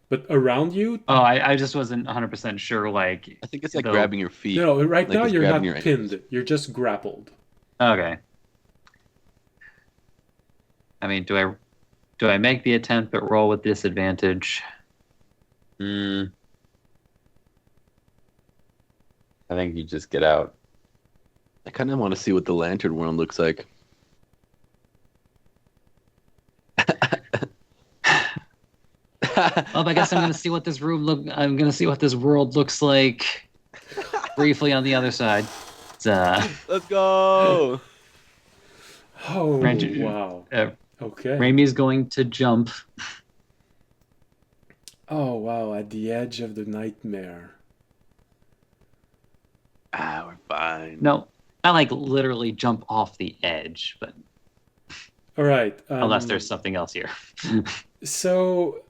But around you... Oh, I just wasn't 100% sure. Like, I think it's like though- grabbing your feet. No, right Like now it's you're not grabbing your pinned. ankles. You're just grappled. Okay. I mean, do I make the attempt but roll with disadvantage? I think you just get out. I kind of want to see what the lantern world looks like. Well, I guess I'm gonna see what this I'm gonna see what this world looks like briefly on the other side. It's, Let's go. Oh, Range- wow. Okay. Raimi's going to jump. Oh, wow. At the edge of the nightmare. We're fine. No, not like literally jump off the edge, but All right. unless there's something else here. So...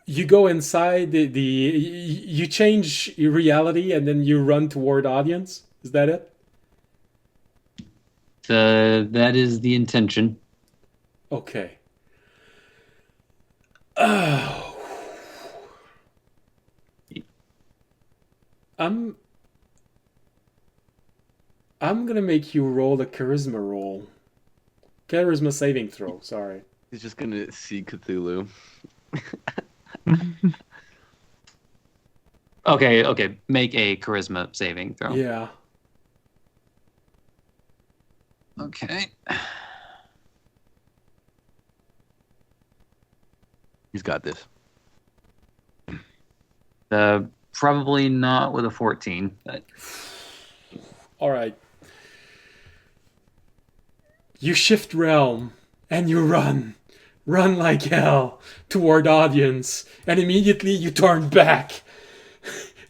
You go inside you change your reality and then you run toward audience. Is that it? That is the intention. Okay. Oh. I'm gonna make you roll a charisma roll. Charisma saving throw, sorry. He's just gonna see Cthulhu. Okay. Make a charisma saving throw. Yeah. Okay. He's got this. Probably not with a 14. But Alright. You shift realm and you run. Run like hell toward audience. And immediately you turn back.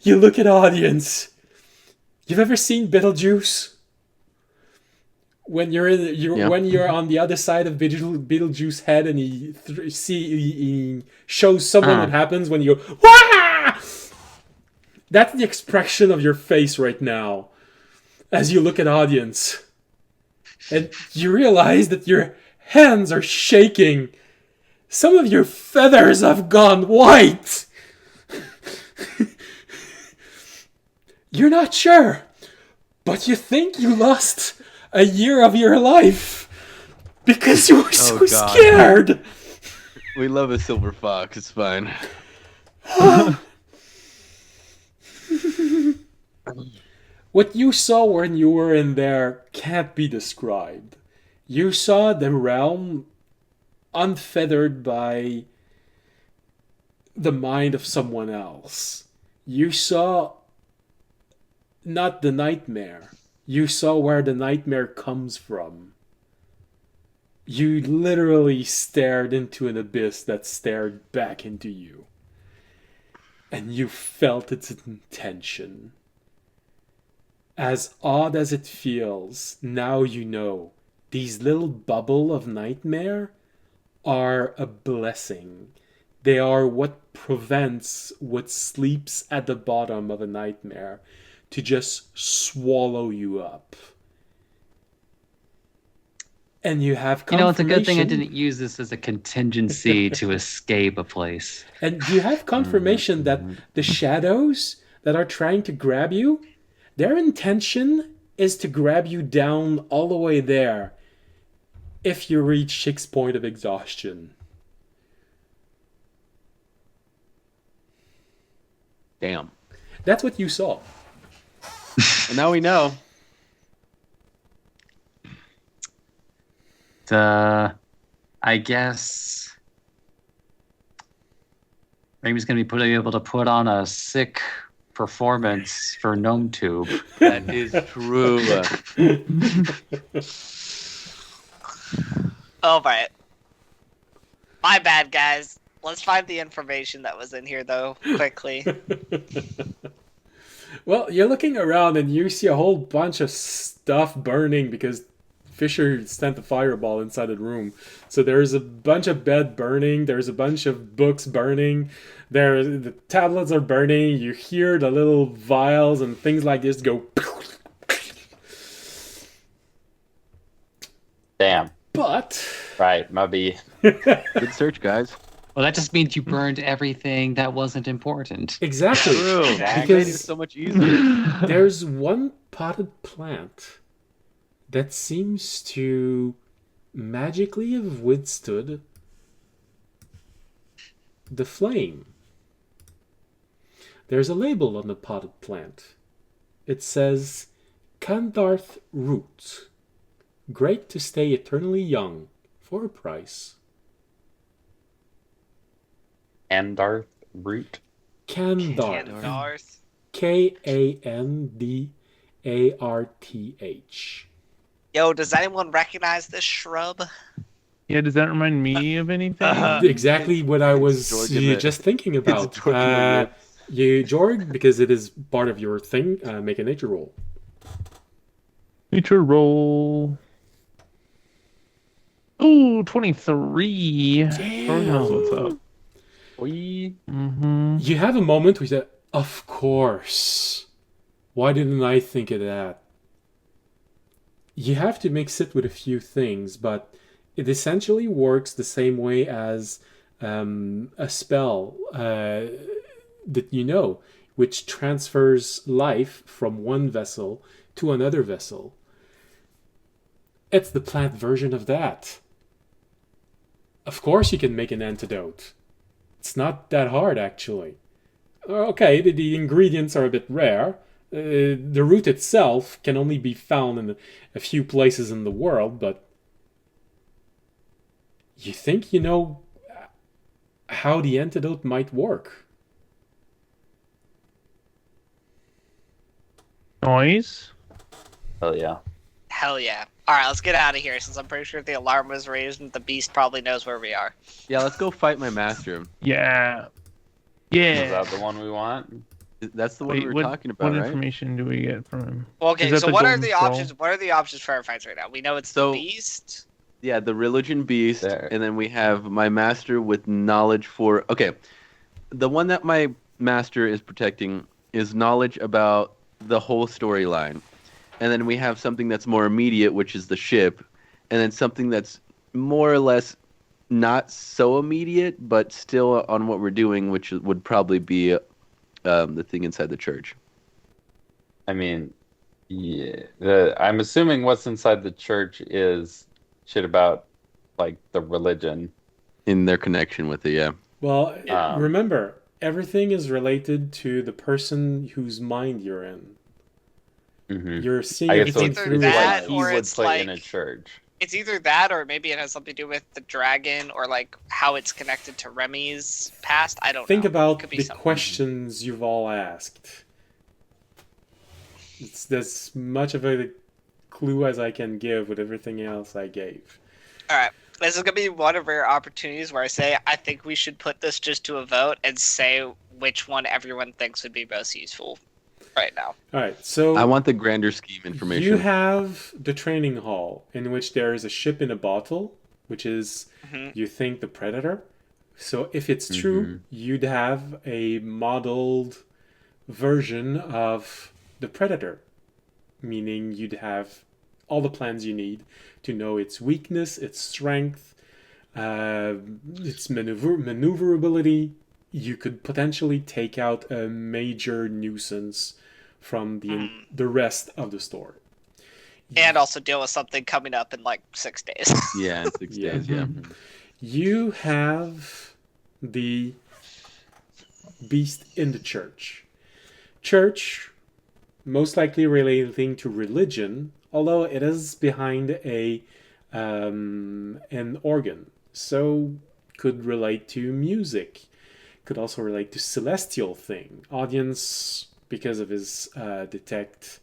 You look at audience. You've ever seen Beetlejuice? When when you're on the other side of Beetlejuice's head and he shows someone what happens when you go, Wah! That's the expression of your face right now as you look at audience. And you realize that your hands are shaking. Some of your feathers have gone white. You're not sure, but you think you lost a year of your life because you were so God. scared. We love a silver fox. It's fine. What you saw when you were in there can't be described. You saw the realm unfeathered by the mind of someone else. You saw not the nightmare. You saw where the nightmare comes from. You literally stared into an abyss that stared back into you. And you felt its intention. As odd as it feels, now you know these little bubble of nightmare are a blessing. They are what prevents what sleeps at the bottom of a nightmare to just swallow you up. And you have confirmation. It's a good thing I didn't use this as a contingency to escape a place. And you have confirmation that the shadows that are trying to grab you, their intention is to grab you down all the way there if you reach 6 point of exhaustion. Damn. That's what you saw. And now we know. I guess Ramey's going to be able to put on a sick performance for Gnome Tube. That is true. All right. My bad, guys. Let's find the information that was in here, though, quickly. Well, you're looking around and you see a whole bunch of stuff burning because Fisher sent a fireball inside the room. So there's a bunch of bed burning. There's a bunch of books burning. The tablets are burning. You hear the little vials and things like this go. Damn. But Right, maybe. Good search, guys. Well, that just means you burned everything that wasn't important. exactly, True. That made it because so much easier. there's one potted plant that seems to magically have withstood the flame. There's a label on the potted plant. It says, Candarth Root. Great to stay eternally young for a price. Andarth root. Candarth. Candarth. Kandarth. Yo, does anyone recognize this shrub? Yeah, does that remind me of anything? Exactly what I was Jorg just thinking about. Jorg in the Jorg, because it is part of your thing, make a nature roll. Nature roll. Ooh, 23. Jorg knows what's up. Mm-hmm. You have a moment where you say, of course. Why didn't I think of that? You have to mix it with a few things, but it essentially works the same way as a spell that you know, which transfers life from one vessel to another vessel. It's the plant version of that. Of course you can make an antidote. It's not that hard, actually. Okay, the ingredients are a bit rare. The root itself can only be found in a few places in the world, but you think you know how the antidote might work. Noise. Oh yeah. Hell yeah. Alright, let's get out of here, since I'm pretty sure the alarm was raised and the beast probably knows where we are. Yeah, let's go fight my master. Yeah. Is Yeah. that the one we want? That's the one Wait, we were what, talking about, what right? information do we get from him? Okay, Is that so the what are golden the scroll? options? What are the options for our fights right now? We know it's So- the beast. Yeah, the religion beast, There. and then we have my master with knowledge for. Okay, the one that my master is protecting is knowledge about the whole storyline, and then we have something that's more immediate, which is the ship, and then something that's more or less not so immediate, but still on what we're doing, which would probably be the thing inside the church. I mean, yeah. I'm assuming what's inside the church is shit about, like, the religion. In their connection with it, yeah. Well, Um, remember, everything is related to the person whose mind you're in. Mm-hmm. You're seeing I guess so. everything It's either through that his like eyes. he or would it's play in a like- church. It's either that or maybe it has something to do with the dragon or like how it's connected to Remy's past. I don't Think know. about Could be the something. questions you've all asked. It's as much of a clue as I can give with everything else I gave. All right. This is going to be one of rare opportunities where I say I think we should put this just to a vote and say which one everyone thinks would be most useful right now. All right, so I want the grander scheme information. you have the training hall in which there is a ship in a bottle, which is, you think, the Predator. So if it's true, you'd have a modeled version of the Predator, meaning you'd have all the plans you need to know its weakness, its strength, its maneuverability. You could potentially take out a major nuisance from the rest of the story. And also deal with something coming up in like 6 days. Yeah, in 6 days, yeah. You have the beast in the church. Church, most likely relating to religion, although it is behind an organ. So could relate to music. Could also relate to celestial thing. Audience, because of his detect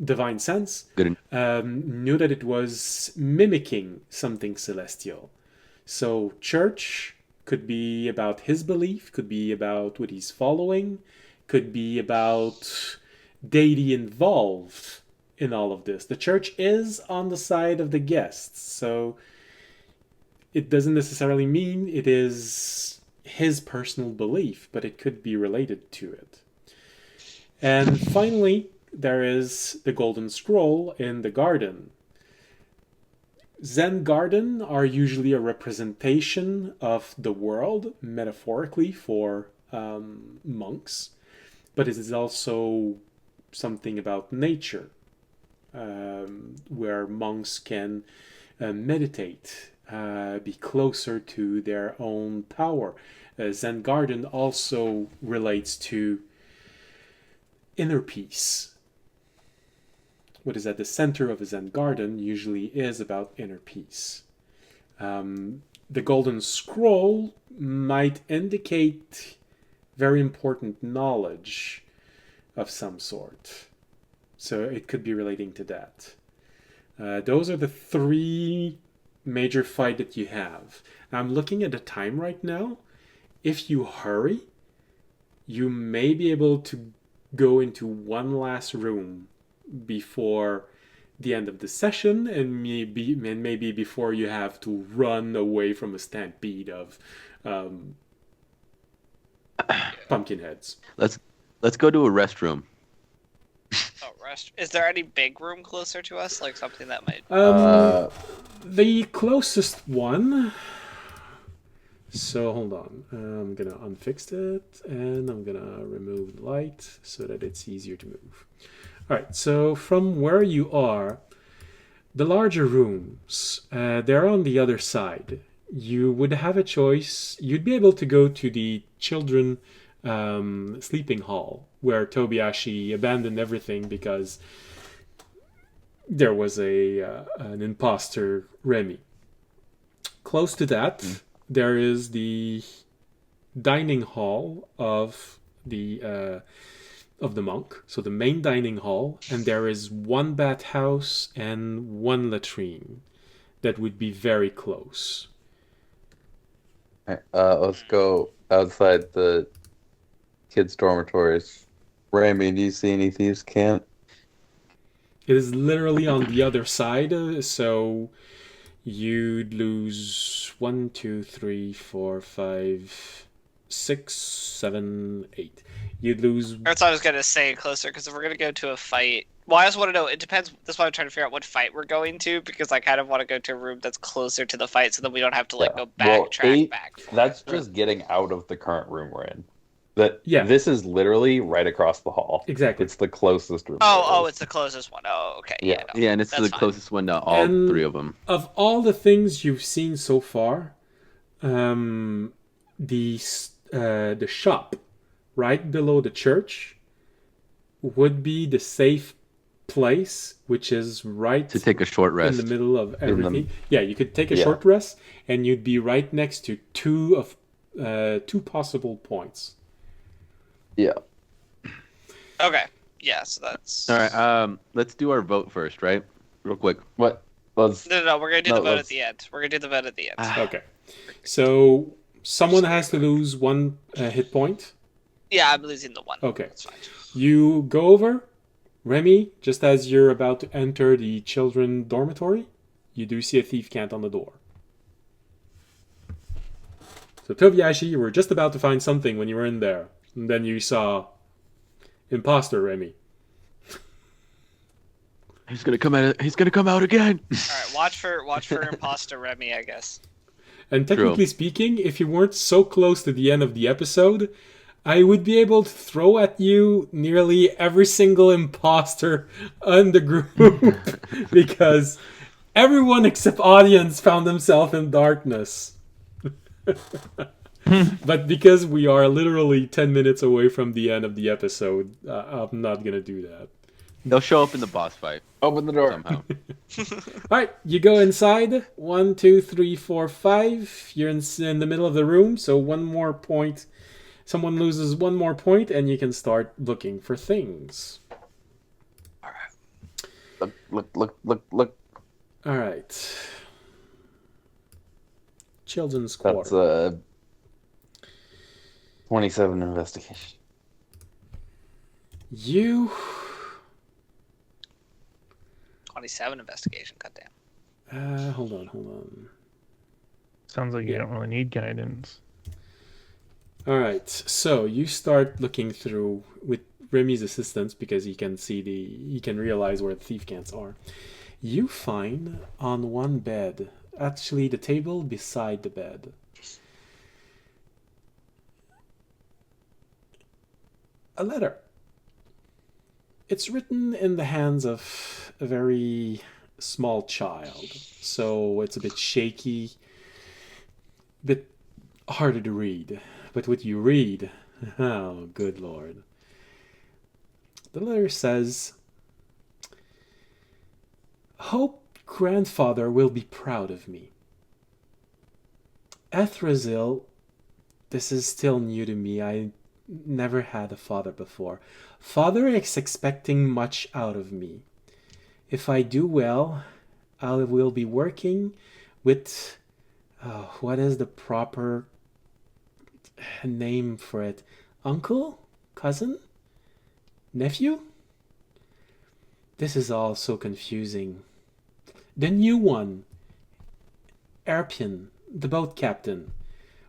divine sense, knew that it was mimicking something celestial. So church could be about his belief, could be about what he's following, could be about deity involved in all of this. The church is on the side of the guests, so it doesn't necessarily mean it is his personal belief, but it could be related to it. And finally, there is the golden scroll in the garden. Zen garden are usually a representation of the world, metaphorically for monks, but it is also something about nature, where monks can meditate, be closer to their own power. Zen garden also relates to inner peace. What is at the center of a Zen garden usually is about inner peace. The golden scroll might indicate very important knowledge of some sort. So it could be relating to that. Those are the three major fights that you have. I'm looking at the time right now. If you hurry, you may be able to go into one last room before the end of the session, and maybe before you have to run away from a stampede of pumpkin heads. Let's go to a restroom. Oh, rest. Is there any big room closer to us? Like something that might... The closest one... So hold on. I'm going to unfix it, and I'm going to remove the light so that it's easier to move. All right, so from where you are, the larger rooms, they're on the other side. You would have a choice. You'd be able to go to the children sleeping hall, where Tobiashi abandoned everything because there was an imposter Remy. Close to that, there is the dining hall of the monk, so the main dining hall, and there is one bathhouse and one latrine that would be very close. Let's go outside the kids' dormitories. Remy, do you see any thieves' camp? It is literally on the other side, so you'd lose 1, 2, 3, 4, 5, 6, 7, 8. You'd lose... That's what I was going to say, closer, because if we're going to go to a fight... Well, I just want to know, it depends, that's why I'm trying to figure out what fight we're going to, because I kind of want to go to a room that's closer to the fight, so that we don't have to, go backtrack back. That's just getting out of the current room we're in. This is literally right across the hall. Exactly. It's the closest room. Oh, it's the closest one. Oh, okay. Yeah. Yeah, and it's the closest one to all three of them. Of all the things you've seen so far, the shop right below the church would be the safe place, which is right to take a short rest in the middle of everything. Yeah, you could take a short rest, and you'd be right next to two possible points. Yeah. Okay. Yeah, so that's... All right. Let's do our vote first, right? Real quick. What? Let's. No, we're going to do No, the vote at let's- the end. We're going to do the vote at the end. Okay. So someone has to lose one hit point. Yeah, I'm losing the one. Okay. That's fine. You go over. Remy, just as you're about to enter the children dormitory, you do see a thief cant on the door. So Tobiashi, you were just about to find something when you were in there. And then you saw imposter Remy. He's gonna come out. He's gonna come out again. All right, watch for imposter Remy, I guess. And technically speaking, if you weren't so close to the end of the episode, I would be able to throw at you nearly every single imposter on the group because everyone except audience found themselves in darkness. But because we are literally 10 minutes away from the end of the episode, I'm not going to do that. They'll show up in the boss fight Open the door. somehow. All right, you go inside. 1, 2, 3, 4, 5. You're in the middle of the room, so one more point. Someone loses one more point, and you can start looking for things. Look. All right. Children's Quarter. That's 27 investigation. You 27 investigation, goddamn. hold on. Sounds like you don't really need guidance. All right, so you start looking through with Remy's assistance because he can realize where the thief cants are. You find on one bed, actually the table beside the bed, a letter. It's written in the hands of a very small child, so it's a bit shaky, a bit harder to read. But what you read, oh, good Lord. The letter says, "Hope grandfather will be proud of me. Ethrazil, this is still new to me. I never had a father before. Father is expecting much out of me. If I do well, I will be working with, what is the proper name for it? Uncle? Cousin? Nephew? This is all so confusing. The new one, Erpion, the boat captain.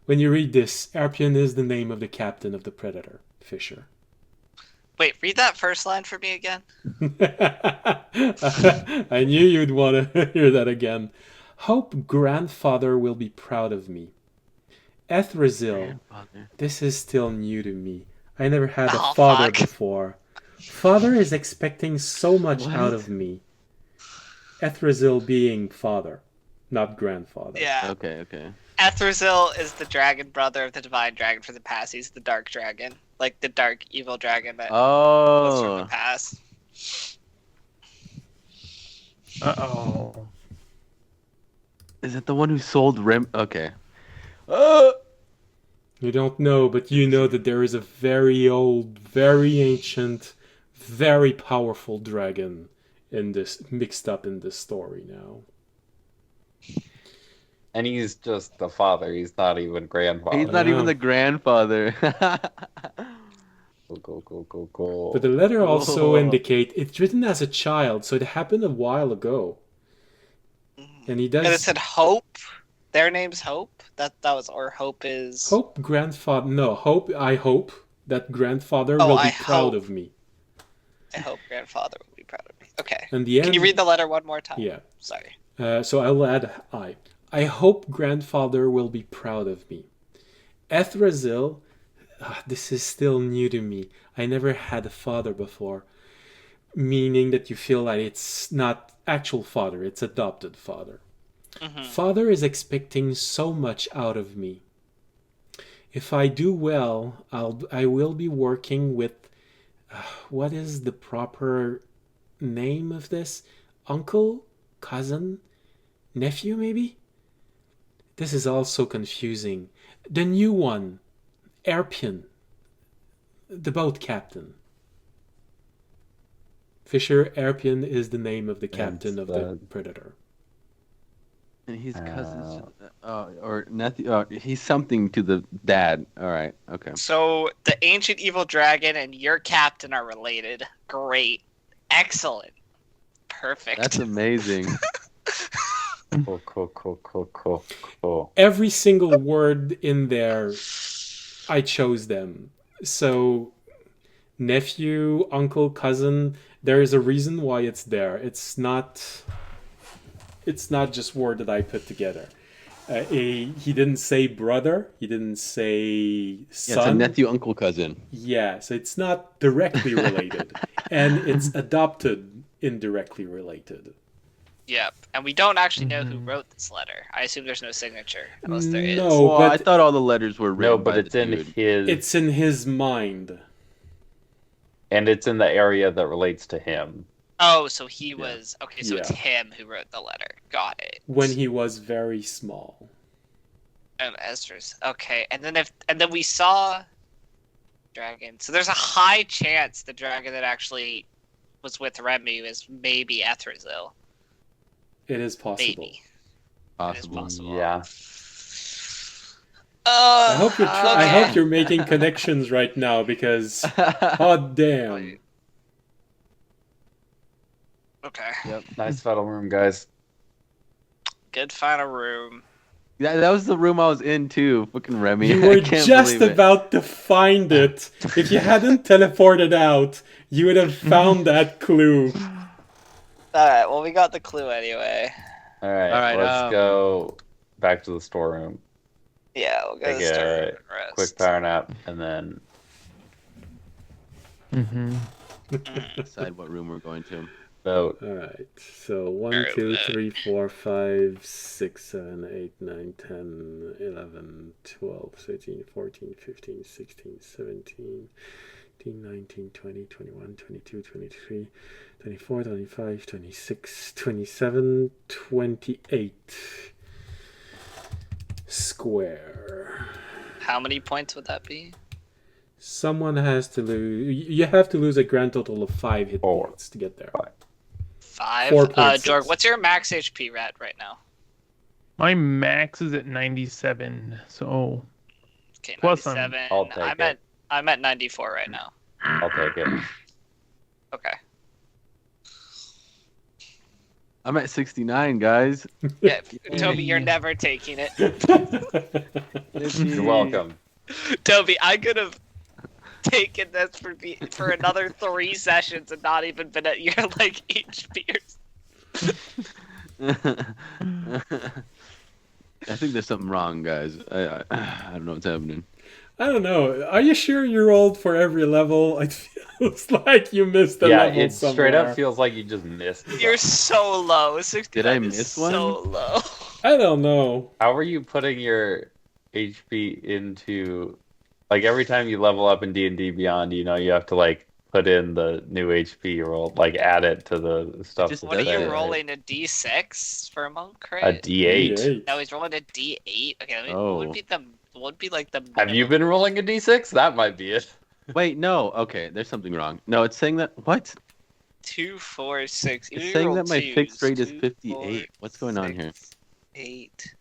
When you read this, Erpion is the name of the captain of the Predator, Fisher." Wait, read that first line for me again. I knew you'd want to hear that again. "Hope grandfather will be proud of me. Ethrazil, this is still new to me. I never had a father before. Father is expecting so much out of me." Ethrazil being father, not grandfather. Yeah. Okay. Ethrazil is the dragon brother of the divine dragon from the past. He's the dark dragon. Like the dark evil dragon that was from the Oh. past. Uh-oh. Is it the one who sold Rem? Okay. You don't know, but you know that there is a very old, very ancient, very powerful dragon in this, mixed up in this story now. And he's just the father. He's not even grandfather. He's not even the grandfather. Cool. But the letter also Whoa. indicate it's written as a child, so it happened a while ago. And he does. And it said Hope. Their name's Hope. That was, or Hope is. Hope grandfather. No, Hope. I hope that grandfather Oh, will be I proud hope. of me. I hope grandfather will be proud of me. Okay. And the end. Can you read the letter one more time? Yeah. Sorry. So I'll add I. I hope grandfather will be proud of me. Ethrazil, this is still new to me. I never had a father before. Meaning that you feel like it's not actual father, it's adopted father. Mm-hmm. Father is expecting so much out of me. If I do well, I will be working with, what is the proper name of this? Uncle? Cousin? Nephew, maybe? This is all so confusing. The new one, Erpion, the boat captain. Fisher Erpion is the name of the And captain of the Predator. And he's cousins, or nephew. He's something to the dad. All right, okay. So the ancient evil dragon and your captain are related. Great, excellent, perfect. That's amazing. Cool. Every single word in there, I chose them. So, nephew, uncle, cousin, there is a reason why it's there. It's not just word that I put together. He didn't say brother. He didn't say son. Yeah, it's a nephew, uncle, cousin. Yeah, so it's not directly related. And it's adopted indirectly related. Yep, and we don't actually know who wrote this letter. I assume there's no signature, unless there is. No, Well, but I thought all the letters were written. No, but by it's the in dude. his, it's in his mind. and it's in the area that relates to him. Oh, so he was okay. So it's Yeah. him who wrote the letter. Got it. When he was very small. Esther's okay, and then we saw dragon. So there's a high chance the dragon that actually was with Remy is maybe Ethrazil. It is possible. Maybe. It is Possible. possible. Yeah. I hope you're I okay. hope you're making connections right now because oh damn. Okay. Yep. Nice battle room, guys. Good final room. That was the room I was in too. Fucking Remy. You were I can't just believe it. about to find it. If you hadn't teleported out, you would have found that clue. Alright, well we got the clue anyway. All right, All right, let's go back to the storeroom. Yeah, we'll go to Take the story a and rest. quick power nap, and then Decide what room we're going to. vote. Alright, so 1, Alright, 2, well. 3, 4, 5, 6, 7, 8, 9, 10, 11, 12, 13, 14, 15, 16, 17, 18, 19, 20, 21, 22, 23, 24, 25, 26, 27, 28. Square. How many points would that be? Someone has to lose. You have to lose a grand total of 5 hit 4. points to get there. 5. 4.6. Jorg, what's your max HP right now? My max is at 97, so Okay, Plus, 97. I'll take it. I'm at 94 right now. I'll take it. Okay. I'm at 69, guys. Yeah, Toby, you're never taking it. You're welcome. Toby, I could have taken this for another 3 sessions and not even been at your like HP or I think there's something wrong, guys. I don't know what's happening. I don't know. Are you sure you rolled for every level? It feels like you missed a Yeah, level it somewhere. straight up feels like you just missed. You're something. so low. 69 Did I is miss one? so low. I don't know. How are you putting your HP into? Like every time you level up in D&D Beyond, you know you have to like put in the new HP roll, like add it to the stuff. just that's What are there, you right? rolling? A D6 for a monk, A right? D8. No, he's rolling a D8. Okay, what Oh. would be like the Have you minimum? been rolling a D6? That might be it. Wait, no. Okay, there's something wrong. No, it's saying that. What? 2, 4, 6. It's saying that my fixed rate is 58. What's going on here? 8.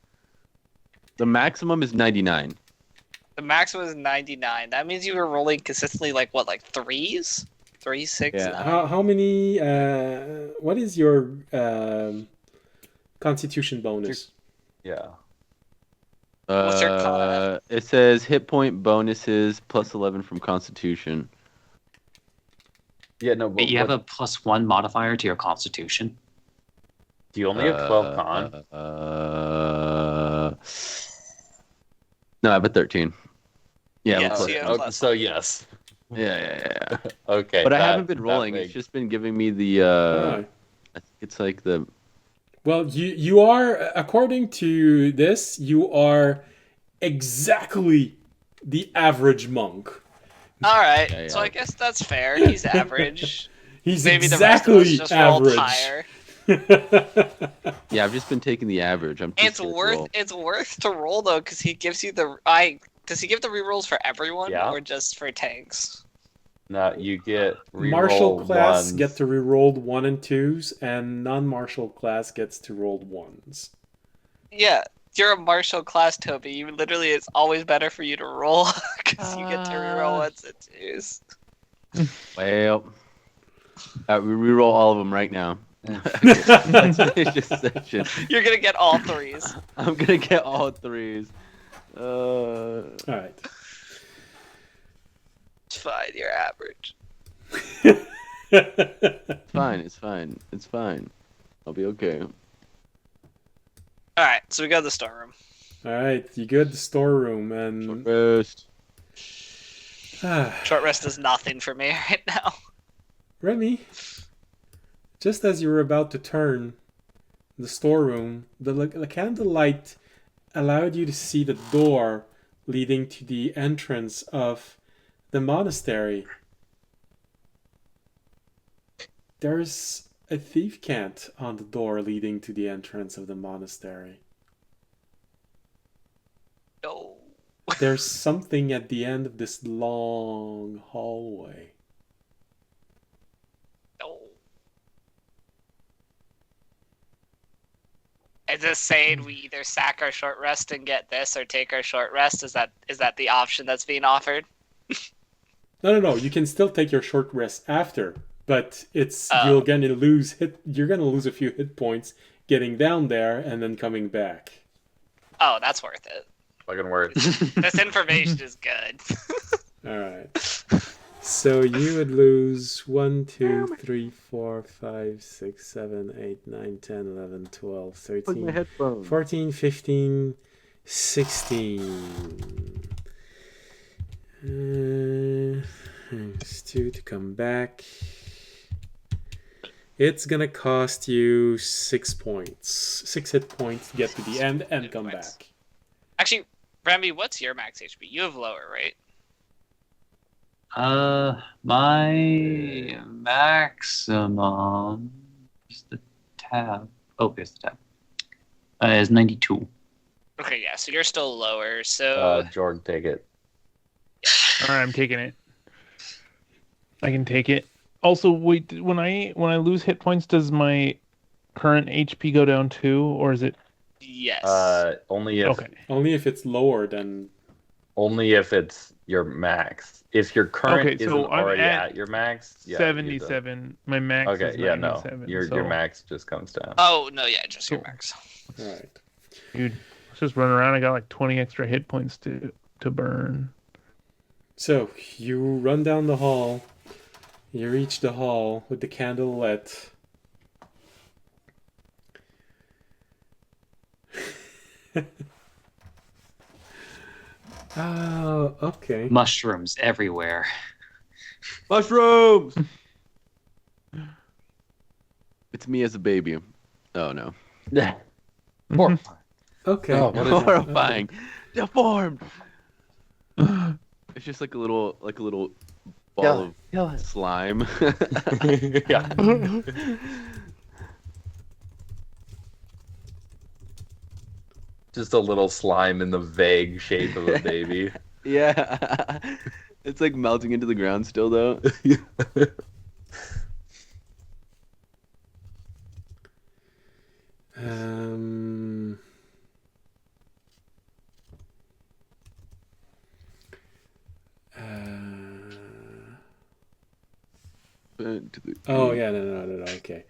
The maximum is 99. The maximum is 99. That means you were rolling consistently like what, like 3s? 3, 6, Yeah. 9? How many? What is your Constitution bonus? Yeah. What's your It says hit point bonuses plus 11 from Constitution. Yeah, no, but You have a +1 modifier to your constitution. do you only have 12 con? No, I have a 13. Yeah, Yeah, plus- so you have Oh, plus so yes. yeah. Okay. But I that- haven't been rolling. that It's makes- just been giving me the. Alright. I think it's like the. Well, you are, according to this, you are exactly the average monk. Alright, Yeah, so yeah. I guess that's fair. He's average. He's Maybe the rest of us exactly just rolled average. higher. Yeah, I've just been taking the average. I'm too It's scared to worth roll. it's worth to roll though, because he gives you the does he give the rerolls for everyone Yeah. or just for tanks? Now you get Martial reroll class ones. get to reroll 1 and 2s, and non-martial class gets to roll 1s. Yeah, you're a martial class, Toby. You literally, it's always better for you to roll because you get to reroll ones and twos. Well, we reroll all of them right now. Let's finish this session. You're gonna get all threes. I'm gonna get all threes. All right. It's fine. You're average. It's fine. It's fine. It's fine. I'll be okay. All right, so we go to the storeroom. All right, you go to the storeroom Short and rest. Short rest is nothing for me right now. Remy, just as you were about to turn the storeroom, the candlelight allowed you to see the door leading to the entrance of the monastery. There's a thief cant on the door leading to the entrance of the monastery. No. There's something at the end of this long hallway. No. Is this saying we either sack our short rest and get this, or take our short rest? Is that the option that's being offered? No. You can still take your short rest after, but it's Oh. you're gonna lose a few hit points getting down there and then coming back. Oh, that's worth it. Fucking words. This information is good. All right. So you would lose 1, 2, 3, 4, 5, 6, 7, 8, 9, 10, 11, 12, Plug my 13, headphones. 14, 15, 16. It's 2 to come back. It's gonna cost you 6 points. 6 hit points to get to the end and Hit come points. back. Actually, Remy, what's your max HP? You have lower, right? My maximum is the tab. Oh, here's the tab. Is 92. Okay, yeah, so you're still lower. So Jorg, take it. All right, I'm taking it. I can take it. Also, wait, when I lose hit points, does my current HP go down too, or is it? yes. Only if Only if it's lower than. only if it's your max. If your current Okay, so isn't I'm already at at your max, yeah, 77. My max Okay, is yeah, 97. no, your so, max just comes down. Oh no, yeah, just your Cool. max. All right. Dude, let's just run around. I got like 20 extra hit points to burn. So you run down the hall. You reach the hall with the candle lit. Oh, okay. Mushrooms everywhere. Mushrooms. It's me as a baby. Oh no. More. Okay. Oh, what is it? Horrifying. Deformed. It's just like a little ball of slime. Yeah. Just a little slime in the vague shape of a baby. Yeah. It's like melting into the ground still though. Um. Oh yeah, no. Okay.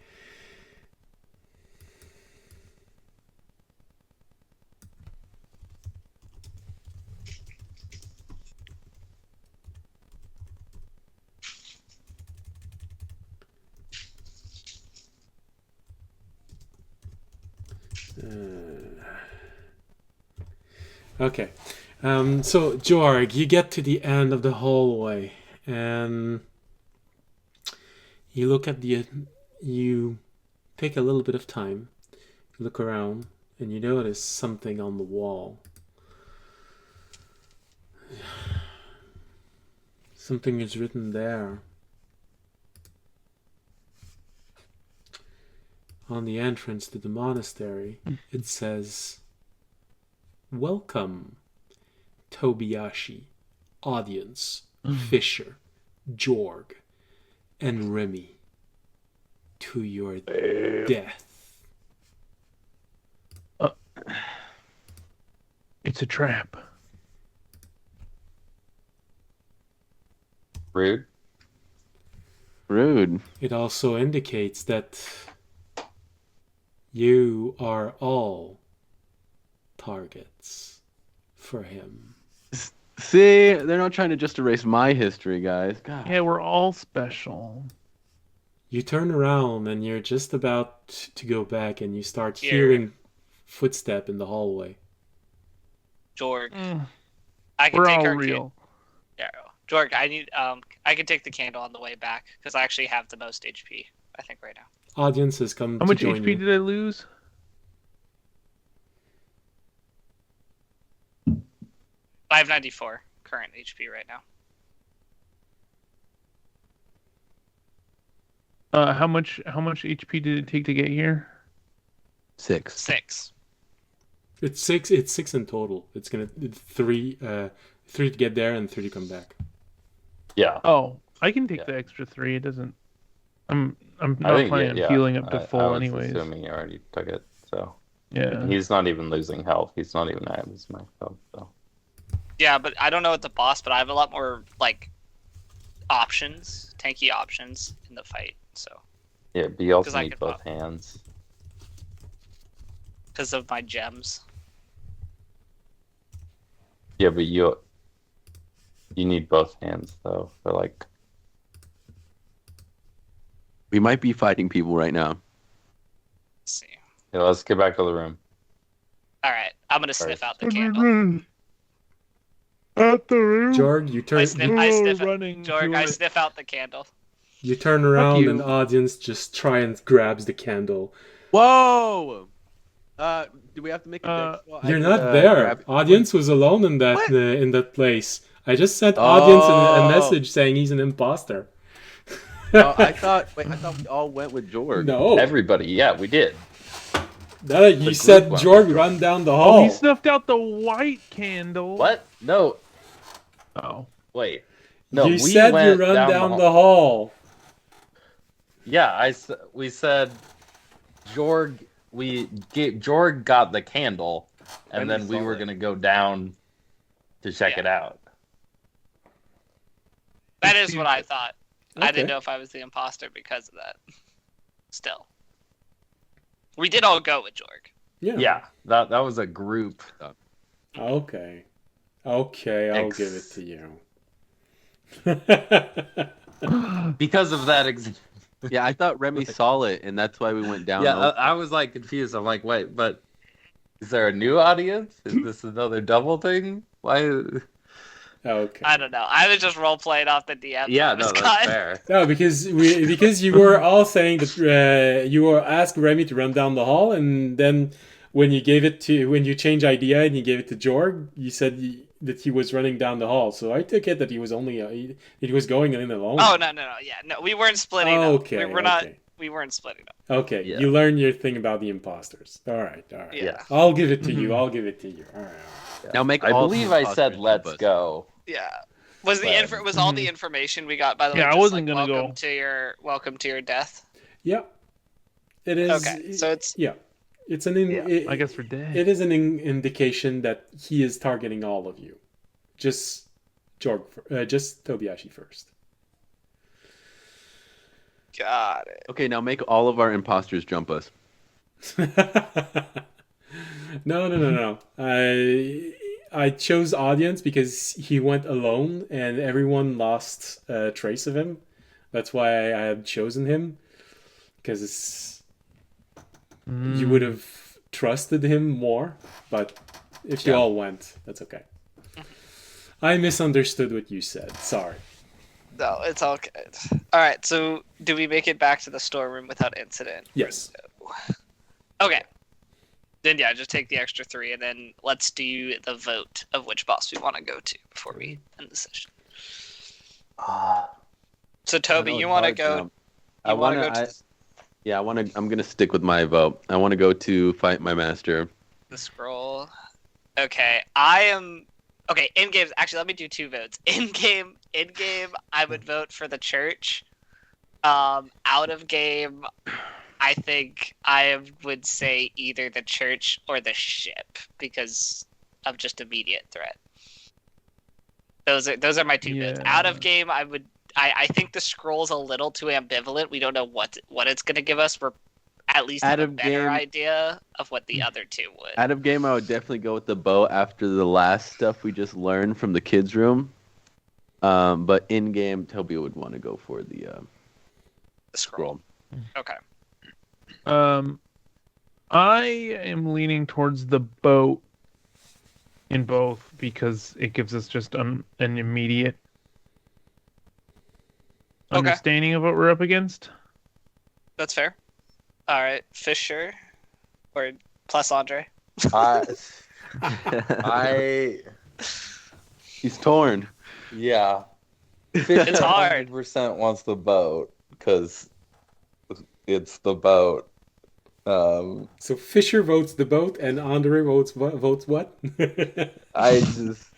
Okay. So Jorg, you get to the end of the hallway and you look at you take a little bit of time, you look around and you notice something on the wall. Something is written there. On the entrance to the monastery, it says, "Welcome, Tobiyashi, audience, Fisher, Jorg and Remy to your death. It's a trap. Rude. Rude. It also indicates that you are all targets for him. See, they're not trying to just erase my history, guys. God. Yeah, we're all special. You turn around and you're just about to go back and you start Here. hearing footstep in the hallway. Jorg, I can We're take all our real. Yeah, Jorg, I need I can take the candle on the way back because I actually have the most HP. I think right now. Audience has come How to much join HP you. did I lose? 594 current HP right now. How much HP did it take to get here? 6. 6. It's six. It's 6 in total. It's three to get there and 3 to come back. Yeah. Oh, I can take Yeah. the extra 3. It doesn't. I'm not I think, planning on healing up to full I was anyways. assuming you already took it, so. Yeah. He's not even losing health. He's not even at his max health, so. Yeah, but I don't know what the boss, but I have a lot more like options, tanky options in the fight. So Yeah, but you 'Cause also I need could both pop. hands. because of my gems. Yeah, but you need both hands, though, for like... We might be fighting people right now. Let's see. Yeah, let's get back to the room. All right, I'm gonna sniff out the At candle. the room. Jorg, you turn. I sniff it. running. Jorg, to I it. sniff out the candle. You turn around you. and audience just try and grabs the candle. Whoa! Do we have to make a dex roll? I You're can, not there. grab it. Audience was alone in that What? in that place. I just sent audience a Oh. message saying he's an imposter. Oh, I thought we all went with George. No. Everybody, yeah, we did. No, you group said went Jorg with run down the Oh, hall. he snuffed out the white candle. What? No, Oh. wait. No, you we said you went run down hall. the hall. Yeah, we said Jorg. Jorg got the candle, and Remy then we saw were it. gonna go down to check Yeah. it out. That is what I thought. I Okay. didn't know if I was the imposter because of that. Still, we did all go with Jorg. Yeah, that was a group. Okay. Okay, I'll Ex- give it to you. Because of that. Yeah, I thought Remy saw it, and that's why we went down. Yeah, I was like confused. I'm like, wait, but is there a new audience? Is this another double thing? Why? Okay. I don't know. I was just role playing off the DM. Yeah, that was no, cut. that's fair. No, because you were all saying that you were asked Remy to run down the hall, and then when you change idea and you gave it to Jorg, you said that he was running down the hall. So I took it that he was only he was going in alone. Oh no, yeah, no, we weren't splitting up. Okay, We were not. okay. We weren't splitting up. Okay, Yeah. you learned your thing about the imposters. All right. Yeah. I'll give it to you. All right. Now make I all believe the I said imposters let's jump us. go. Yeah. Was But- all the information we got by the way? Yeah, I just wasn't like, gonna welcome go. welcome to your death. Yeah. It is. Okay, so it's Yeah. It's an. I guess we're dead. It is an indication that he is targeting all of you. Just just Tobiashi first. got it. Okay, now make all of our imposters jump us. No. I chose audience because he went alone and everyone lost trace of him. That's why I had chosen him, because you would have trusted him more. But if you Yeah. all went, that's okay. I misunderstood what you said. Sorry. No, it's all good. All right, so do we make it back to the storeroom without incident? Yes. Okay. Then yeah, just take the extra 3, and then let's do the vote of which boss we want to go to before we end the session. So Toby, you want to go? I You want to want go to. to Yeah, I'm gonna stick with my vote. I want to go to fight my master. the scroll? Okay, I am Okay, in game. Actually, let me do 2 votes. In game, I would vote for the church. Out of game, I think I would say either the church or the ship because of just immediate threat. Those are my 2 votes. Yeah. Out of game, I think the scroll's a little too ambivalent. We don't know what it's gonna give us. We're at least have Out a of better game- idea of what the other 2 would. Out of game, I would definitely go with the bow after the last stuff we just learned from the kids' room. But in game, Toby would want to go for the The scroll. Okay. I am leaning towards the boat in both because it gives us just an immediate understanding of what we're up against. That's fair. All right, Fisher, or plus Andre. I He's torn. yeah. It's hard. 100% wants the boat because it's the boat. So Fisher votes the boat, and Andre votes what? I just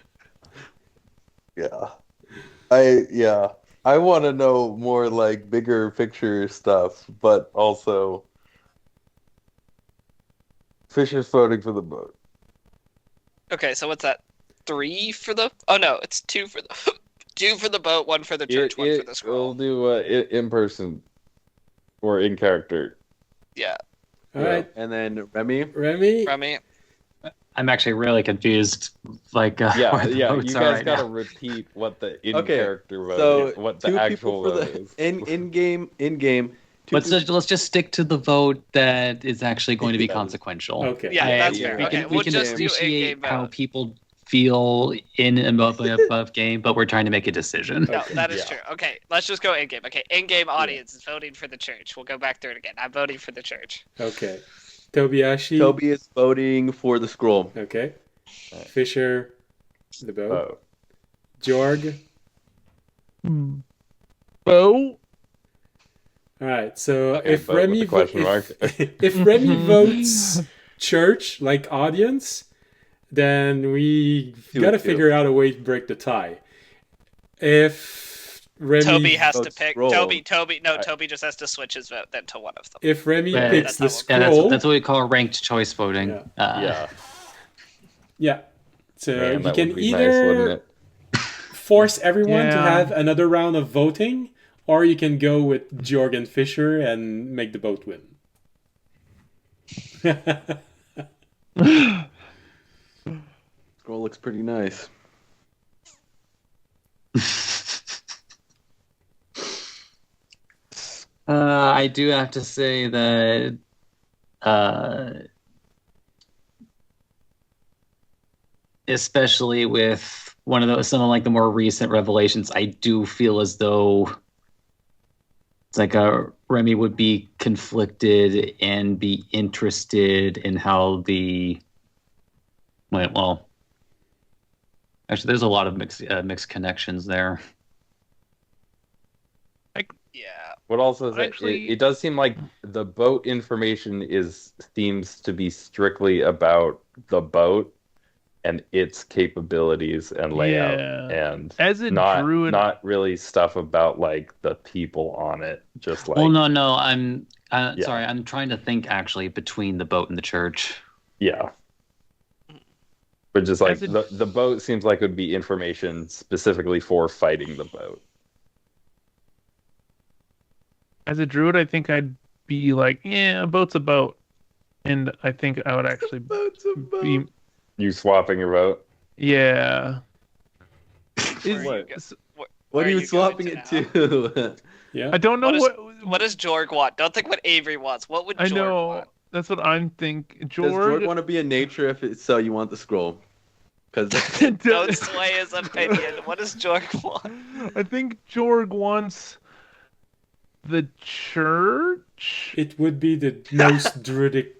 I want to know more like bigger picture stuff, but also Fisher's voting for the boat. Okay, so what's that? 3 for the? Oh no, it's 2 for the 2 for the boat, 1 for the church, 1 for the We'll scroll. do in person or in character. Yeah, All right, And then Remy. Remy. I'm actually really confused. Like, Yeah, where the yeah. votes You are guys right gotta now. repeat what the in Okay, character vote So is, what 2 the people actual for vote the is. in game. 2 Let's just stick to the vote that is actually going to be Yeah. consequential. okay. Yeah, that's yeah. fair. We Okay, can, we'll we can just do appreciate in-game how vote. people feel in and above game, but we're trying to make a decision. No, Okay, that is yeah. true. Okay, let's just go in-game. Okay, in-game audience is voting for the church. We'll go back through it again. I'm voting for the church. Okay. Tobiashi. Toby is voting for the scroll. Okay. Fisher, the boat. Oh. Jorg. Boat. All right. So Okay, if boat with Remy the question mark. if Remy votes church like audience, then we 2 gotta and 2. figure out a way to break the tie. If Remy Toby has to votes pick. scroll. Toby just has to switch his vote then to one of them. if Remy Yeah, picks the that's Yeah, scroll, that's what we call ranked choice voting. Yeah. Yeah. So Man, you that can would be either nice, wouldn't it? force everyone to Yeah. have another round of voting, or you can go with Jorg and Fisher and make the boat win. Scroll looks pretty nice. I do have to say that especially with some of like the more recent revelations, I do feel as though it's like Remy would be conflicted and be interested in how well, actually, there's a lot of mixed connections there. Yeah. What also is that Actually- it does seem like the boat information seems to be strictly about the boat and its capabilities and layout, Yeah. and As a not druid, not really stuff about like the people on it. Just like Well, no, I'm Yeah. sorry. I'm trying to think actually between the boat and the church. yeah. But just like As a- the boat seems like it would be information specifically for fighting the boat. as a druid, I think I'd be like, yeah, a boat's a boat, and I think I would actually be, You swapping your vote? yeah. Where What? you go- What where are you going swapping to it now? to? Yeah. I don't know What does Jorg want? Don't think what Avery wants. What would Jorg I know. want? That's what I'm thinking. Does Jorg Jorg. want to be in nature if it's so you want the scroll? Because Don't sway his opinion. What does Jorg want? I think Jorg wants the church. It would be the most druidic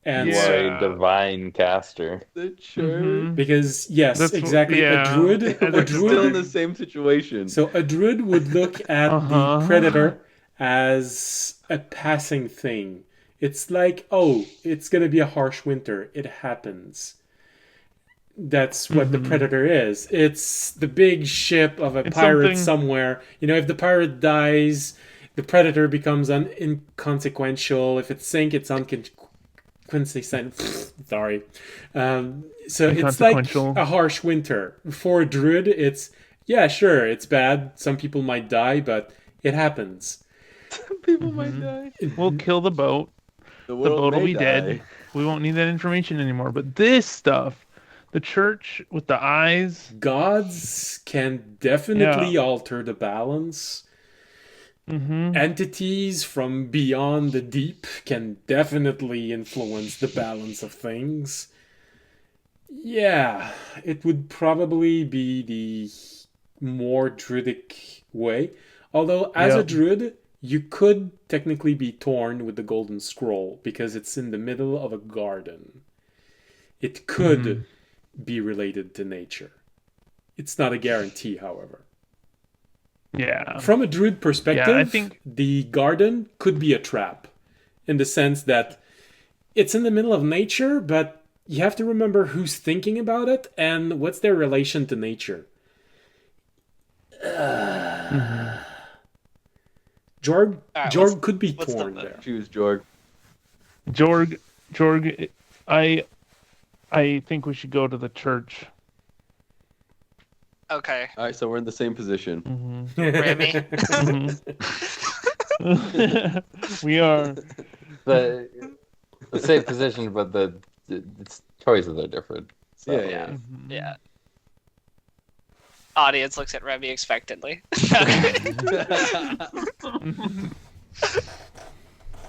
You answer. are Yeah. a divine caster. the church. Mhm. Because yes, That's exactly. yeah. A druid. As A We're still in the druid. same situation. So a druid would look at the Uh-huh. predator as a passing thing. It's like, oh, it's gonna be a harsh winter. It happens. That's what the predator is. It's the big ship of a It's pirate something- somewhere. You know, if the pirate dies, the predator becomes inconsequential. If it sinks, it's inconsequential. Sorry. So it's like Inconsequential. a harsh winter. For a druid, it's, yeah, sure, it's bad. Some people might die, but it happens. People might die. We'll kill the boat. The The world boat will may be dead. die. We won't need that information anymore. But this stuff, the church with the eyes, Gods can definitely alter the balance. Entities from beyond the deep can definitely influence the balance of things. Yeah, it would probably be the more druidic way. Although, as a druid, you could technically be torn with the golden scroll because it's in the middle of a garden. It could be related to nature. It's not a guarantee, however. yeah. From a druid perspective, I think- the garden could be a trap in the sense that it's in the middle of nature, but you have to remember who's thinking about it and what's their relation to nature. Jorg, Alright, Jorg could be what's the torn vote? there. Choose Jorg. Jorg, I think we should go to the church. Okay, All right, so we're in the same position. Remy. We are. The same position, but the choices are different. So. Yeah. Yeah. Audience looks at Remy expectantly.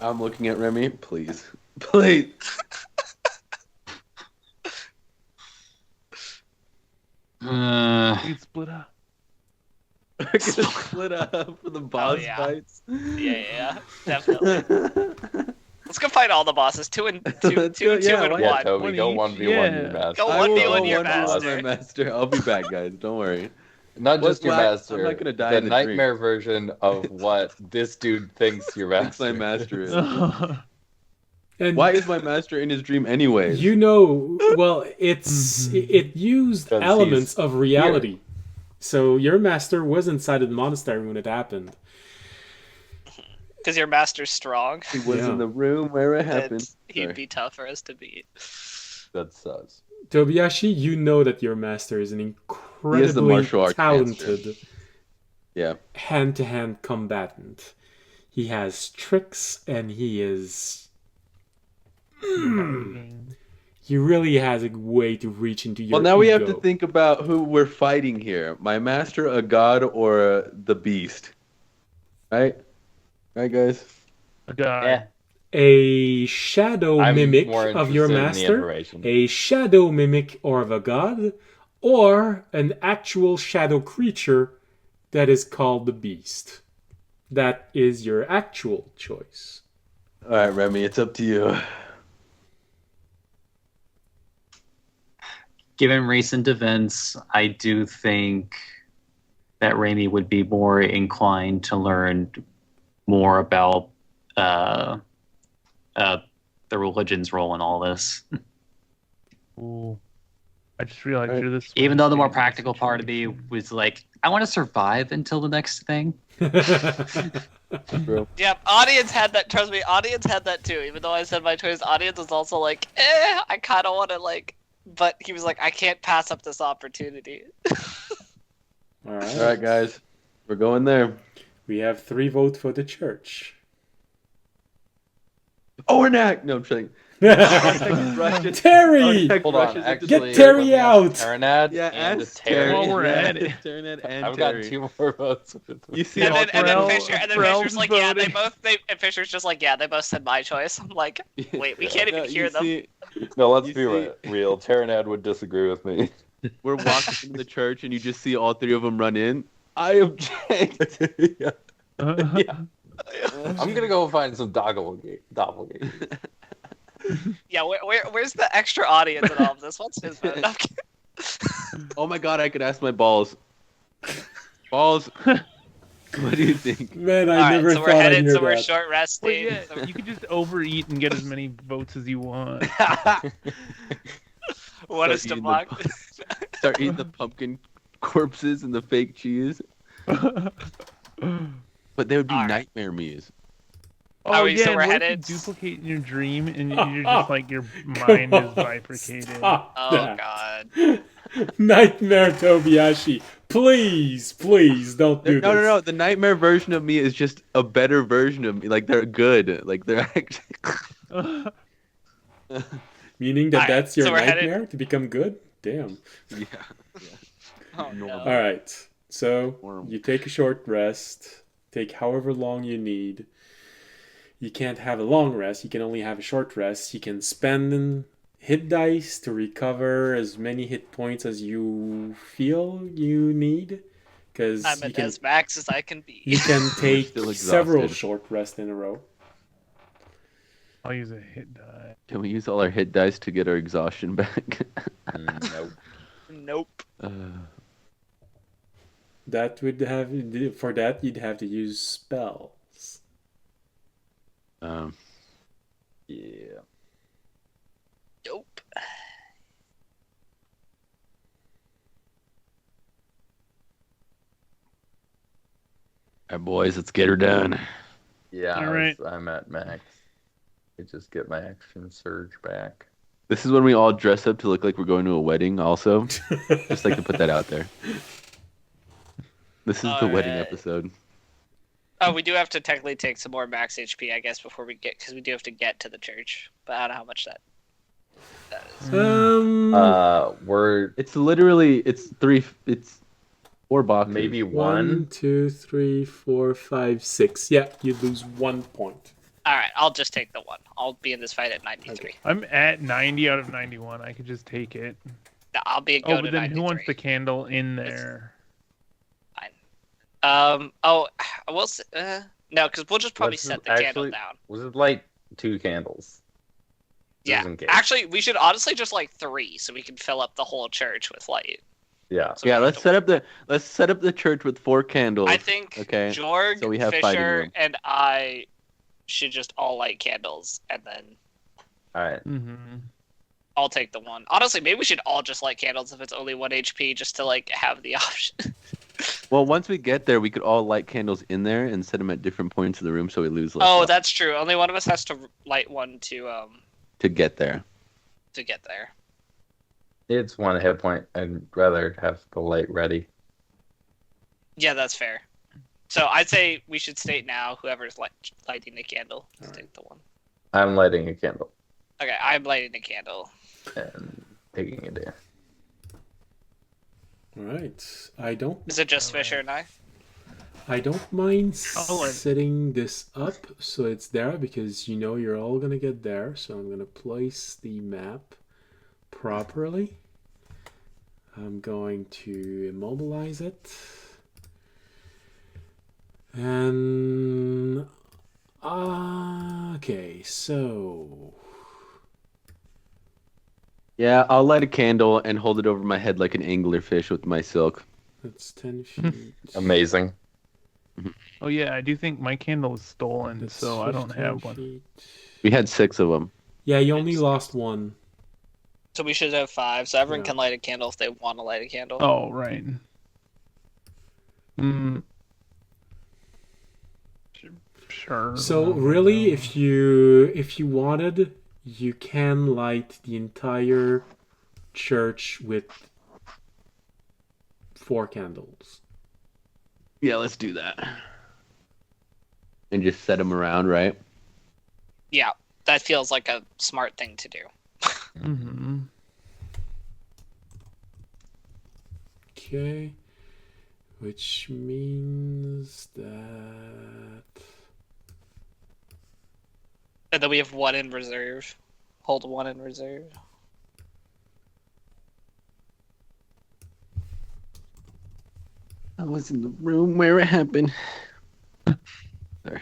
I'm looking at Remy. Please. Please. We can split up. We're gonna split up for the boss yeah. fights. Yeah, definitely. Let's go fight all the bosses. Two and Let's go, two and yeah, one. Yeah, Toby, One go each, 1v1 yeah. your master. Go I will 1v1 go your 1v1 master. my master. I'll be back, guys. Don't worry. Not What's just your last? master, I'm not gonna die the in the nightmare version of what this dude thinks your Thinks master my master is. And Why is my master in his dream anyways? you know, well, it used 'Cause elements he's of reality. So your master was inside of the monastery when it happened. Because your master's strong. He was Yeah. in the room where it And happened. he'd Sorry. be tough for us to beat. That's sus. Tobiyashi, you know that your master is an incredibly martial arts talented Yeah. hand-to-hand combatant. He has tricks, and he is... He really has a way to reach into your Well, now we have to ego. think about who we're fighting here. My master, a god, or the beast? Right? Right, guys? A guy. Yeah. A shadow I'm mimic more of your interested in the master, information. a shadow mimic or of a god, or an actual shadow creature that is called the beast. That is your actual choice. All right, Remy, it's up to you. Given recent events, I do think that Raimi would be more inclined to learn more about the religion's role in all this. Ooh. I just realized Right. you're this. Even though the more practical part of me was like, I want to survive until the next thing. Bro. Yep, audience had that. Trust me, audience had that too. Even though I said my choice, audience was also like, I kind of want to like. But he was like, I can't pass up this opportunity. All right. All right, guys. We're going there. We have 3 votes for the church. Ornak! No, I'm kidding. Terry! Hold on, actually, Get Terry let me out! ask Taranad Yeah, and ask Terry. Terry. While we're at it. Taranad and I've Terry. got 2 more votes. You see, And then Pharrell- Fisher's like, yeah, they voting. both. And Fisher's just like, yeah, they both said my choice. I'm like, wait, we can't even No, hear you them. see, No, let's You be real. Taranad would disagree with me. we're walking into the church and you just see all 3 of them run in. I object. Yeah. I'm gonna go find some doppelganger. Yeah, where's the extra audience in all of this? What's his vote? I'm kidding. Oh my god, I could ask my balls. Balls. What do you think? Man, I All right, never so thought we're I'd headed. hear So we're that. short Well, resting. yeah, you could just overeat and get as many votes as you want. What is to eating block? Start eating the pumpkin corpses and the fake cheese. But they would be All right. nightmare me's. Are Oh we- yeah, so and we're what if you headed- duplicate in your dream and you're just like your mind is bifurcated? Stop Oh that. god. Nightmare Tobiyashi. Please, please don't do No, this. no. The nightmare version of me is just a better version of me. Like they're good. Like they're actually. Meaning that Alright, that's your so we're headed- nightmare to become good? Damn. Yeah. Oh no. Normal. All right. So Horrible. you take a short rest. Take however long you need. You can't have a long rest. You can only have a short rest. You can spend hit dice to recover as many hit points as you feel you need. Because I'm you at can, as max as I can be. you can take still several exhausted. short rests in a row. I'll use a hit die. Can we use all our hit dice to get our exhaustion back? Nope. Nope. That would have for that you'd have to use spells. Yeah. Nope. All right, boys, let's get her done. Yeah, All right. I'm at max. I just get my action surge back. This is when we all dress up to look like we're going to a wedding. Also, just like to put that out there. This is the wedding Alright. episode. Oh, we do have to technically take some more max HP, I guess, before we get, because we do have to get to the church. But I don't know how much that is. We're It's literally it's 4 boxes. maybe 1, one. 2, 3, 4, 5, 6. Yeah, you lose 1 point. All right, I'll just take the one. I'll be in this fight at 93. I'm at 90 out of 91. I could just take it. No, I'll be a go Oh, to but then 93. who wants the candle in there? Oh, we'll no, because we'll just probably Let's set the actually- candle down. Was it like 2 candles? Yeah, in case. actually, we should honestly just like 3, so we can fill up the whole church with light. Yeah. So we Yeah, don't let's have to- set up the church with 4 candles. I think Okay, Jorg, so we have fighting Fisher, room. and I should just all light candles, and then All right. Mm-hmm. I'll take the one. Honestly, maybe we should all just light candles if it's only 1 HP, just to like have the option. Well, once we get there, we could all light candles in there and set them at different points of the room so we lose less. Oh, light that's true. Only one of us has to light one to get there. get there. It's 1 hit point. I'd rather have the light ready. Yeah, that's fair. So I'd say we should state now whoever's lighting the candle. Let's take the one. I'm lighting a candle Okay, I'm lighting a candle. and taking it in. All right. I don't Is it just Fisher and I? mind I'll let- setting this up so it's there because you know you're all gonna get there. So I'm gonna place the map properly. I'm going to immobilize it. And okay, so Yeah, I'll light a candle and hold it over my head like an anglerfish with my silk. that's 10 feet. Amazing. Oh yeah, I do think my candle was stolen, That's so I don't 15 have one. feet. We had 6 of them. Yeah, you only lost 1. So we should have 5, so everyone Yeah. can light a candle if they want to light a candle. Oh right. Mm. Sure. So really, if you wanted, you can light the entire church with 4 candles. Yeah, let's do that. And just set them around, right? Yeah, that feels like a smart thing to do. Mm-hmm. Okay, which means that And then we have 1 in reserve. Hold 1 in reserve. I was in the room where it happened. Sorry.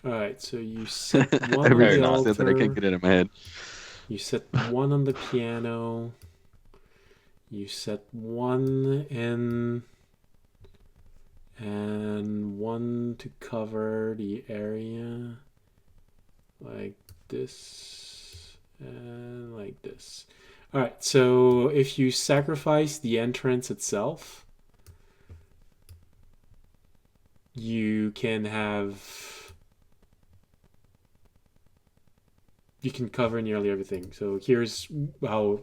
all right. So you set I one on really the lost it, but I can't altar. get it in my head. You set 1 on the piano. You set 1 in, and 1 to cover the area, like this and like this. All right. So if you sacrifice the entrance itself, you can cover nearly everything. So here's how.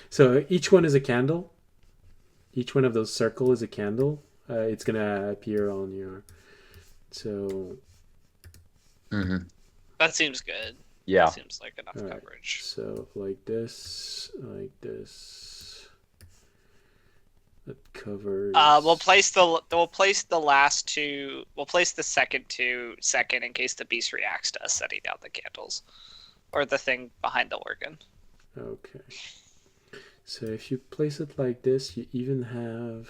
So each one is a candle. Each one of those circles is a candle. It's gonna appear on your. So. Mm-hmm. That seems good. Yeah. That seems like enough Right. coverage. So like this. That covers. We'll place the last two. We'll place the second two second in case the beast reacts to us setting down the candles, or the thing behind the organ. Okay. So if you place it like this, you even have.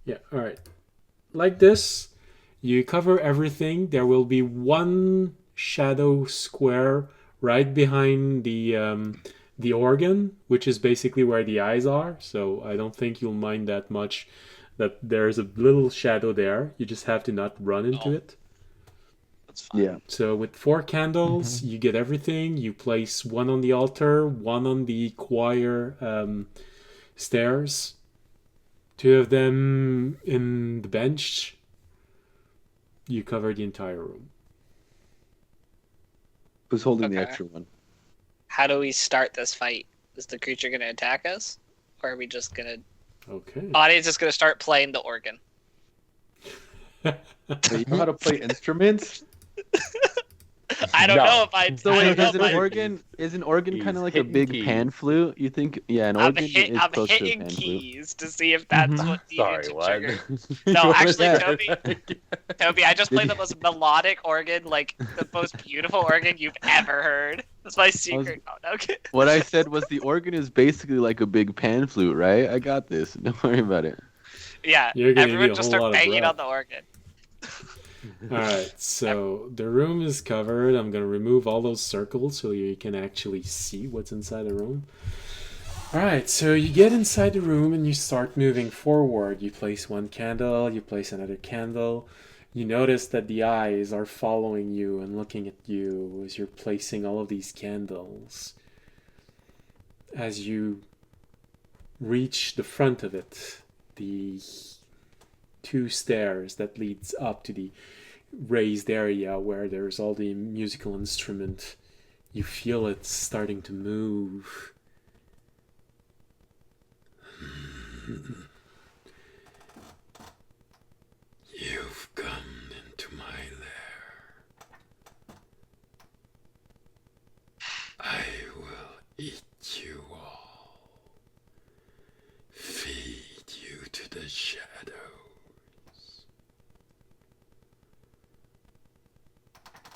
Yeah. All right. Like this, you cover everything. There will be one shadow square right behind the organ, which is basically where the eyes are. So I don't think you'll mind that much that there's a little shadow there. You just have to not run into it. That's fine. Yeah. So with 4 candles, you get everything. You place one on the altar, one on the choir stairs, 2 of them in the bench. You cover the entire room. Who's holding the Okay. extra one? How do we start this fight? Is the creature going to attack us, or are we just going to? Okay. Audience is going to start playing the organ. Wait, you know how to play instruments? I don't No. know if I. So I wait, don't know is if an I- organ kind He's of like a hitting big keys. pan flute? You think? Yeah, an I'm, organ is I'm close to a hitting pan flute. keys to see if that's Mhm. what the Sorry, what? trigger. You No, wanna actually, say- Toby, I just Did played you- the most melodic organ, like the most beautiful organ you've ever heard. That's my secret. Oh, okay. What I said was the organ is basically like a big pan flute, right? I got this. Don't worry about it. Yeah, You're gonna need everyone a just whole start lot of banging breath. on the organ. All right, so the room is covered. I'm going to remove all those circles so you can actually see what's inside the room. All right, so you get inside the room and you start moving forward. You place one candle, you place another candle. You notice that the eyes are following you and looking at you as you're placing all of these candles. As you reach the front of it, the 2 stairs that leads up to the raised area where there's all the musical instrument, you feel it starting to move. You've come into my lair. I will eat you all. Feed you to the shadows.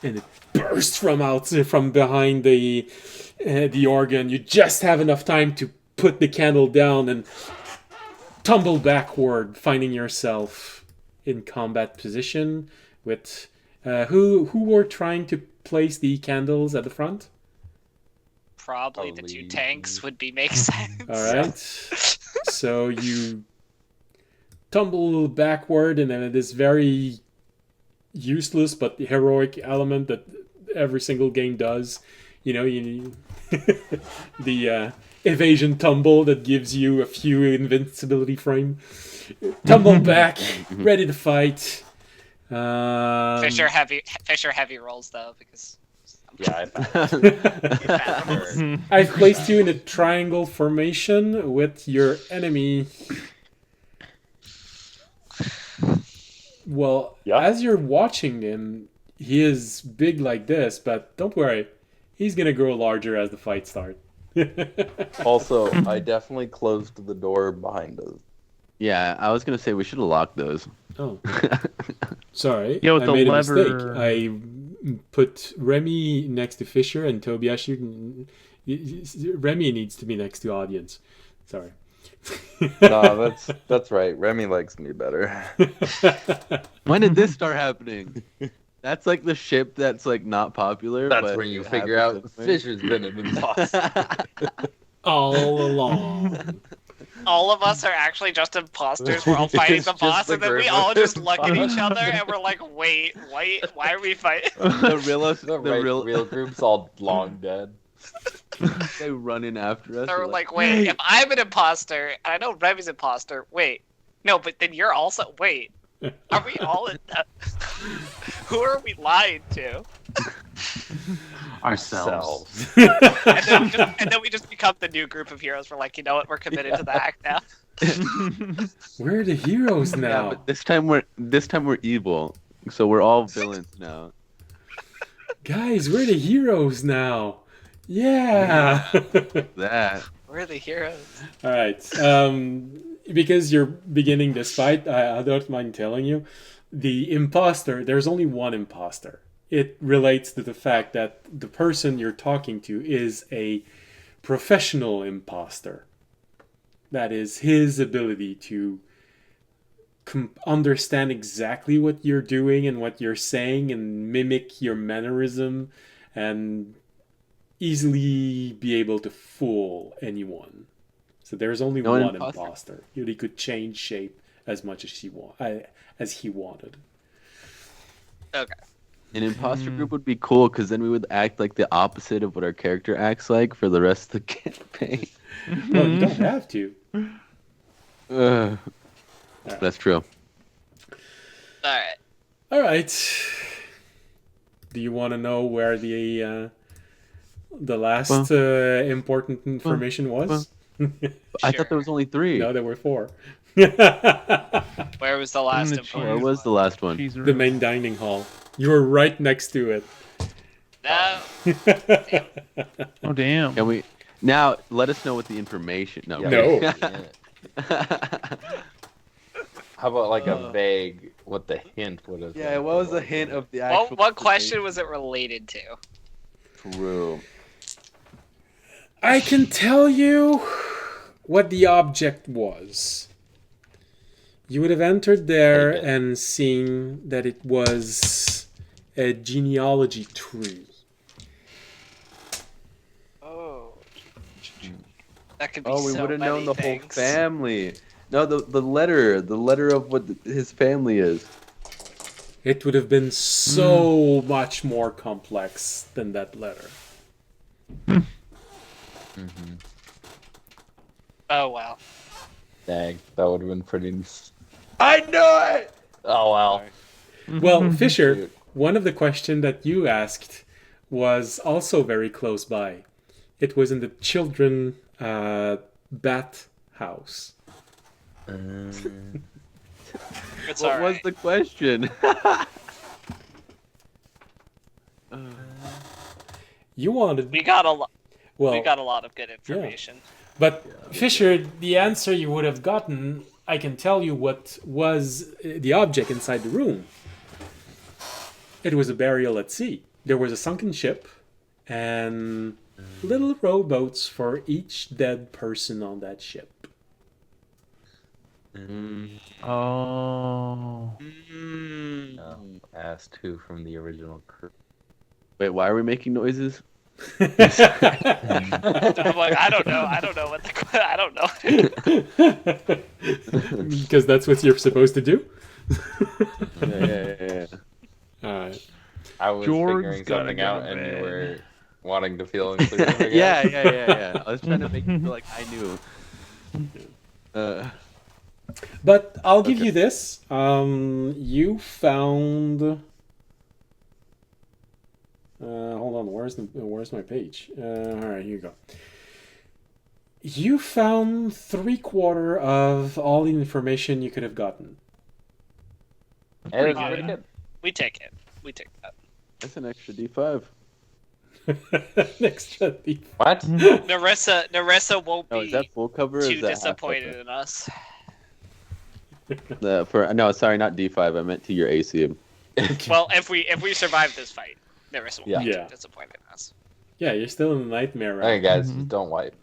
And it bursts from behind the organ. You just have enough time to put the candle down and tumble backward, finding yourself in combat position with who were trying to place the candles at the front. Probably the 2 Probably. tanks would be make sense. All right. So you tumble backward, and then this very useless but heroic element that every single game does. You know, you the evasion tumble that gives you a few invincibility frame. Tumble back, ready to fight. Fisher heavy rolls though, because Yeah, I've placed you in a triangle formation with your enemy. Well, Yeah. as you're watching him, he is big like this, but don't worry, he's gonna grow larger as the fight starts. Also, I definitely closed the door behind us. Yeah, I was gonna say we should have locked those. Oh, sorry, Yeah, with I the made a lever. mistake. I put Remy next to Fisher, and Tobias, Remy needs to be next to audience. Sorry. No, that's right. Remy likes me better. When did this start happening? That's like the ship that's like not popular. That's but when you it figure happens out anyway. Fisher's been an imposter. All along. all of us are actually just imposters. We're all fighting It's the just boss, the and then we group all of just look at each imposters. other and we're like, wait, why are we fighting? The real group's all long dead. They run in after us. They're We're like, wait, if I'm an imposter, and I know Remy's an imposter, wait. No, but then you're also, wait. Are we all in who are we lying to? Ourselves. And then we just become the new group of heroes. We're like, you know what, we're committed to the act now. We're the heroes Yeah, now. but this time we're evil, so we're all villains now. Guys, we're the heroes now. Yeah. That. We're the heroes. All right. Because you're beginning this fight, I don't mind telling you, the imposter. There's only one imposter. It relates to the fact that the person you're talking to is a professional imposter. That is his ability to understand exactly what you're doing and what you're saying and mimic your mannerism and easily be able to fool anyone. So there's only No one imposter. imposter. He could change shape as much as he wanted. Okay. An imposter group would be cool because then we would act like the opposite of what our character acts like for the rest of the campaign. Well, you don't have to. That's true. Alright. All right. Do you want to know where the last important information was? I thought there was only 3. No, there were 4. Where was the last the info? Where was the last one? Cheese The room. main dining hall. You were right next to it. No. Oh damn. Can we now let us know what the information? No. No. How about like a vague what the hint would have? Yeah. been? What was the hint of the actual? What question was it related to? True. I can tell you what the object was. You would have entered there Okay. and seen that it was a genealogy tree. Oh. That could be Oh, we so would have many known the things. whole family. No, the letter of what his family is. It would have been so much more complex than that letter. Oh, wow. Dang, that would have been pretty. I knew it. Oh wow. Well, Fisher, Shoot. one of the questions that you asked was also very close by. It was in the children bat house. Good, What sorry. was the question? You wanted We got a lot. well, We got a lot of good information. but Fisher, the answer you would have gotten, I can tell you what was the object inside the room. It was a burial at sea. There was a sunken ship and little rowboats for each dead person on that ship. Oh. Asked who from the original crew. Wait, why are we making noises? I'm like, I don't know what the. I don't know. Because that's what you're supposed to do. Yeah. All right. I was George's figuring gotta something go out, to and you bed. were wanting to feel included. Again. Yeah. I was trying to make you feel like I knew. But I'll give you this. You found. Hold on. Where's my page? All right, here you go. You found 3/4 of all the information you could have gotten. And it's good. pretty good. We take it. We take that. That's an extra D5. Next shot. What? Narissa won't Oh, is be that full cover? Or too is that half disappointed in us. cover? No, sorry, not D5. I meant to your AC. Well, if we survive this fight, Narissa won't be Yeah. too disappointed in us. Yeah, you're still in the nightmare round. Okay, guys, just don't wipe.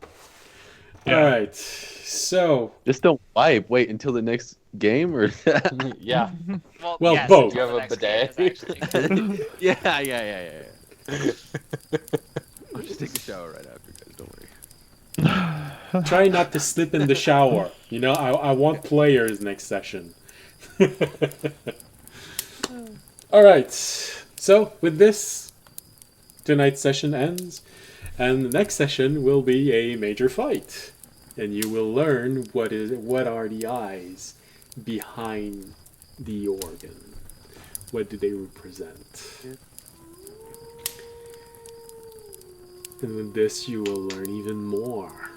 All right. So, Just don't wipe. Wait until the next game, or Yeah. Well, yes, both. until You the have a next game bidet? is actually- yeah. I'll just take a shower right after, guys. Don't worry. try not to slip in the shower. You know, I want players next session. All right. So with this, tonight's session ends, and the next session will be a major fight, and you will learn what are the eyes behind the organ. What do they represent? And with this, you will learn even more.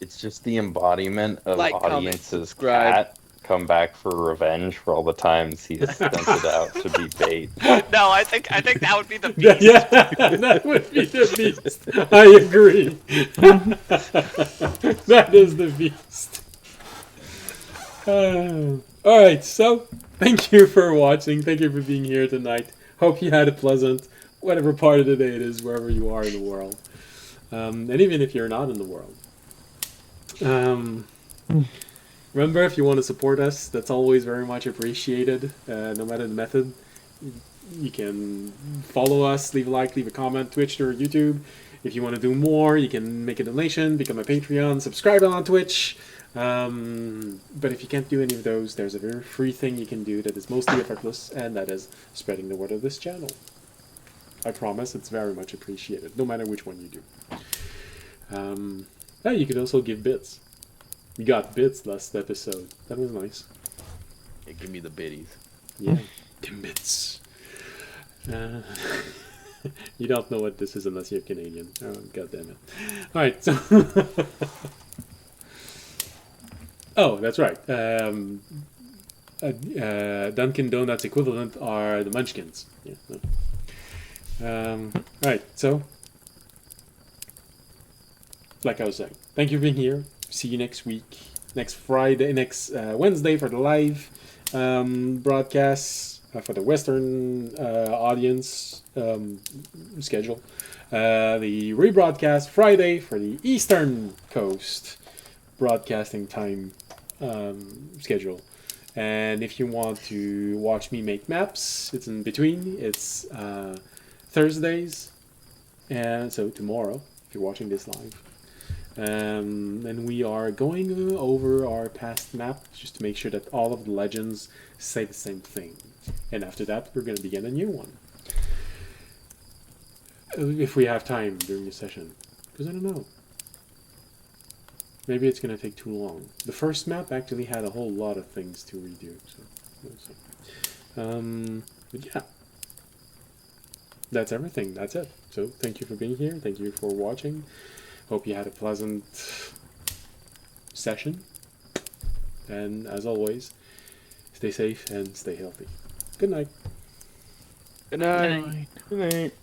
It's just the embodiment of Like, comment, audience's subscribe. cat come back for revenge for all the times he's sent it out to be bait. No, I think that would be the beast. Yeah, that would be the beast. I agree. That is the beast. All right, so thank you for watching. Thank you for being here tonight. Hope you had a pleasant, whatever part of the day it is, wherever you are in the world. And even if you're not in the world. Remember, if you want to support us, that's always very much appreciated, no matter the method. You can follow us, leave a like, leave a comment, Twitch or YouTube. If you want to do more, you can make a donation, become a Patreon, subscribe on Twitch. But if you can't do any of those, there's a very free thing you can do that is mostly effortless, and that is spreading the word of this channel. I promise it's very much appreciated, no matter which one you do. You could also give bits. We got bits last episode. That was nice. Hey, give me the biddies. Yeah, Timbits. You don't know what this is unless you're Canadian. Oh, God damn it. Alright, so... oh, that's right. Dunkin' Donuts equivalent are the Munchkins. Yeah. Alright, so... like I was saying, thank you for being here. See you next week. Next Wednesday for the live broadcasts for the Western audience schedule. The rebroadcast Friday for the Eastern Coast broadcasting time schedule. And if you want to watch me make maps, it's in between. It's Thursdays, and so tomorrow, if you're watching this live. And we are going over our past map just to make sure that all of the legends say the same thing. And after that, we're going to begin a new one. If we have time during the session. Because I don't know. Maybe it's going to take too long. The first map actually had a whole lot of things to redo. So we'll see. But yeah. That's everything. That's it. So thank you for being here. Thank you for watching. Hope you had a pleasant session. And as always, stay safe and stay healthy. Good night. Good night. Good night.